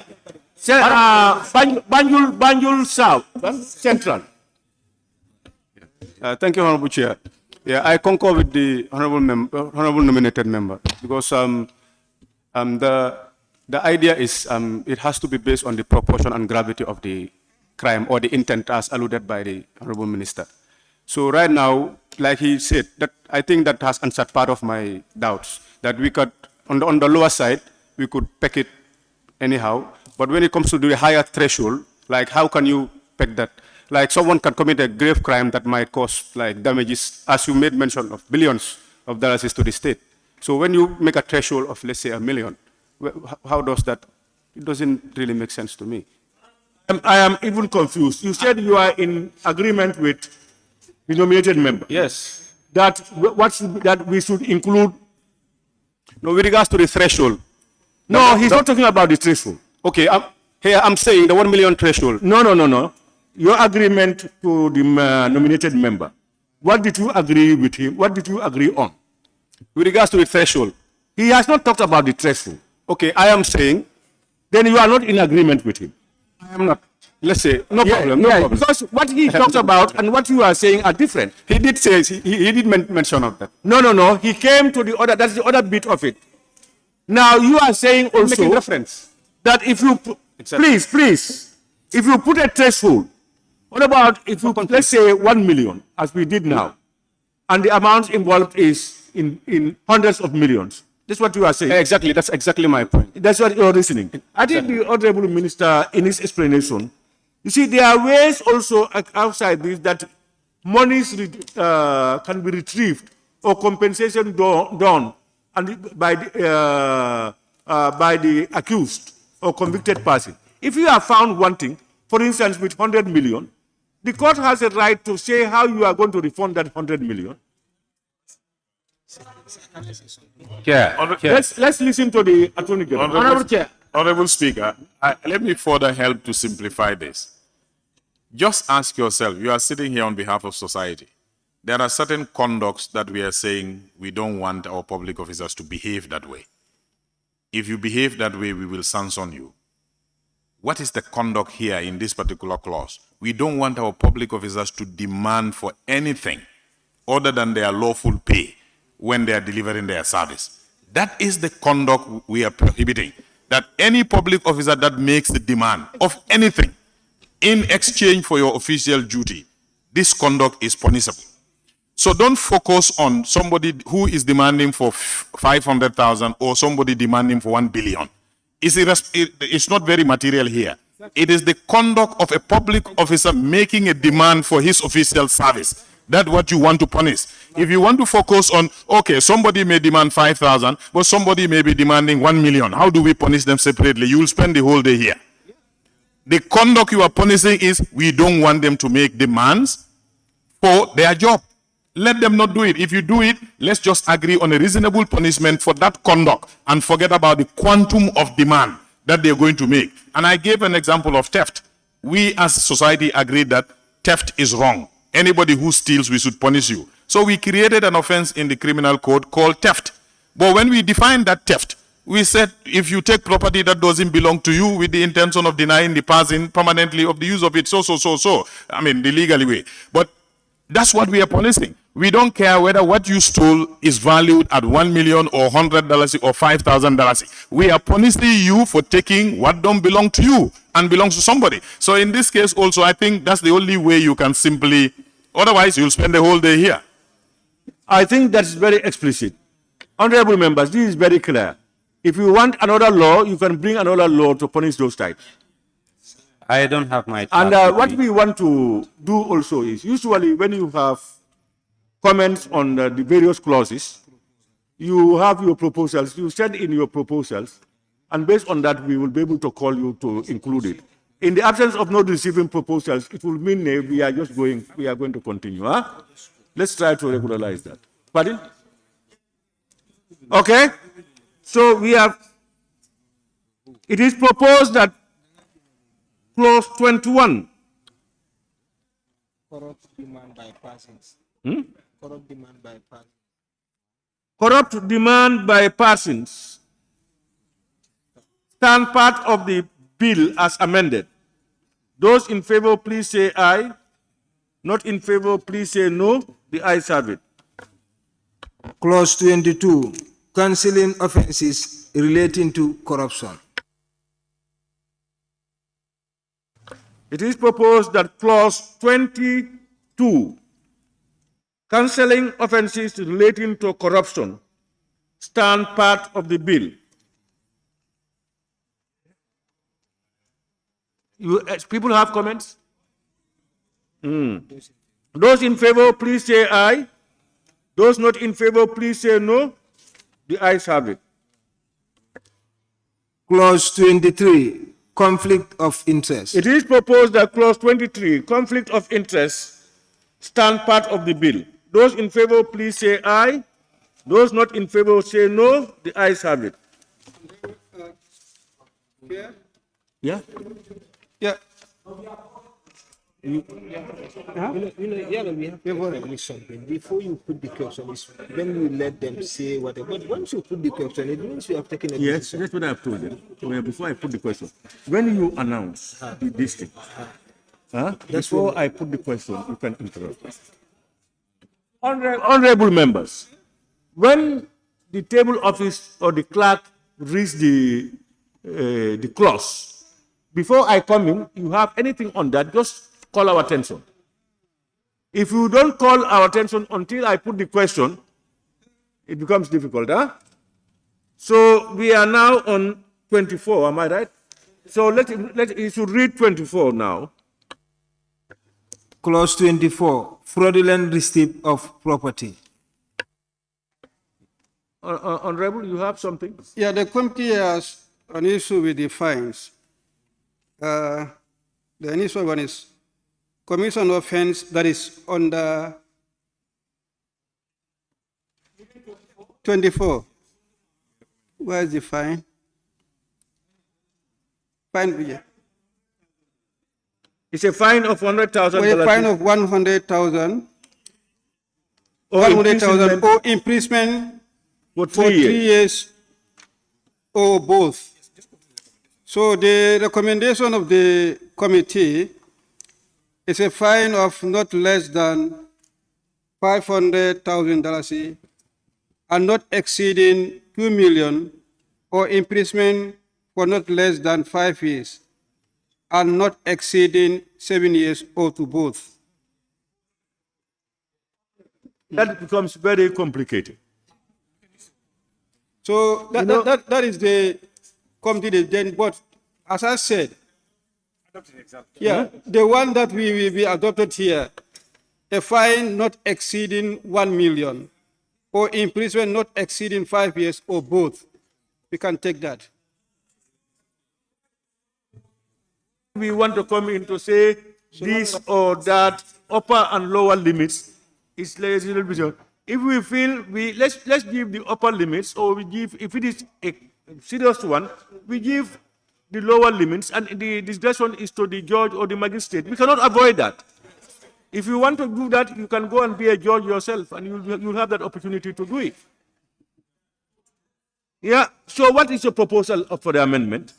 Banjul South, Central. Thank you, Honorable Chair. Yeah, I concur with the honorable nominated member because the idea is it has to be based on the proportion and gravity of the crime or the intent as alluded by the honorable minister. So right now, like he said, that I think that has answered part of my doubts that we could on the lower side we could peg it anyhow, but when it comes to the higher threshold, like how can you peg that? Like someone can commit a grave crime that might cause like damages, as you made mention of, billions of dollars to the state. So when you make a threshold of, let's say, $1 million, how does that? It doesn't really make sense to me. I am even confused. You said you are in agreement with the nominated member. Yes. That that we should include. No, with regards to the threshold. No, he's not talking about the threshold. Okay, I'm saying the 1 million threshold. No. Your agreement to the nominated member. What did you agree with him? What did you agree on? With regards to the threshold. He has not talked about the threshold. Okay, I am saying. Then you are not in agreement with him. I am not. Let's say, no problem. Because what he talked about and what you are saying are different. He did say, he did mention of that. No. He came to the other, that's the other bit of it. Now you are saying also making reference that if you, please, if you put a threshold, what about if you, let's say 1 million, as we did now, and the amount involved is in hundreds of millions? That's what you are saying. Exactly, that's exactly my point. That's what you're reasoning. I think the Honorable Minister, in his explanation, you see, there are ways also outside this that monies can be retrieved or compensation done and by the accused or convicted person. If you are found wanting, for instance, with 100 million, the court has a right to say how you are going to refund that 100 million. Let's listen to the Attorney General. Honorable Chair. Honorable Speaker, let me further help to simplify this. Just ask yourself, you are sitting here on behalf of society. There are certain conducts that we are saying we don't want our public officers to behave that way. If you behave that way, we will sanction you. What is the conduct here in this particular clause? We don't want our public officers to demand for anything other than their lawful pay when they are delivering their service. That is the conduct we are prohibiting. That any public officer that makes the demand of anything in exchange for your official duty, this conduct is punishable. So don't focus on somebody who is demanding for 500,000 or somebody demanding for 1 billion. It's not very material here. It is the conduct of a public officer making a demand for his official service. That's what you want to punish. If you want to focus on, okay, somebody may demand 5,000, but somebody may be demanding 1 million. How do we punish them separately? You will spend the whole day here. The conduct you are punishing is we don't want them to make demands for their job. Let them not do it. If you do it, let's just agree on a reasonable punishment for that conduct and forget about the quantum of demand that they're going to make. And I gave an example of theft. We as society agreed that theft is wrong. Anybody who steals, we should punish you. So we created an offense in the criminal code called theft. But when we defined that theft, we said if you take property that doesn't belong to you with the intention of denying the person permanently of the use of it, I mean, the legal way. But that's what we are punishing. We don't care whether what you stole is valued at $1 million or $100 or $5,000. We are punishing you for taking what don't belong to you and belongs to somebody. So in this case also, I think that's the only way you can simply, otherwise you'll spend the whole day here. I think that's very explicit. Honorable members, this is very clear. If you want another law, you can bring another law to punish those types. I don't have my... And what we want to do also is, usually when you have comments on the various clauses, you have your proposals, you send in your proposals, and based on that, we will be able to call you to include it. In the absence of not receiving proposals, it will mean we are going to continue. Huh? Let's try to regularize that. Pardon? Okay? So we have, it is proposed that clause 21. Corrupt demand by persons. Corrupt demand by persons. Corrupt demand by persons stand part of the bill as amended. Those in favor, please say aye. Not in favor, please say no. The ayes have it. Clause 22, cancelling offences relating to corruption. It is proposed that clause 22, cancelling offences relating to corruption, stand part of the bill. People have comments? Those in favor, please say aye. Those not in favor, please say no. The ayes have it. Clause 23, conflict of interest. It is proposed that clause 23, conflict of interest, stand part of the bill. Those in favor, please say aye. Those not in favor, say no. The ayes have it. Yeah? Yeah. Before you put the question, it's when you let them say whatever. But once you put the question, it means you have taken a decision. Yes, that's what I have told them. Before I put the question, when you announce the district, before I put the question, you can interrupt. Honorable members, when the table office or the clerk reads the clause, before I come in, you have anything on that, just call our attention. If you don't call our attention until I put the question, it becomes difficult, huh? So we are now on 24, am I right? So you should read 24 now. Clause 24, fraudulent receipt of property. Honorable, you have something? Yeah, the committee has an issue with the fines. The initial one is commission offense that is under 24. Where is the fine? Fine, It's a fine of $100,000. a fine of 100,000. 100,000 or imprisonment for 3 years or both. So the recommendation of the committee is a fine of not less than $500,000 and not exceeding $2 million, or imprisonment for not less than 5 years and not exceeding 7 years or to both. That becomes very complicated. So that is the committee then, but as I said, yeah, the one that we adopted here, a fine not exceeding 1 million or imprisonment not exceeding 5 years or both. We can take that. We want to come in to say this or that, upper and lower limits, is a little bit. If we feel let's give the upper limits, or we give, if it is a serious one, we give the lower limits, and the discretion is to the judge or the magistrate. We cannot avoid that. If you want to do that, you can go and be a judge yourself, and you'll have that opportunity to do it. Yeah. So, what is your proposal for the amendment?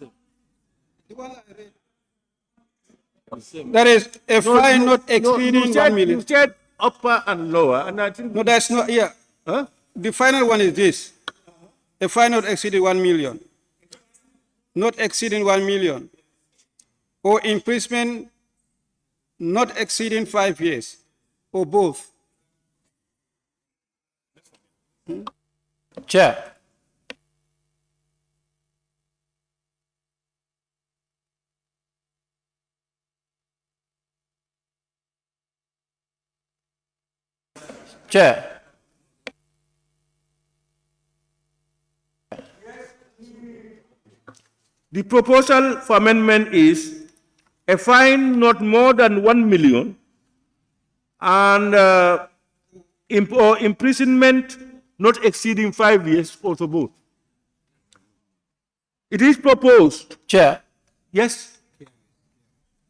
That is a fine not exceeding 1 million. You said upper and lower, and I think no, that's not. Yeah. Huh? The final one is this: a fine not exceeding 1 million, not exceeding 1 million, or imprisonment not exceeding 5 years, or both. Chair. Chair. The proposal for amendment is a fine not more than 1 million and or imprisonment not exceeding 5 years, also both. It is proposed. Chair. Yes.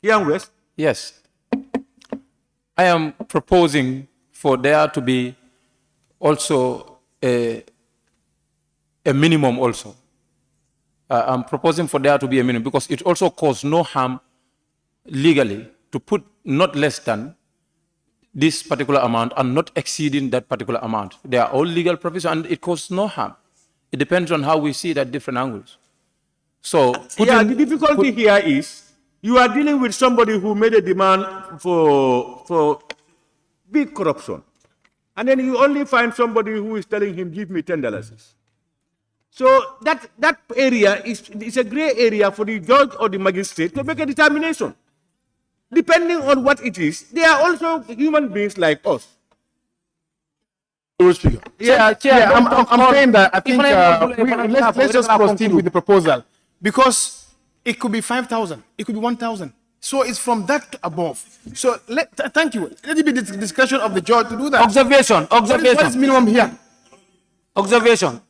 Young West. Yes. I am proposing for there to be also a minimum also. I'm proposing for there to be a minimum because it also causes no harm legally to put not less than this particular amount and not exceeding that particular amount. They are all legal provisions and it causes no harm. It depends on how we see it at different angles. So, the difficulty here is you are dealing with somebody who made a demand for big corruption. And then you only find somebody who is telling him, give me $10. So that area is a gray area for the judge or the magistrate to make a determination. Depending on what it is, they are also human beings like us. I'm saying that I think let's just proceed with the proposal, because it could be 5,000, it could be 1,000. So it's from that to above. So thank you. Let it be the discretion of the judge to do that. Observation. What is minimum here? Observation.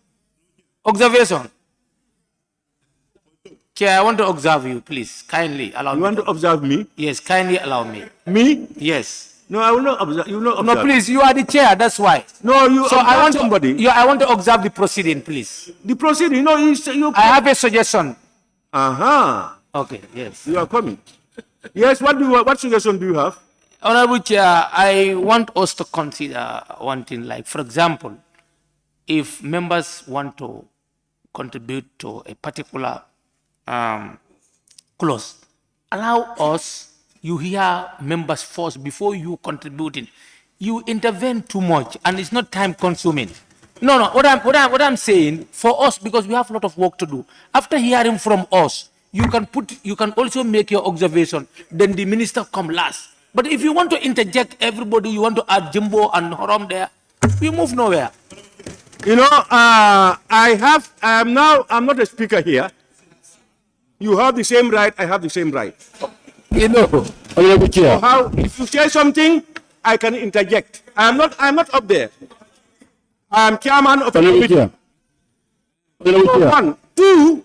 Chair, I want to observe you, please. Kindly allow me. You want to observe me? Yes, kindly allow me. Me? Yes. No, I will not observe. You will not observe. No, please, you are the chair, that's why. No, you so I want somebody. I want to observe the proceeding, please. The proceeding, no, you I have a suggestion. Okay, yes. You are coming. Yes, what suggestion do you have? Honorable Chair, I want us to consider one thing, like, for example, if members want to contribute to a particular clause, allow us, you hear members first before you contributing. You intervene too much and it's not time consuming. No, what I'm saying, for us, because we have a lot of work to do, after hearing from us, you can also make your observation, then the minister come last. But if you want to interject everybody, you want to add Jimbo and Horam there, we move nowhere. You know, I'm not a speaker here. You have the same right, I have the same right. You know, so if you say something, I can interject. I'm not up there. I'm chairman of the committee. One, two,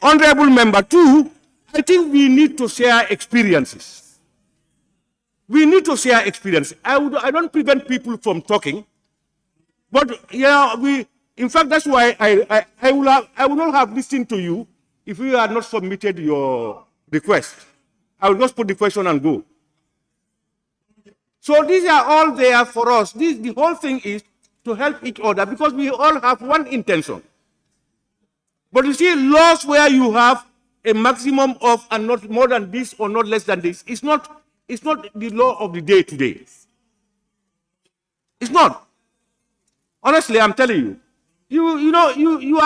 honorable member, I think we need to share experiences. We need to share experiences. I don't prevent people from talking, but in fact, that's why I will not have listened to you if you had not submitted your request. I will just put the question and go. So these are all there for us. The whole thing is to help each other because we all have one intention. But you see, laws where you have a maximum of and not more than this or not less than this, it's not the law of the day today. It's not. Honestly, I'm telling you. You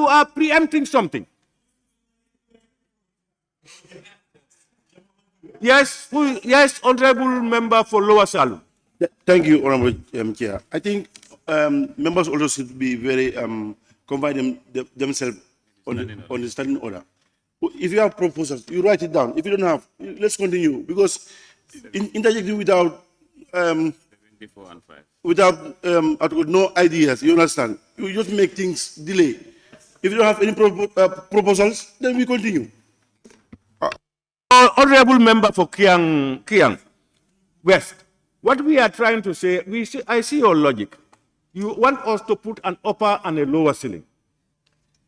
are preempting something. Yes, honorable member for Lower Salem. Thank you, honorable Chair. I think members also should be very confine themselves on the standing order. If you have proposals, you write it down. If you don't have, let's continue because interjecting without no ideas, you understand? You just make things delay. If you don't have any proposals, then we continue. Honorable member for Kiang West, what we are trying to say, I see your logic. You want us to put an upper and a lower ceiling.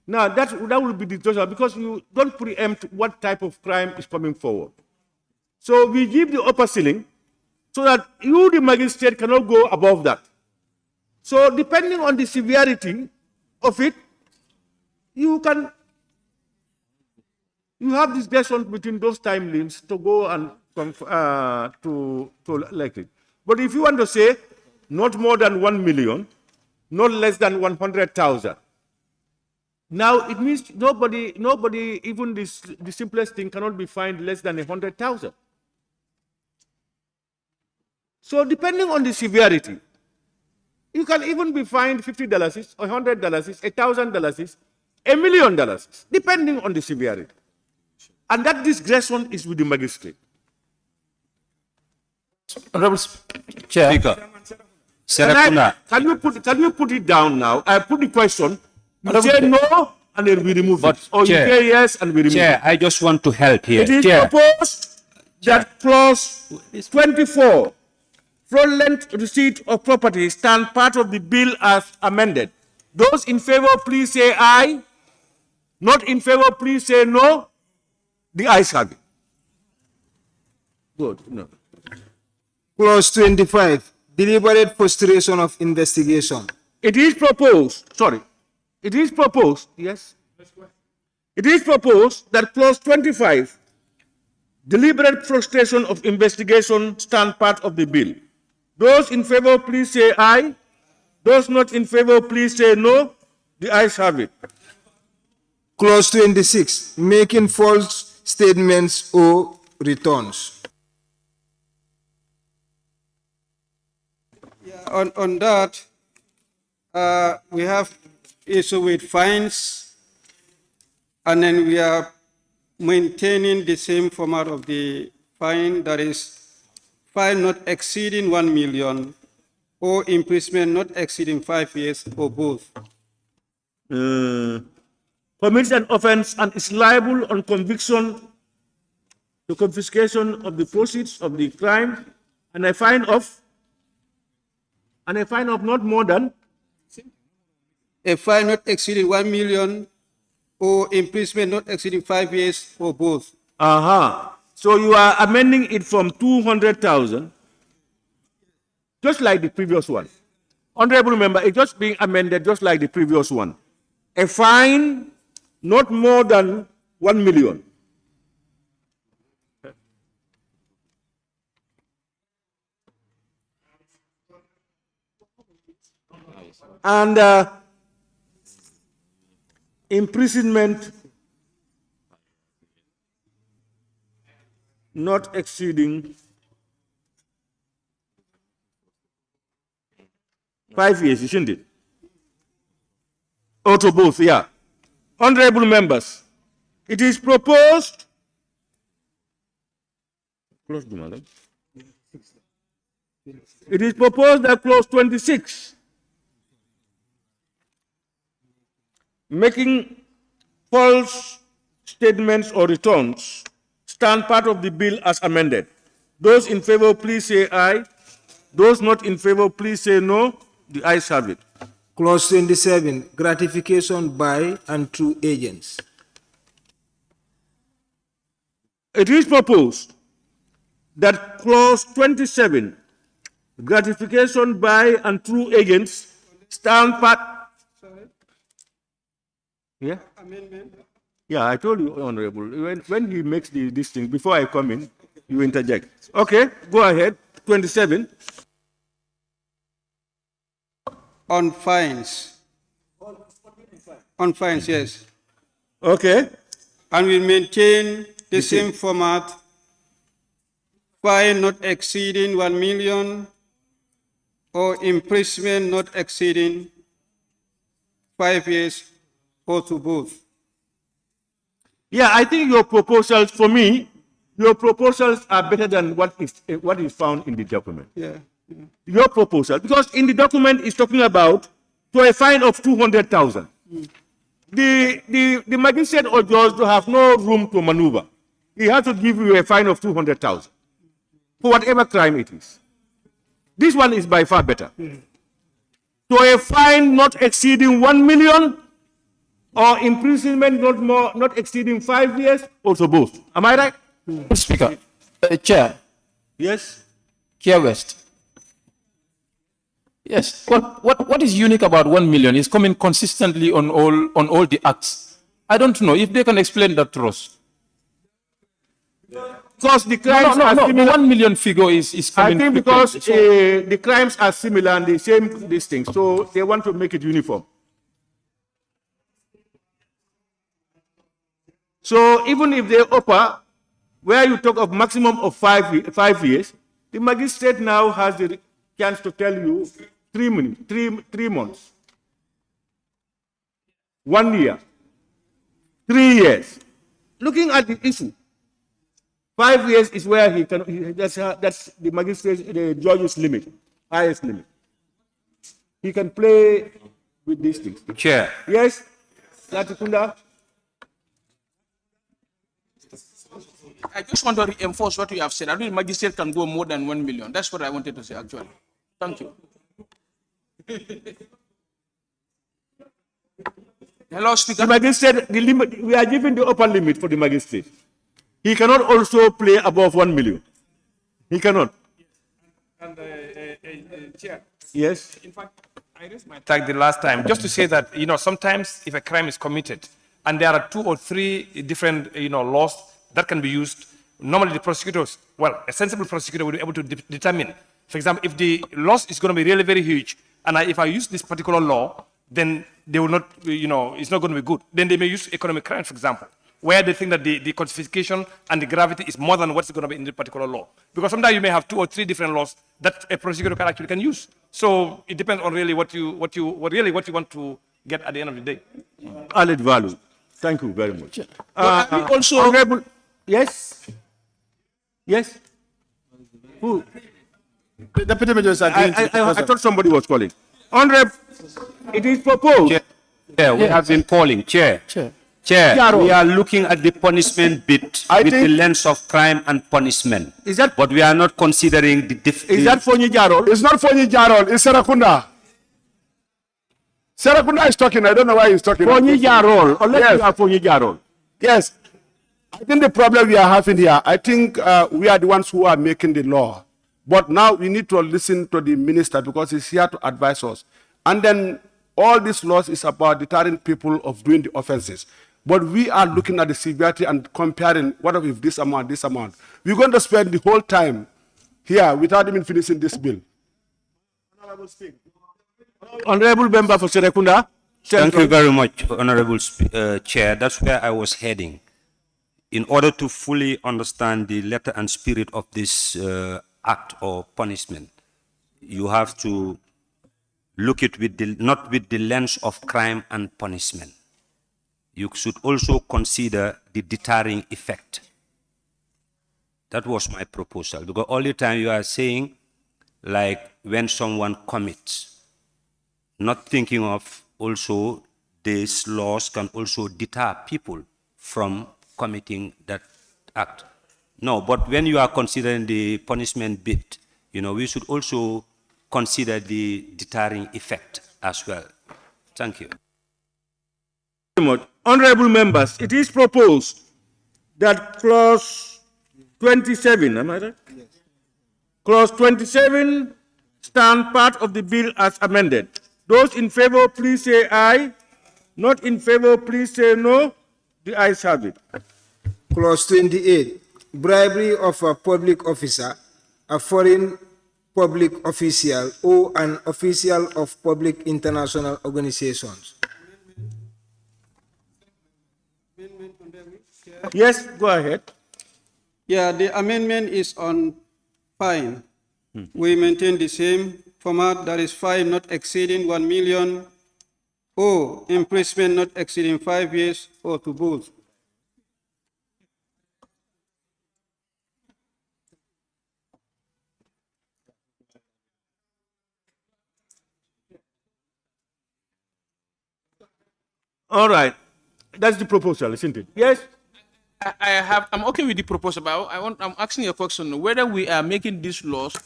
Now, that will be the discussion because you don't preempt what type of crime is coming forward. So we give the upper ceiling so that you, the magistrate, cannot go above that. So depending on the severity of it, you have discussion between those time limits to go and to elect it. But if you want to say not more than 1 million, not less than 100,000, now it means nobody, even the simplest thing cannot be fined less than 100,000. So depending on the severity, you can even be fined $50, $100, $1,000, $1 million, depending on the severity. And that discretion is with the magistrate. Honorable Chair. Speaker. Can you put it down now? I put the question. You say no, and then we remove it. Or you say yes, and we remove it. Chair, I just want to help here. It is proposed that clause 24, fraudulent receipt of property, stand part of the bill as amended. Those in favor, please say aye. Not in favor, please say no. The ayes have it. Good. No. Clause 25, deliberate frustration of investigation. It is proposed, yes. It is proposed that clause 25, deliberate frustration of investigation, stand part of the bill. Those in favor, please say aye. Those not in favor, please say no. The ayes have it. Clause 26, making false statements or returns. On that, we have issue with fines, and then we are maintaining the same format of the fine, that is, fine not exceeding 1 million or imprisonment not exceeding 5 years or both. Commits an offense and is liable on conviction to confiscation of the proceeds of the crime and a fine of not more than a fine not exceeding 1 million or imprisonment not exceeding 5 years or both. So you are amending it from 200,000, just like the previous one. Honorable member, it's just being amended just like the previous one. A fine not more than 1 million. And imprisonment not exceeding 5 years, isn't it? Or to both, yeah. Honorable members, it is proposed. Close the madam. It is proposed that clause 26, making false statements or returns, stand part of the bill as amended. Those in favor, please say aye. Those not in favor, please say no. The ayes have it. Clause 27, gratification by and through agents. It is proposed that clause 27, gratification by and through agents, stand part. Yeah? Yeah, I told you, Honorable, when he makes this thing, before I come in, you interject. Okay, go ahead. 27. On fines. On fines, yes. Okay. And we maintain the same format. Fine not exceeding 1 million or imprisonment not exceeding 5 years or to both. Yeah, I think your proposals, for me, your proposals are better than what is found in the document. Yeah. Your proposal, because in the document it's talking about to a fine of 200,000. The magistrate or judge have no room to maneuver. He has to give you a fine of 200,000 for whatever crime it is. This one is by far better. To a fine not exceeding 1 million or imprisonment not exceeding 5 years, also both. Am I right? Speaker, Chair. Yes. Chair West. Yes. What is unique about 1 million is coming consistently on all the acts. I don't know if they can explain that to us. Because the crimes are similar. The 1 million figure is coming. I think because the crimes are similar and the same these things, so they want to make it uniform. So even if they offer, where you talk of maximum of 5 years, the magistrate now has the chance to tell you 3 months, 1 year, 3 years. Looking at the issue, 5 years is where he can. That's the magistrate, the judge's limit, highest limit. He can play with these things. Chair. Yes, Latikunda. I just want to reinforce what you have said. I think magistrate can go more than 1 million. That's what I wanted to say, actually. Thank you. Hello, Speaker. The magistrate, the limit, we are giving the upper limit for the magistrate. He cannot also play above 1 million. He cannot. And Chair. Yes. In fact, I raised my tag the last time just to say that sometimes if a crime is committed and there are 2 or 3 different laws that can be used, normally the prosecutors, well, a sensible prosecutor will be able to determine. For example, if the loss is going to be really very huge, and if I use this particular law, then they will not, it's not going to be good. Then they may use economic crime, for example, where they think that the quantification and the gravity is more than what's going to be in the particular law. Because sometimes you may have 2 or 3 different laws that a prosecutor can use. So it depends on really what you want to get at the end of the day. Added value. Thank you very much. Also, Honorable, yes? Yes? Who? The Deputy Major is agreeing to the I proposal. thought somebody was calling. Honorable, it is proposed. Chair, we have been calling. Chair. Chair, we are looking at the punishment bit with the lens of crime and punishment. Is that? But we are not considering the Is that Fonyi Jarol? It's not Fonyi Jarol, it's Serakunda. Serakunda is talking. I don't know why he's talking. Fonyi Jarol, unless Yes. you are Fonyi Jarol. Yes. I think the problem we are having here, I think we are the ones who are making the law. But now we need to listen to the minister because he's here to advise us. And then all these laws is about deterring people of doing the offenses. But we are looking at the severity and comparing what if this amount, this amount. We're going to spend the whole time here without even finishing this bill. Honorable Member for Serekunda. Thank you very much, Honorable Chair. That's where I was heading. In order to fully understand the letter and spirit of this act or punishment, you have to look at it not with the lens of crime and punishment. You should also consider the deterring effect. That was my proposal. Because all the time you are saying, like when someone commits, not thinking of also these laws can also deter people from committing that act. No, but when you are considering the punishment bit, we should also consider the deterring effect as well. Thank you. Honorable members, it is proposed that clause 27, am I right? Yes. Clause 27 stand part of the bill as amended. Those in favor, please say aye. Not in favor, please say no. The ayes have it. Clause 28, bribery of a public officer, a foreign public official, or an official of public international organizations. Yes, go ahead. Yeah, the amendment is on fine. We maintain the same format, that is fine not exceeding 1 million, or imprisonment not exceeding 5 years, or to both. All right. That's the proposal, isn't it? Yes? I'm okay with the proposal, but I'm asking a question whether we are making these laws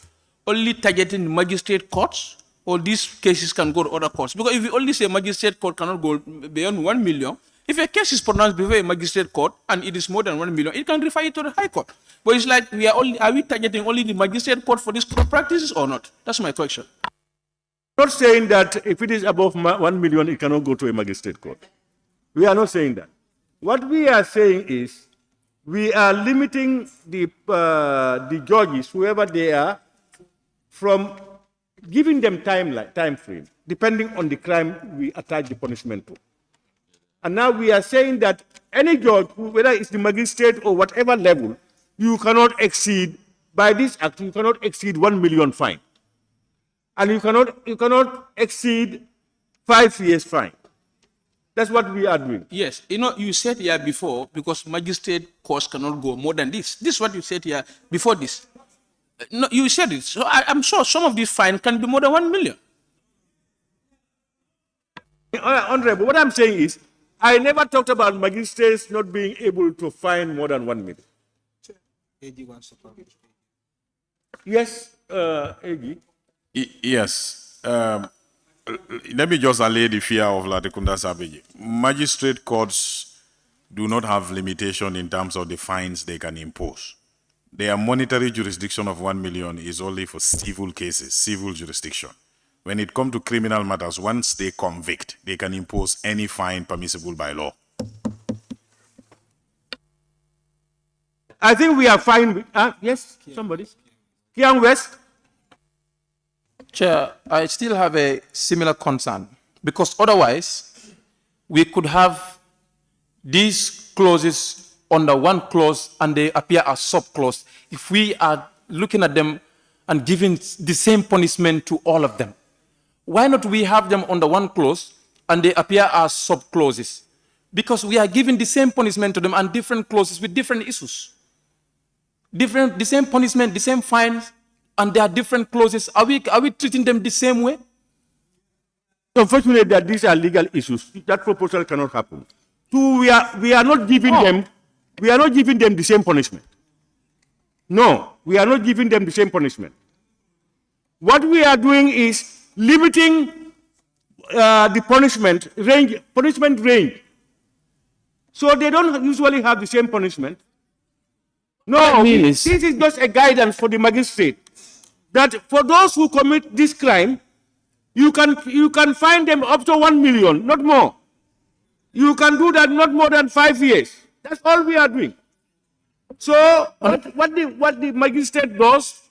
only targeting magistrate courts or these cases can go to other courts. Because if you only say magistrate court cannot go beyond 1 million, if a case is pronounced before a magistrate court and it is more than 1 million, it can refer it to the high court. But it's like are we targeting only the magistrate court for these practices or not? That's my question. Not saying that if it is above 1 million, it cannot go to a magistrate court. We are not saying that. What we are saying is we are limiting the judges, whoever they are, from giving them time frame, depending on the crime we attach the punishment to. And now we are saying that any judge, whether it's the magistrate or whatever level, you cannot exceed, by this act, you cannot exceed 1 million fine. And you cannot exceed 5 years fine. That's what we are doing. Yes, you said here before, because magistrate courts cannot go more than this. This is what you said here before this. No, you said it. So I'm sure some of these fines can be more than 1 million. Honorable, what I'm saying is, I never talked about magistrates not being able to fine more than 1 million. Yes, AG. Yes. Let me just allay the fear of Latekunda Sabeji. Magistrate courts do not have limitation in terms of the fines they can impose. their monetary jurisdiction of 1 million is only for civil cases, civil jurisdiction. When it comes to criminal matters, once they convict, they can impose any fine permissible by law. I think we are fine with, yes, somebody? Kian West? Chair, I still have a similar concern because otherwise we could have these clauses under one clause and they appear as sub-clause if we are looking at them and giving the same punishment to all of them. Why not we have them under one clause and they appear as sub-clauses? Because we are giving the same punishment to them and different clauses with different issues. The same punishment, the same fines, and there are different clauses. Are we treating them the same way? Unfortunately, that these are legal issues. That proposal cannot happen. Two, we are not giving them the same punishment. No, we are not giving them the same punishment. What we are doing is limiting the punishment range. So they don't usually have the same punishment. No, this is just a guidance for the magistrate that for those who commit this crime, you can fine them up to 1 million, not more. You can do that not more than 5 years. That's all we are doing. So what the magistrate does,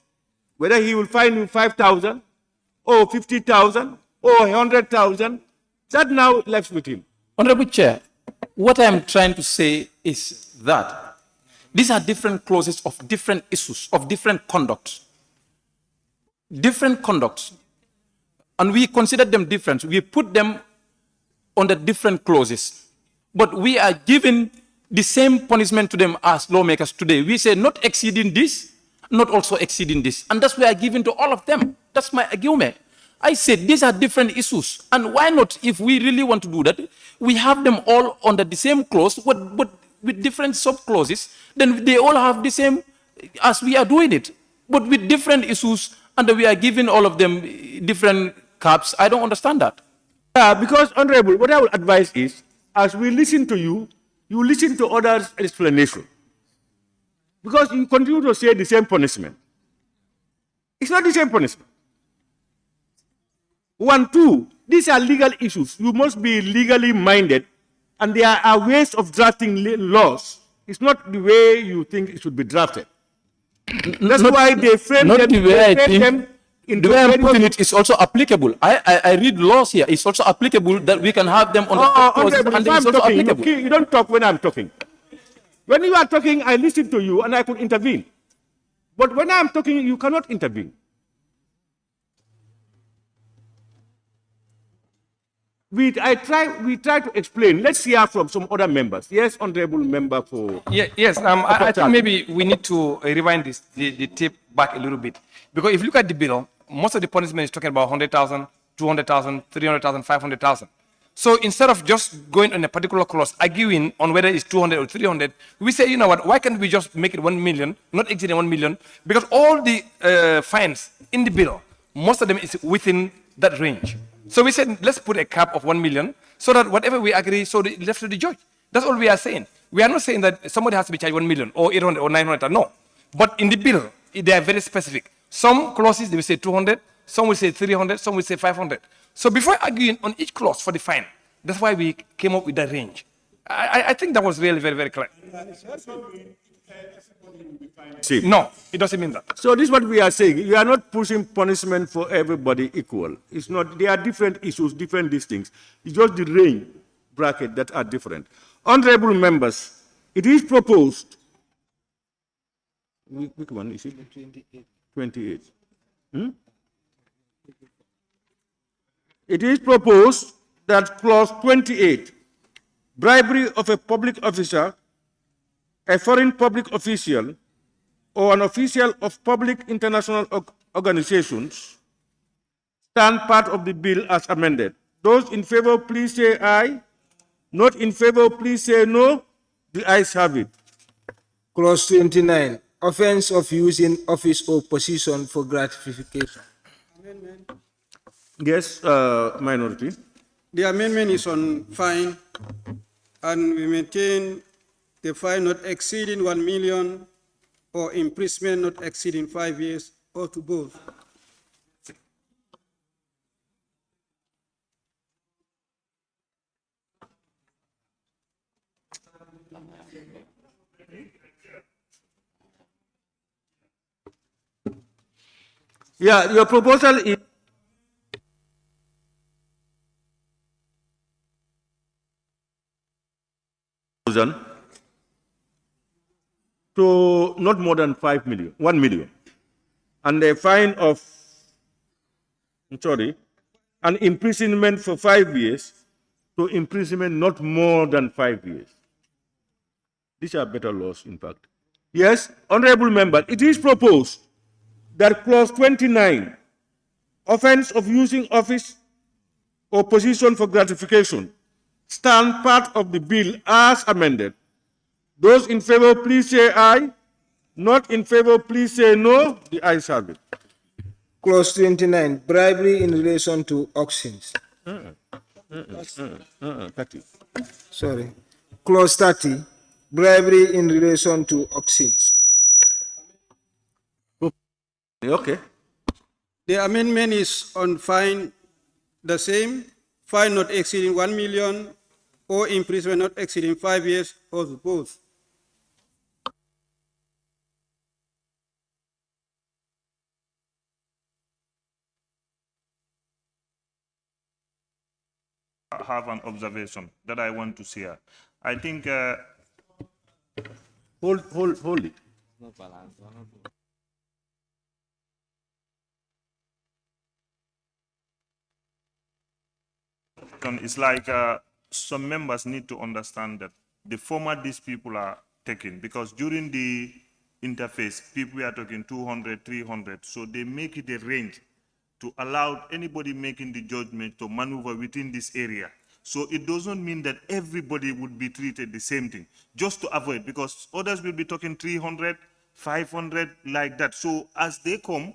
whether he will fine you 5,000 or 50,000 or 100,000, that now left with him. Honorable Chair, what I am trying to say is that these are different clauses of different issues, of different conducts. Different conducts. And we consider them different. We put them under different clauses. But we are giving the same punishment to them as lawmakers today. We say not exceeding this, not also exceeding this. And that's what we are giving to all of them. That's my argument. I said these are different issues. And why not, if we really want to do that, we have them all under the same clause, but with different sub-clauses, then they all have the same as we are doing it. But with different issues, and we are giving all of them different caps. I don't understand that. Because, Honorable, what I would advise is, as we listen to you, you listen to others' explanation. Because you continue to say the same punishment. It's not the same punishment. 1, 2, these are legal issues. You must be legally minded, and there are ways of drafting laws. It's not the way you think it should be drafted. That's why they frame them. Not the way I think. The way I'm putting it is also applicable. I read laws here. It's also applicable that we can have them on the clauses, and it's also applicable. You don't talk when I'm talking. When you are talking, I listen to you and I could intervene. But when I'm talking, you cannot intervene. We try to explain. Let's hear from some other members. Yes, Honorable Member for... Yes, I think maybe we need to rewind the tape back a little bit. Because if you look at the bill, most of the punishment is talking about 100,000, 200,000, 300,000, 500,000. So instead of just going on a particular clause, arguing on whether it's 200 or 300, we say, you know what, why can't we just make it 1 million, not exceeding 1 million? Because all the fines in the bill, most of them is within that range. So we said, let's put a cap of 1 million so that whatever we agree, so it's left to the judge. That's all we are saying. We are not saying that somebody has to be charged 1 million or 800 or 900, no. But in the bill, they are very specific. Some clauses, they will say 200, some will say 300, some will say 500. So before arguing on each clause for the fine, that's why we came up with that range. I think that was really very, very clear. See. No, it doesn't mean that. So this is what we are saying. You are not pushing punishment for everybody equal. It's not. There are different issues, different these things. It's just the range bracket that are different. Honorable members, it is proposed. Which one is it? 28. It is proposed that clause 28, bribery of a public officer, a foreign public official, or an official of public international organizations, stand part of the bill as amended. Those in favor, please say aye. Not in favor, please say no. The ayes have it. Clause 29, offense of using office or position for gratification. Amendment. Yes, minority. The amendment is on fine, and we maintain the fine not exceeding 1 million or imprisonment not exceeding 5 years, or to both. Yeah, your proposal is to not more than 5 million, 1 million, and a fine of, sorry, an imprisonment for 5 years to imprisonment not more than 5 years. These are better laws, in fact. Yes, honorable member, it is proposed that clause 29, offense of using office or position for gratification, stand part of the bill as amended. Those in favor, please say aye. Not in favor, please say no. The ayes have it. Clause 29, bribery in relation to auctions. 30. Sorry. Clause 30, bribery in relation to auctions. Okay. The amendment is on fine the same, fine not exceeding 1 million, or imprisonment not exceeding 5 years, or to both. I have an observation that I want to share. I think hold it. it's like some members need to understand that the format these people are taking, because during the interface, people are talking 200, 300, so they make it a range to allow anybody making the judgment to maneuver within this area. So it doesn't mean that everybody would be treated the same thing, just to avoid, because others will be talking 300, 500, like that. So as they come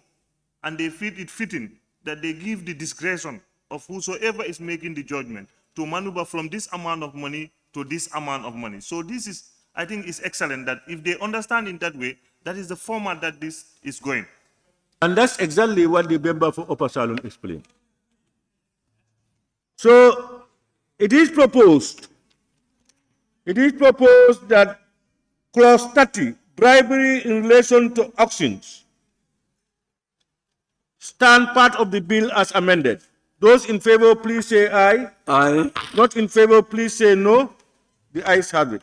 and they feel it fitting, that they give the discretion of whosoever is making the judgment to maneuver from this amount of money to this amount of money. So this is, I think, is excellent that if they understand in that way, that is the format that this is going. And that's exactly what the member for Upper Salon explained. So it is proposed that clause 30, bribery in relation to auctions, stand part of the bill as amended. Those in favor, please say aye. Aye. Not in favor, please say no. The ayes have it.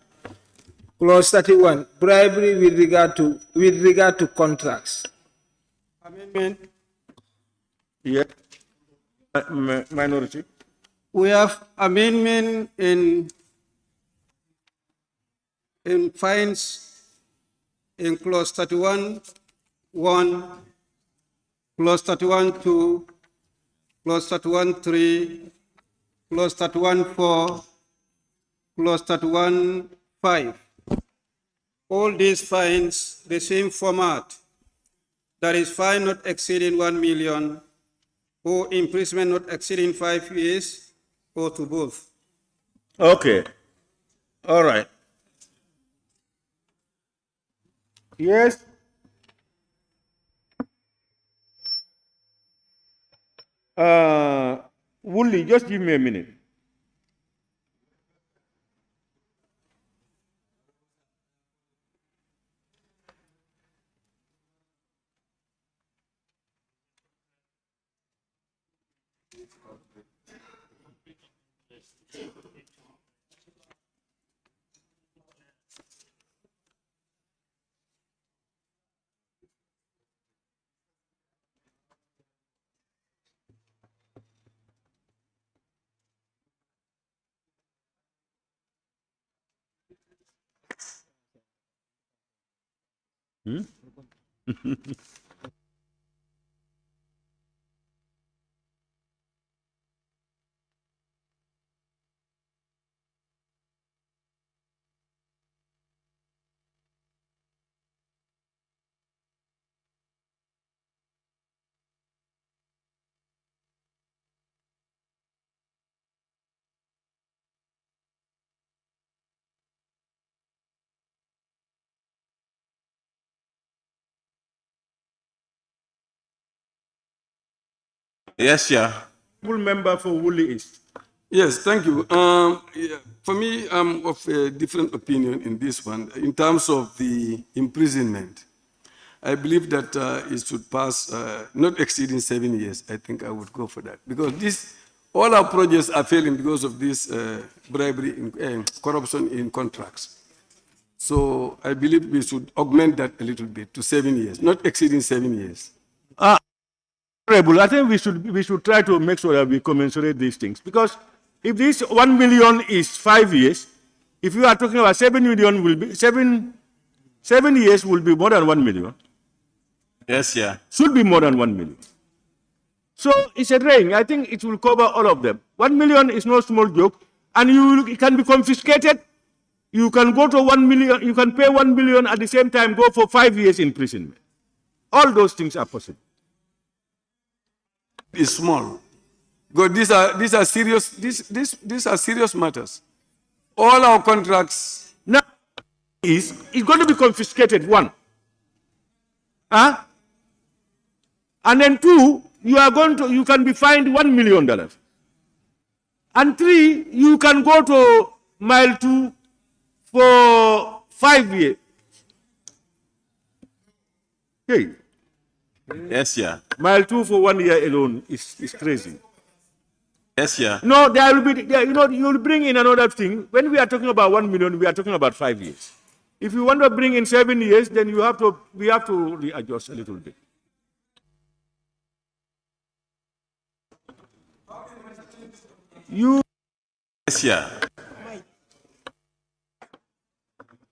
Clause 31, bribery with regard to contracts. Amendment. Yeah. Minority. We have amendment in fines in clause 31, 1, clause 31, 2, clause 31, 3, clause 31, 4, clause 31, 5. All these fines, the same format. That is fine not exceeding 1 million, or imprisonment not exceeding 5 years, or to both. Okay. All right. Yes. Wooly, just give me a minute. Yes, yeah. Full member for Woolly East. Yes, thank you. Yeah, for me, I'm of a different opinion in this one. In terms of the imprisonment, I believe that it should pass, not exceeding 7 years. I think I would go for that. Because all our projects are failing because of this bribery, corruption in contracts. So I believe we should augment that a little bit to 7 years, not exceeding 7 years. Honorable, I think we should try to make sure that we commensurate these things, because if this 1 million is 5 years, if you are talking about 7 million, will be 7 years will be more than 1 million. Yes, yeah. Should be more than 1 million. So it's a drain. I think it will cover all of them. 1 million is no small joke, and it can be confiscated. You can go to 1 million. You can pay 1 million at the same time go for 5 years imprisonment. All those things are possible. Is small. Because these are serious matters. All our contracts now is going to be confiscated, one. And then 2, you can be fined $1 million. And 3, you can go to mile 2 for 5 years. Hey. Yes, yeah. Mile 2 for 1 year alone is crazy. Yes, yeah. No, there will be, you will bring in another thing. When we are talking about 1 million, we are talking about 5 years. If you want to bring in 7 years, then we have to readjust a little bit. Yes, yeah.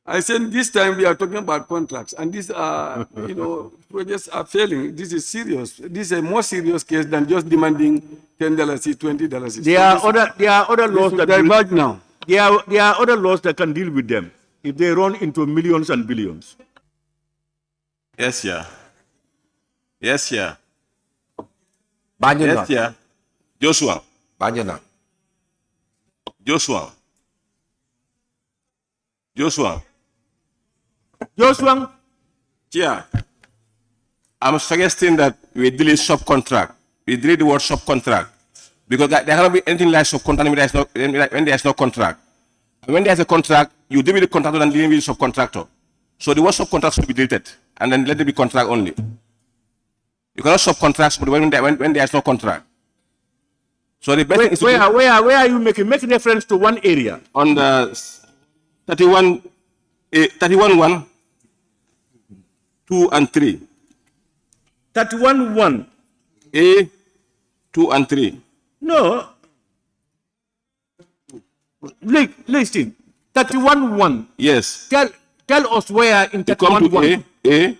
I said this time we are talking about contracts, and these are, projects are failing. This is serious. This is a more serious case than just demanding $10, $20. There are other laws that diverge now. There are other laws that can deal with them if they run into millions and billions. Yes, yeah. Yes, yeah. BANJUL. Yes, yeah. Joshua. BANJUL. Joshua. Yeah. I'm suggesting that we delete subcontract. We delete the word subcontract, because there cannot be anything like subcontract when there is no contract. And when there is a contract, you deal with the contractor and deal with the subcontractor. So the word subcontract should be deleted, and then let it be contract only. You cannot subcontract when there is no contract. So the best is where are you making? Make reference to one area on the 31.1, 2 and 3. 31.1. A, 2 and 3. No. Listen. 31.1. Yes. Tell us where in 31.1. A.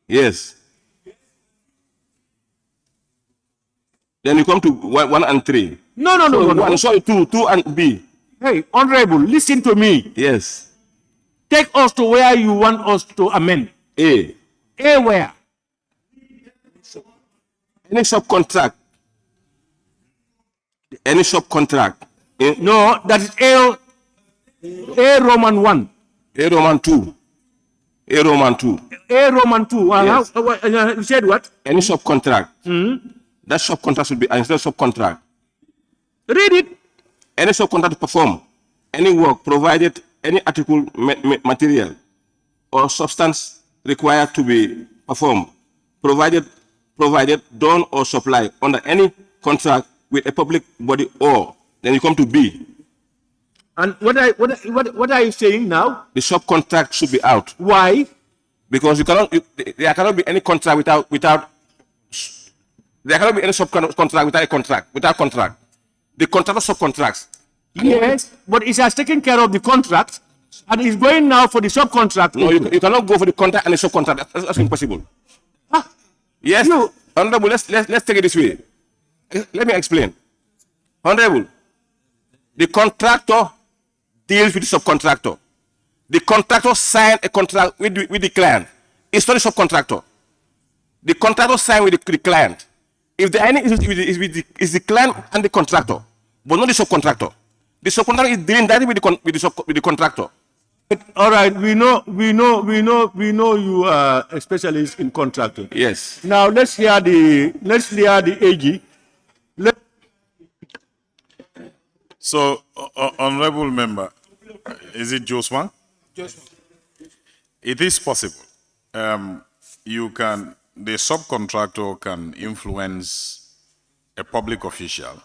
Yes. Then you come to 1 and 3. No. Sorry, 2 and B. Hey, Honorable, listen to me. Yes. Take us to where you want us to amend. A. A where? Any subcontract. No, that is A Roman 1. A Roman 2. A Roman 2. Yes. You said what? Any subcontract. That subcontract should be instead of subcontract. Read it. Any subcontract to perform any work provided any article, material, or substance required to be performed, provided, done, or supplied under any contract with a public body, or then you come to B. And what are you saying now? The subcontract should be out. Why? Because there cannot be any contract without there cannot be any subcontract without contract. The contractor subcontracts. Yes, but it has taken care of the contract and is going now for the subcontract. No, you cannot go for the contract and the subcontract. That's impossible. Yes, Honorable, let's take it this way. Let me explain. Honorable, the contractor deals with the subcontractor. The contractor signed a contract with the client. It's not the subcontractor. The contractor signed with the client. If there are any issues is the client and the contractor, but not the subcontractor. The subcontractor is dealing directly with the contractor. All right, we know you are a specialist in contracting. Yes. Now let's hear the AG. So, honorable member, is it Joshua? It is possible. The subcontractor can influence a public official,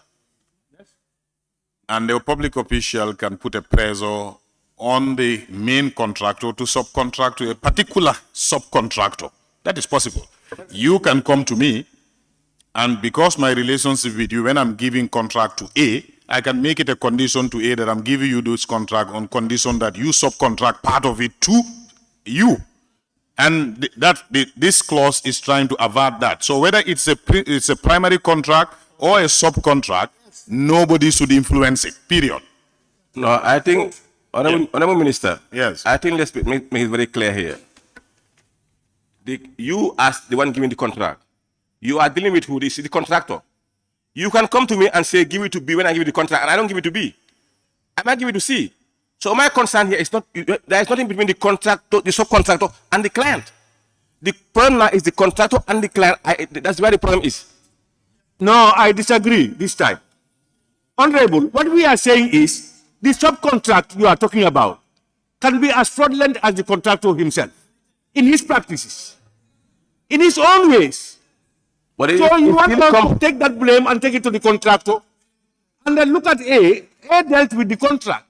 and the public official can put a pressure on the main contractor to subcontract to a particular subcontractor. That is possible. You can come to me, and because my relationship with you, when I'm giving contract to A, I can make it a condition to A that I'm giving you this contract on condition that you subcontract part of it to you. And this clause is trying to avert that. So whether it's a primary contract or a subcontract, nobody should influence it, period. No, I think, Honorable Minister, yes, I think let's make it very clear here. You as the one giving the contract, you are dealing with who? The contractor. You can come to me and say, give it to B when I give you the contract, and I don't give it to B. I might give it to C. So my concern here is there is nothing between the contractor, the subcontractor, and the client. The problem now is the contractor and the client. That's where the problem is. No, I disagree this time. Honorable, what we are saying is the subcontract you are talking about can be as fraudulent as the contractor himself in his practices, in his own ways. But so you want to take that blame and take it to the contractor, and then look at A. A dealt with the contract.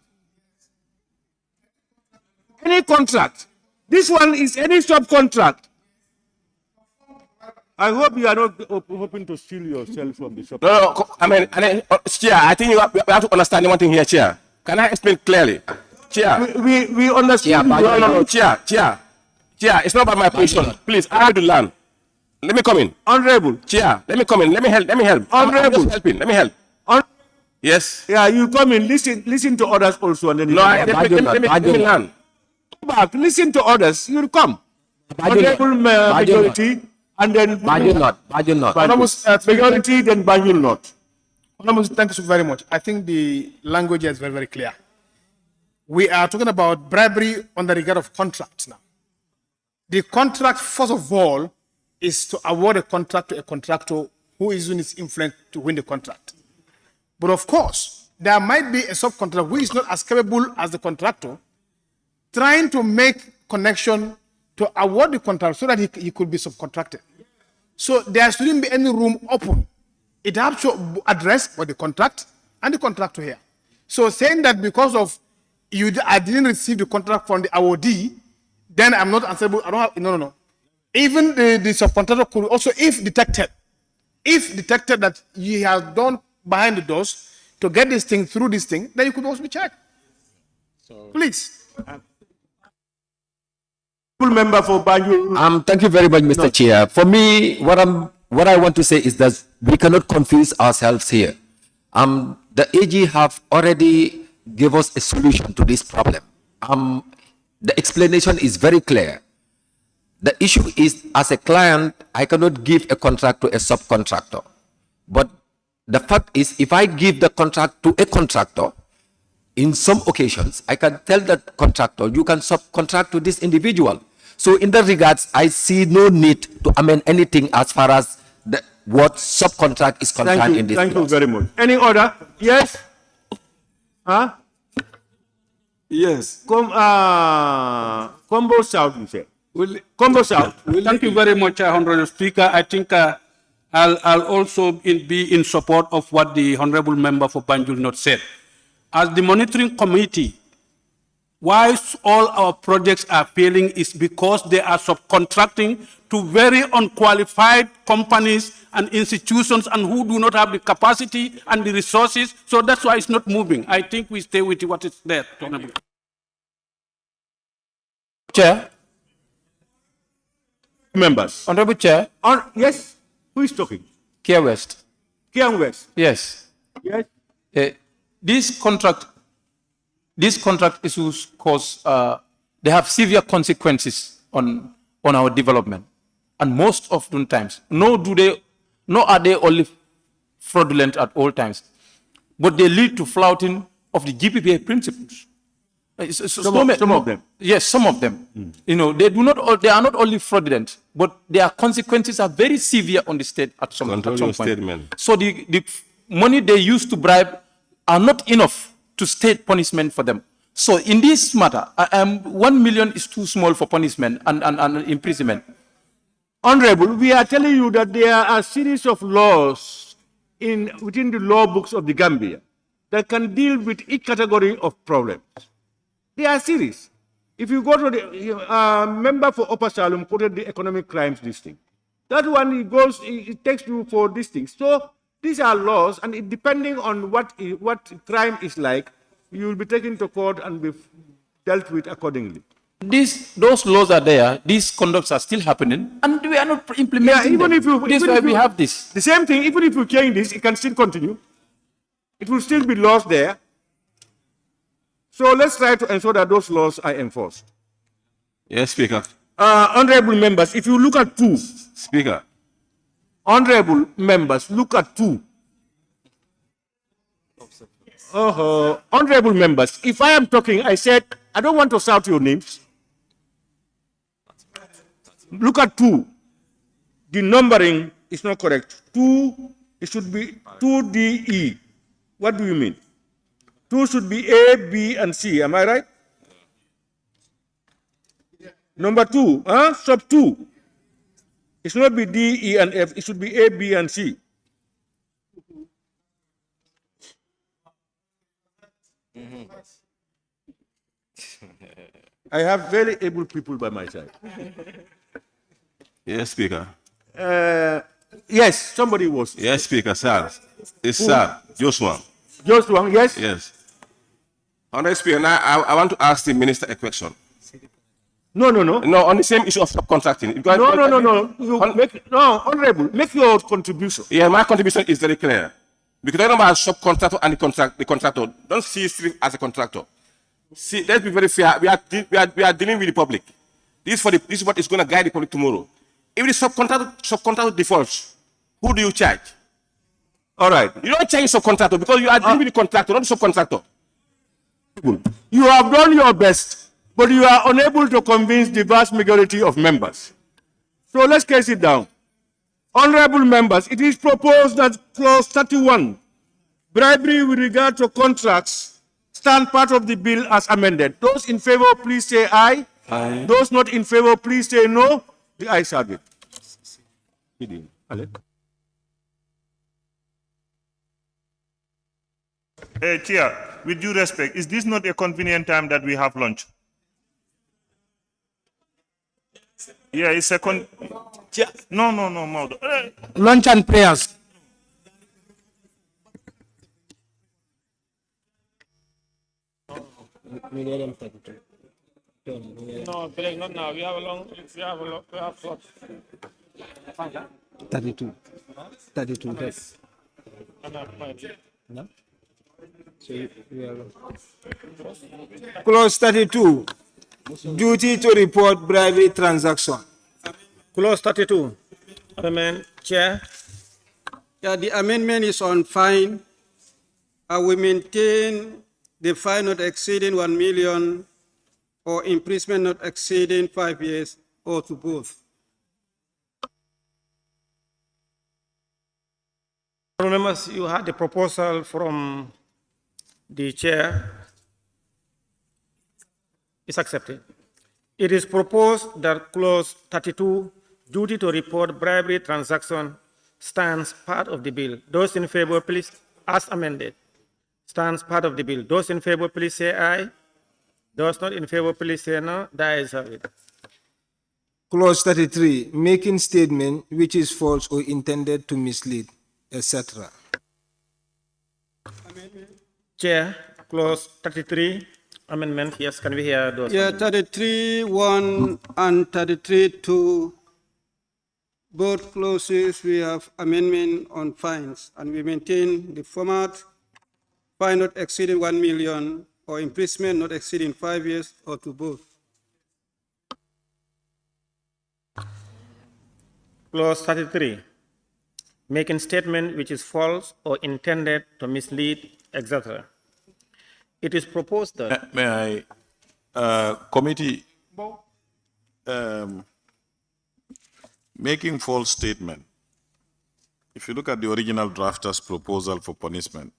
Any contract. This one is any subcontract. I hope you are not hoping to steal yourself from the subcontract. No, I mean, Chair, I think you have to understand one thing here, Chair. Can I explain clearly? Chair. We understand. No, Chair. Chair, it's not about my position. Please, I have to learn. Let me come in. Honorable. Chair, let me come in. Let me help. Honorable. I'm just helping. Let me help. Yes. Yeah, you come in. Listen to others also, and then let me learn. Come back. Listen to others. You'll come. Honorable majority, and then BANJUL not. Majority, then BANJUL not. Honorable, thank you very much. I think the language is very, very clear. We are talking about bribery on the regard of contracts now. The contract, first of all, is to award a contract to a contractor who is using his influence to win the contract. But of course, there might be a subcontractor who is not as capable as the contractor, trying to make connection to award the contract so that he could be subcontracted. So there shouldn't be any room open. It has to address what the contract and the contractor here. So saying that because of I didn't receive the contract from the awardee, then I'm not answerable. I don't have, no. Even the subcontractor could also, if detected that he has done behind the doors to get this thing through this thing, then you could also be checked. So, please. Member for BANJUL. Thank you very much, Mr. Chair. For me, what I want to say is that we cannot confuse ourselves here. The AG have already give us a solution to this problem. The explanation is very clear. The issue is, as a client, I cannot give a contract to a subcontractor. But the fact is, if I give the contract to a contractor, in some occasions, I can tell that contractor, you can subcontract to this individual. So in that regards, I see no need to amend anything as far as what subcontract is concerned in this Thank you very much. Any order? Yes? Huh? Yes. Combo South, you say? Combo South. Thank you very much, Honorable Speaker. I think I'll also be in support of what the Honorable Member for BANJUL not said. As the monitoring committee, why all our projects are failing is because they are subcontracting to very unqualified companies and institutions and who do not have the capacity and the resources. So that's why it's not moving. I think we stay with what is there. Chair. Members. Honorable Chair. Yes. Who is talking? Kia West. Kia West. Yes. Yes. These contract issues cause they have severe consequences on our development, and most often times, nor are they only fraudulent at all times, but they lead to flouting of the GPPA principles. Some of them. Yes, some of them. You know, they do not. They are not only fraudulent, but their consequences are very severe on the state at some Control your point. statement. So the money they use to bribe are not enough to state punishment for them. So in this matter, 1 million is too small for punishment and imprisonment. Honorable, we are telling you that there are a series of laws within the law books of the Gambia that can deal with each category of problems. They are serious. If you go to the member for Upper Salem quoted the economic crimes listing. That one it takes you for these things. So these are laws, and depending on what crime is like, you will be taken to court and be dealt with accordingly. Those laws are there. These conducts are still happening, and we are not implementing them. This is why we have this. The same thing. Even if you change this, it can still continue. It will still be laws there. So let's try to ensure that those laws are enforced. Yes, Speaker. Honorable members, if you look at 2. Speaker. Honorable members, look at 2. Honorable members, if I am talking, I said, I don't want to shout your names. Look at 2. The numbering is not correct. 2, it should be 2DE. What do you mean? 2 should be A, B, and C. Am I right? Number 2, sub 2. It should not be D, E, and F. It should be A, B, and C. I have very able people by my side. Yes, Speaker. Yes, somebody was. Yes, Speaker, sir. It's sir, Joshua. Joshua, yes? Yes. Honorable Speaker, now I want to ask the Minister a question. No, on the same issue of subcontracting. No, Honorable, make your contribution. Yeah, my contribution is very clear. Because I know about subcontractor and the contractor. Don't see it as a contractor. See, let's be very fair. We are dealing with the public. This is what is going to guide the public tomorrow. If the subcontractor defaults, who do you charge? All right. You don't charge subcontractor because you are dealing with the contractor, not the subcontractor. You have done your best, but you are unable to convince the vast majority of members. So let's case it down. Honorable members, it is proposed that clause 31, bribery with regard to contracts, stand part of the bill as amended. Those in favor, please say aye. Aye. Those not in favor, please say no. The ayes have it. Chair, with due respect, is this not a convenient time that we have lunch? Yeah, it's a No, Maudo. Lunch and prayers. No, break, not now. We have a long. We have 32. 32. Yes. No? So we are... Clause 32. Duty to report bribery transaction. Clause 32. Amendment, Chair. Yeah, the amendment is on fine. We maintain the fine not exceeding 1 million or imprisonment not exceeding 5 years or to both. Members, you had a proposal from the chair. It's accepted. It is proposed that clause 32, duty to report bribery transaction, stands part of the bill. Those in favor, please, as amended, stands part of the bill. Those in favor, please say aye. Those not in favor, please say no. The ayes have it. Clause 33, making statement which is false or intended to mislead, etc. Chair, clause 33, amendment. Yes, can we hear those? Yeah, 33.1 and 33.2. Both clauses, we have amendment on fines, and we maintain the format: fine not exceeding 1 million or imprisonment not exceeding 5 years or to both. Clause 33, making statement which is false or intended to mislead, etc. It is proposed that... May I Committee, making false statement. If you look at the original drafter's proposal for punishment,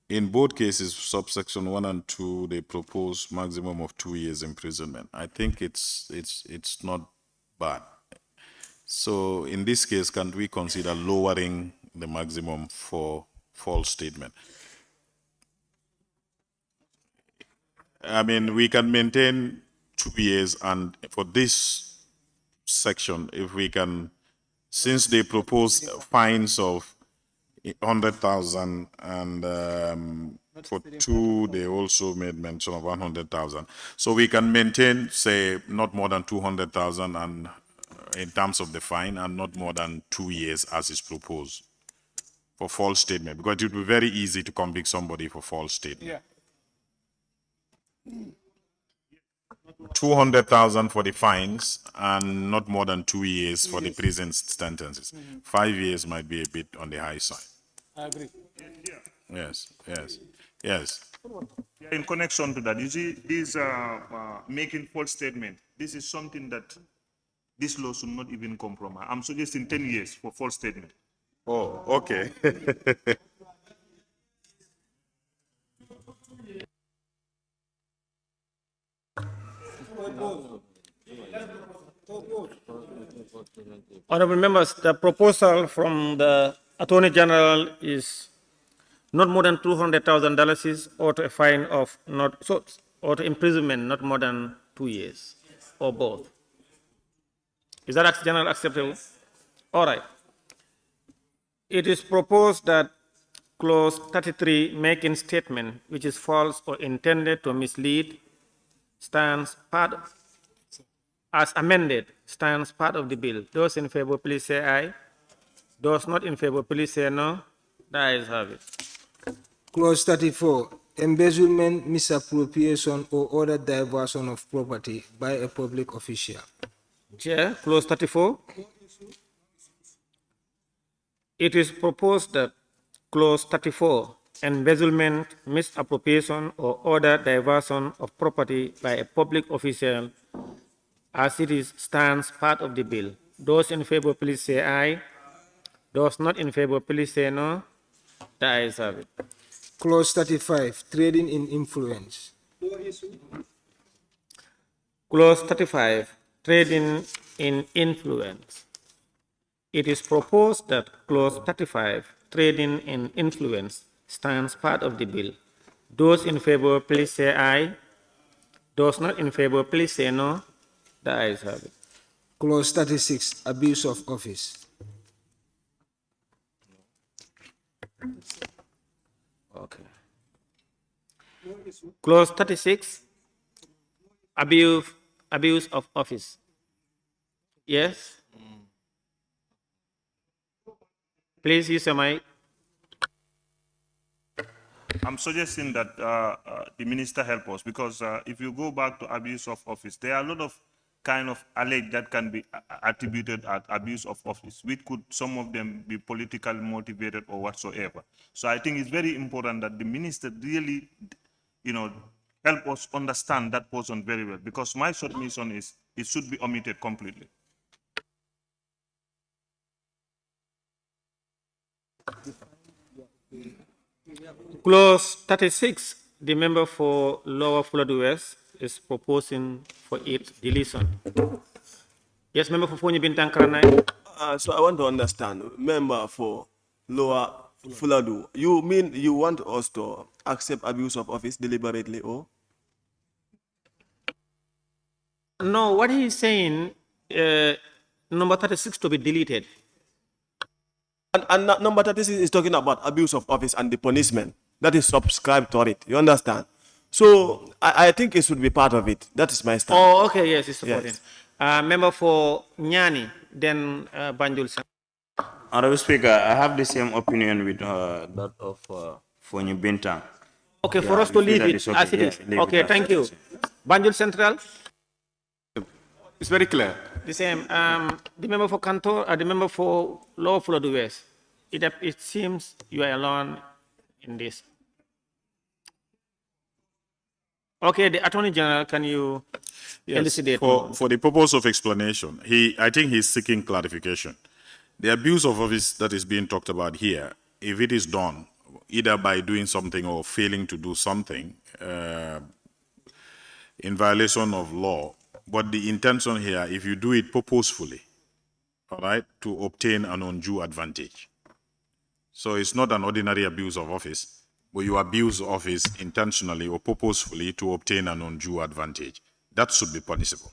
in both cases, subsection 1 and 2, they propose maximum of 2 years imprisonment. I think it's not bad. So in this case, can we consider lowering the maximum for false statement? I mean, we can maintain 2 years, and for this section, if we can, since they propose fines of 100,000, and for 2, they also made mention of 100,000. So we can maintain, say, not more than 200,000, and in terms of the fine, and not more than 2 years as is proposed for false statement, because it would be very easy to convict somebody for false statement. Yeah. 200,000 for the fines and not more than 2 years for the prison sentences. 5 years might be a bit on the high side. I agree. Yes, yes, yes. In connection to that, you see, this making false statement, this is something that this law should not even compromise. I'm suggesting 10 years for false statement. Oh, okay. Honorable members, the proposal from the Attorney General is not more than $200,000 or to a fine of or to imprisonment not more than 2 years, or both. Is that general acceptable? All right. It is proposed that clause 33, making statement which is false or intended to mislead, stands part, as amended, stands part of the bill. Those in favor, please say aye. Those not in favor, please say no. The ayes have it. Clause 34, embezzlement, misappropriation, or other diversion of property by a public official. Chair, clause 34. It is proposed that clause 34, embezzlement, misappropriation, or other diversion of property by a public official, as it is, stands part of the bill. Those in favor, please say aye. Those not in favor, please say no. The ayes have it. Clause 35, trading in influence. Clause 35, trading in influence. It is proposed that clause 35, trading in influence, stands part of the bill. Those in favor, please say aye. Those not in favor, please say no. The ayes have it. Clause 36, abuse of office. Okay. Clause 36, abuse of office. Yes? Please use your mic. I'm suggesting that the minister help us, because if you go back to abuse of office, there are a lot of kind of alleged that can be attributed at abuse of office, which could, some of them, be politically motivated or whatsoever. So I think it's very important that the minister really, help us understand that person very well, because my submission is it should be omitted completely. Clause 36, the member for Lower Fuladu West is proposing for its deletion. Yes, member for Fonyi Bintang Karanai. So I want to understand, member for Lower Fuladu, you mean you want us to accept abuse of office deliberately, or? No, what he is saying, number 36 to be deleted. And number 36 is talking about abuse of office and the punishment that is subscribed to it. You understand? So I think it should be part of it. That is my stand. Oh, okay, yes, it's supporting. Yes. Member for Nyani, then Banjul. Honorable Speaker, I have the same opinion with that of Fonyi Bintang. Okay, for us to leave it as it is. Okay, thank you. Banjul Central. It's very clear. The same. The member for Kantor, the member for Lower Fuladu West. It seems you are alone in this. Okay, the Attorney General, can you elucidate more? For the purpose of explanation, I think he's seeking clarification. The abuse of office that is being talked about here, if it is done either by doing something or failing to do something in violation of law, but the intention here, if you do it purposefully, all right, to obtain an undue advantage. So it's not an ordinary abuse of office, but you abuse office intentionally or purposefully to obtain an undue advantage. That should be punishable.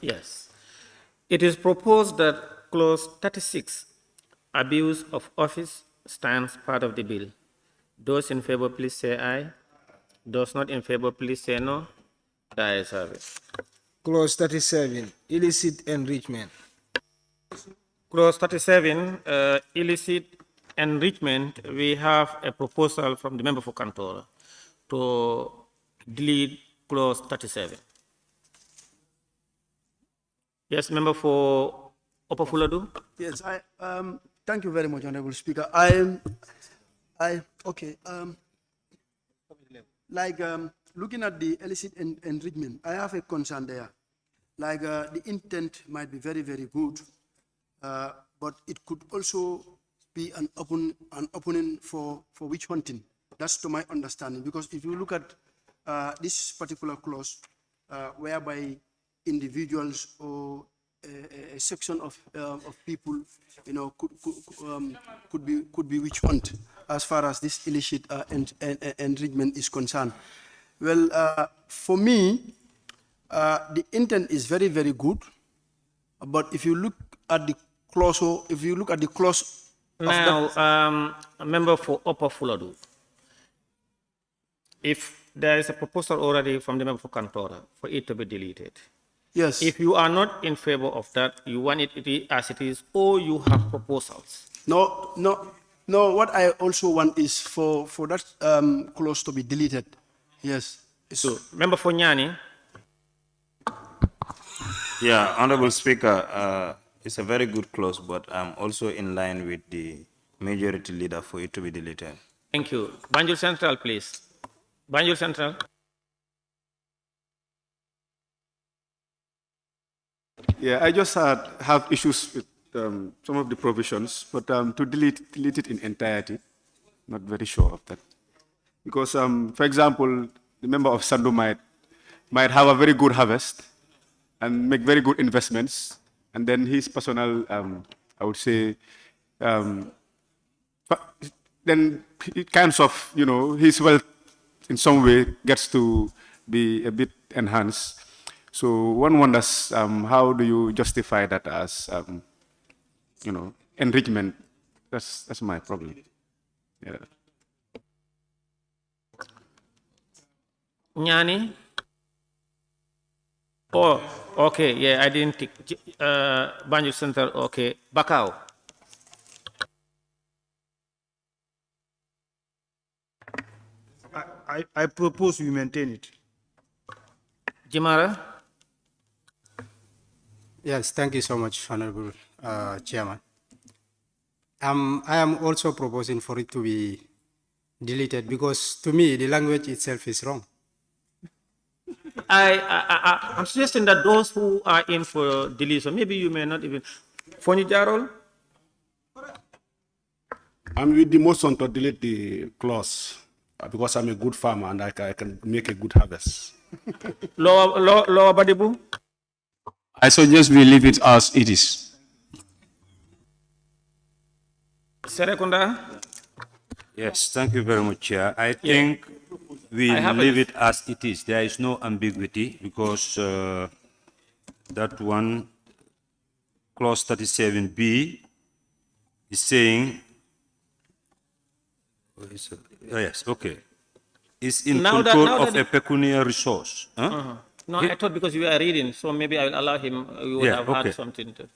Yes. It is proposed that clause 36, abuse of office, stands part of the bill. Those in favor, please say aye. Those not in favor, please say no. The ayes have it. Clause 37, illicit enrichment. Clause 37, illicit enrichment, we have a proposal from the member for Kantora to delete clause 37. Yes, member for Upper Fuladu? Yes, thank you very much, Honorable Speaker. Looking at the illicit enrichment, I have a concern there. The intent might be very, very good, but it could also be an opening for witch hunting. That's to my understanding, because if you look at this particular clause, whereby individuals or a section of people, could be witch hunt as far as this illicit enrichment is concerned. Well, for me, the intent is very, very good, but if you look at the clause, now, a member for Upper Fuladu, if there is a proposal already from the member for Kantora for it to be deleted, yes. If you are not in favor of that, you want it as it is, or you have proposals? No. What I also want is for that clause to be deleted. Yes. So, member for Nyani. Yeah, Honorable Speaker, it's a very good clause, but I'm also in line with the majority leader for it to be deleted. Thank you. Banjul Central, please. Banjul Central. Yeah, I just have issues with some of the provisions, but to delete it in entirety, not very sure of that. Because, for example, the member of Sandu might have a very good harvest and make very good investments, and then his personal, I would say, then it kinds of, his wealth in some way gets to be a bit enhanced. So one wonders, how do you justify that as, enrichment? That's my problem. Yeah. Nyani? Oh, okay, yeah, I didn't think. Banjul Central, okay. Bakau? I propose we maintain it. Jimara? Yes, thank you so much, Honorable Chairman. I am also proposing for it to be deleted because to me, the language itself is wrong. I'm suggesting that those who are in for deletion, maybe you may not even. Foni Jarol? I'm with the motion to delete the clause because I'm a good farmer and I can make a good harvest. Lower Badibu? I suggest we leave it as it is. Serekunda? Yes, thank you very much, Chair. I think we leave it as it is. There is no ambiguity because that one, clause 37B, is saying, yes, okay, is in control of a pecuniary resource. Huh? No, I thought because you are reading, so maybe I will allow him, you would have had something to.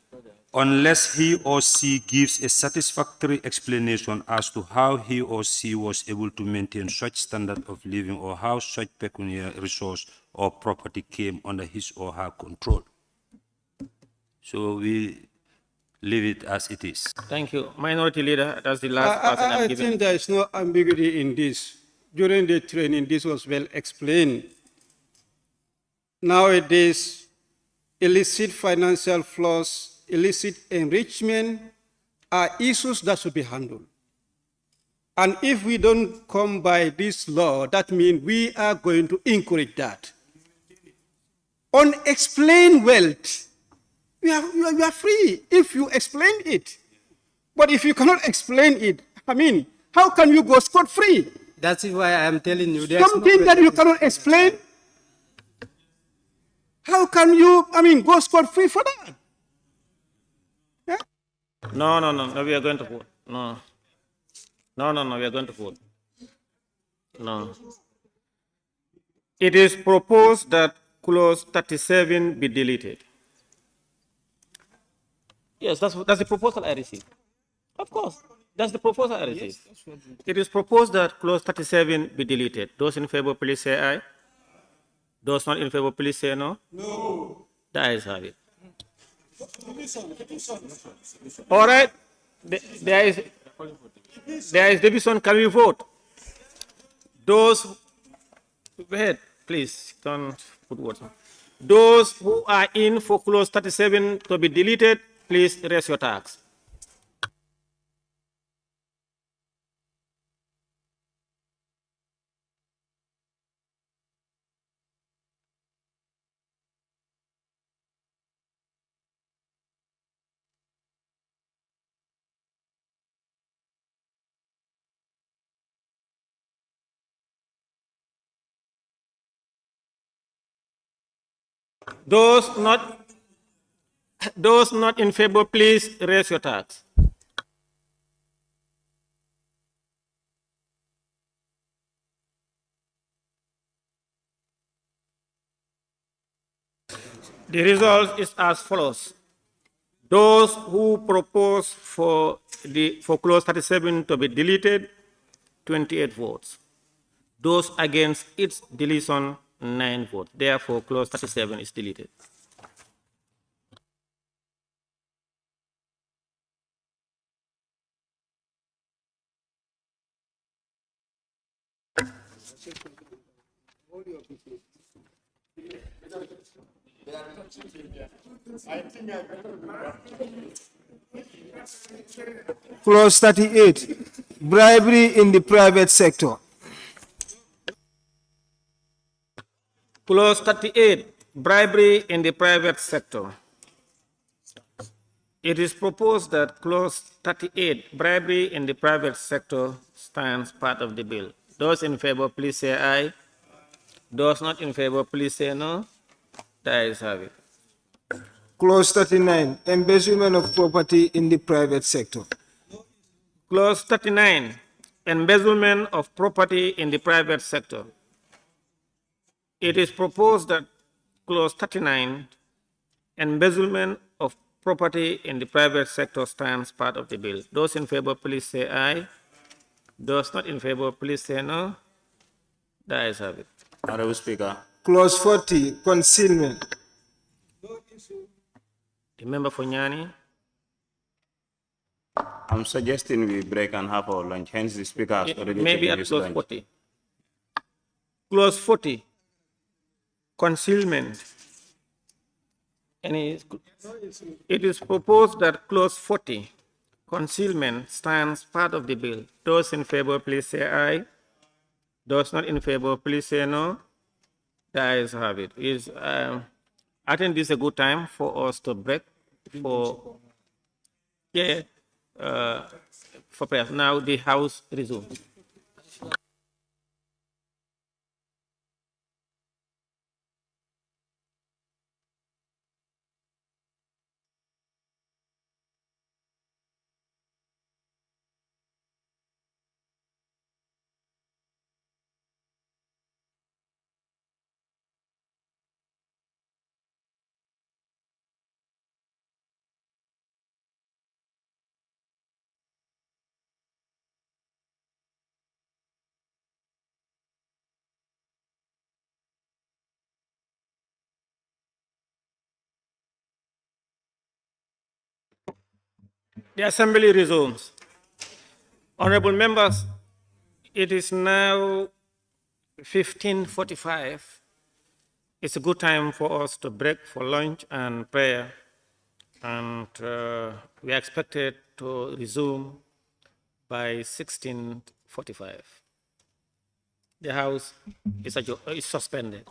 Unless he or she gives a satisfactory explanation as to how he or she was able to maintain such standard of living or how such pecuniary resource or property came under his or her control. So we leave it as it is. Thank you. Minority Leader, that's the last person I'm I giving. think there is no ambiguity in this during the training, this was well explained. Nowadays, illicit financial flows, illicit enrichment are issues that should be handled. And if we don't come by this law, that means we are going to encourage that. Unexplained wealth, you are free if you explain it. But if you cannot explain it, I mean, how can you go scot-free? That's why I am telling you. Something that you cannot explain, how can you, go scot-free for that? No, we are going to vote. No, we are going to vote. No. It is proposed that clause 37 be deleted. Yes, that's the proposal I received. Of course, that's the proposal I received. It is proposed that clause 37 be deleted. Those in favor, please say aye. Those not in favor, please say no. No. The ayes have it. All right. There is division. Can we vote? Those, go ahead, please. Don't put words. Those who are in for clause 37 to be deleted, please raise your tags. Those not in favor, please raise your tags. The result is as follows. Those who propose for clause 37 to be deleted, 28 votes. Those against its deletion, 9 votes. Therefore, clause 37 is deleted. Clause 38, bribery in the private sector. Clause 38, bribery in the private sector. It is proposed that clause 38, bribery in the private sector, stands part of the bill. Those in favor, please say aye. Those not in favor, please say no. The ayes have it. Clause 39, embezzlement of property in the private sector. Clause 39, embezzlement of property in the private sector. It is proposed that clause 39, embezzlement of property in the private sector, stands part of the bill. Those in favor, please say aye. Those not in favor, please say no. The ayes have it. Honorable Speaker. Clause 40, concealment. The member for Nyani. I'm suggesting we break and have our lunch. Hence, the Speaker has already Maybe taken at his clause lunch. 40. Clause 40, concealment. It is proposed that clause 40, concealment, stands part of the bill. Those in favor, please say aye. Those not in favor, please say no. The ayes have it. I think this is a good time for us to break for prayers. Now the House resumes. The Assembly resumes. Honorable members, it is now 15:45, it's a good time for us to break for lunch and prayer. And we are expected to resume by 16:45. The House is suspended.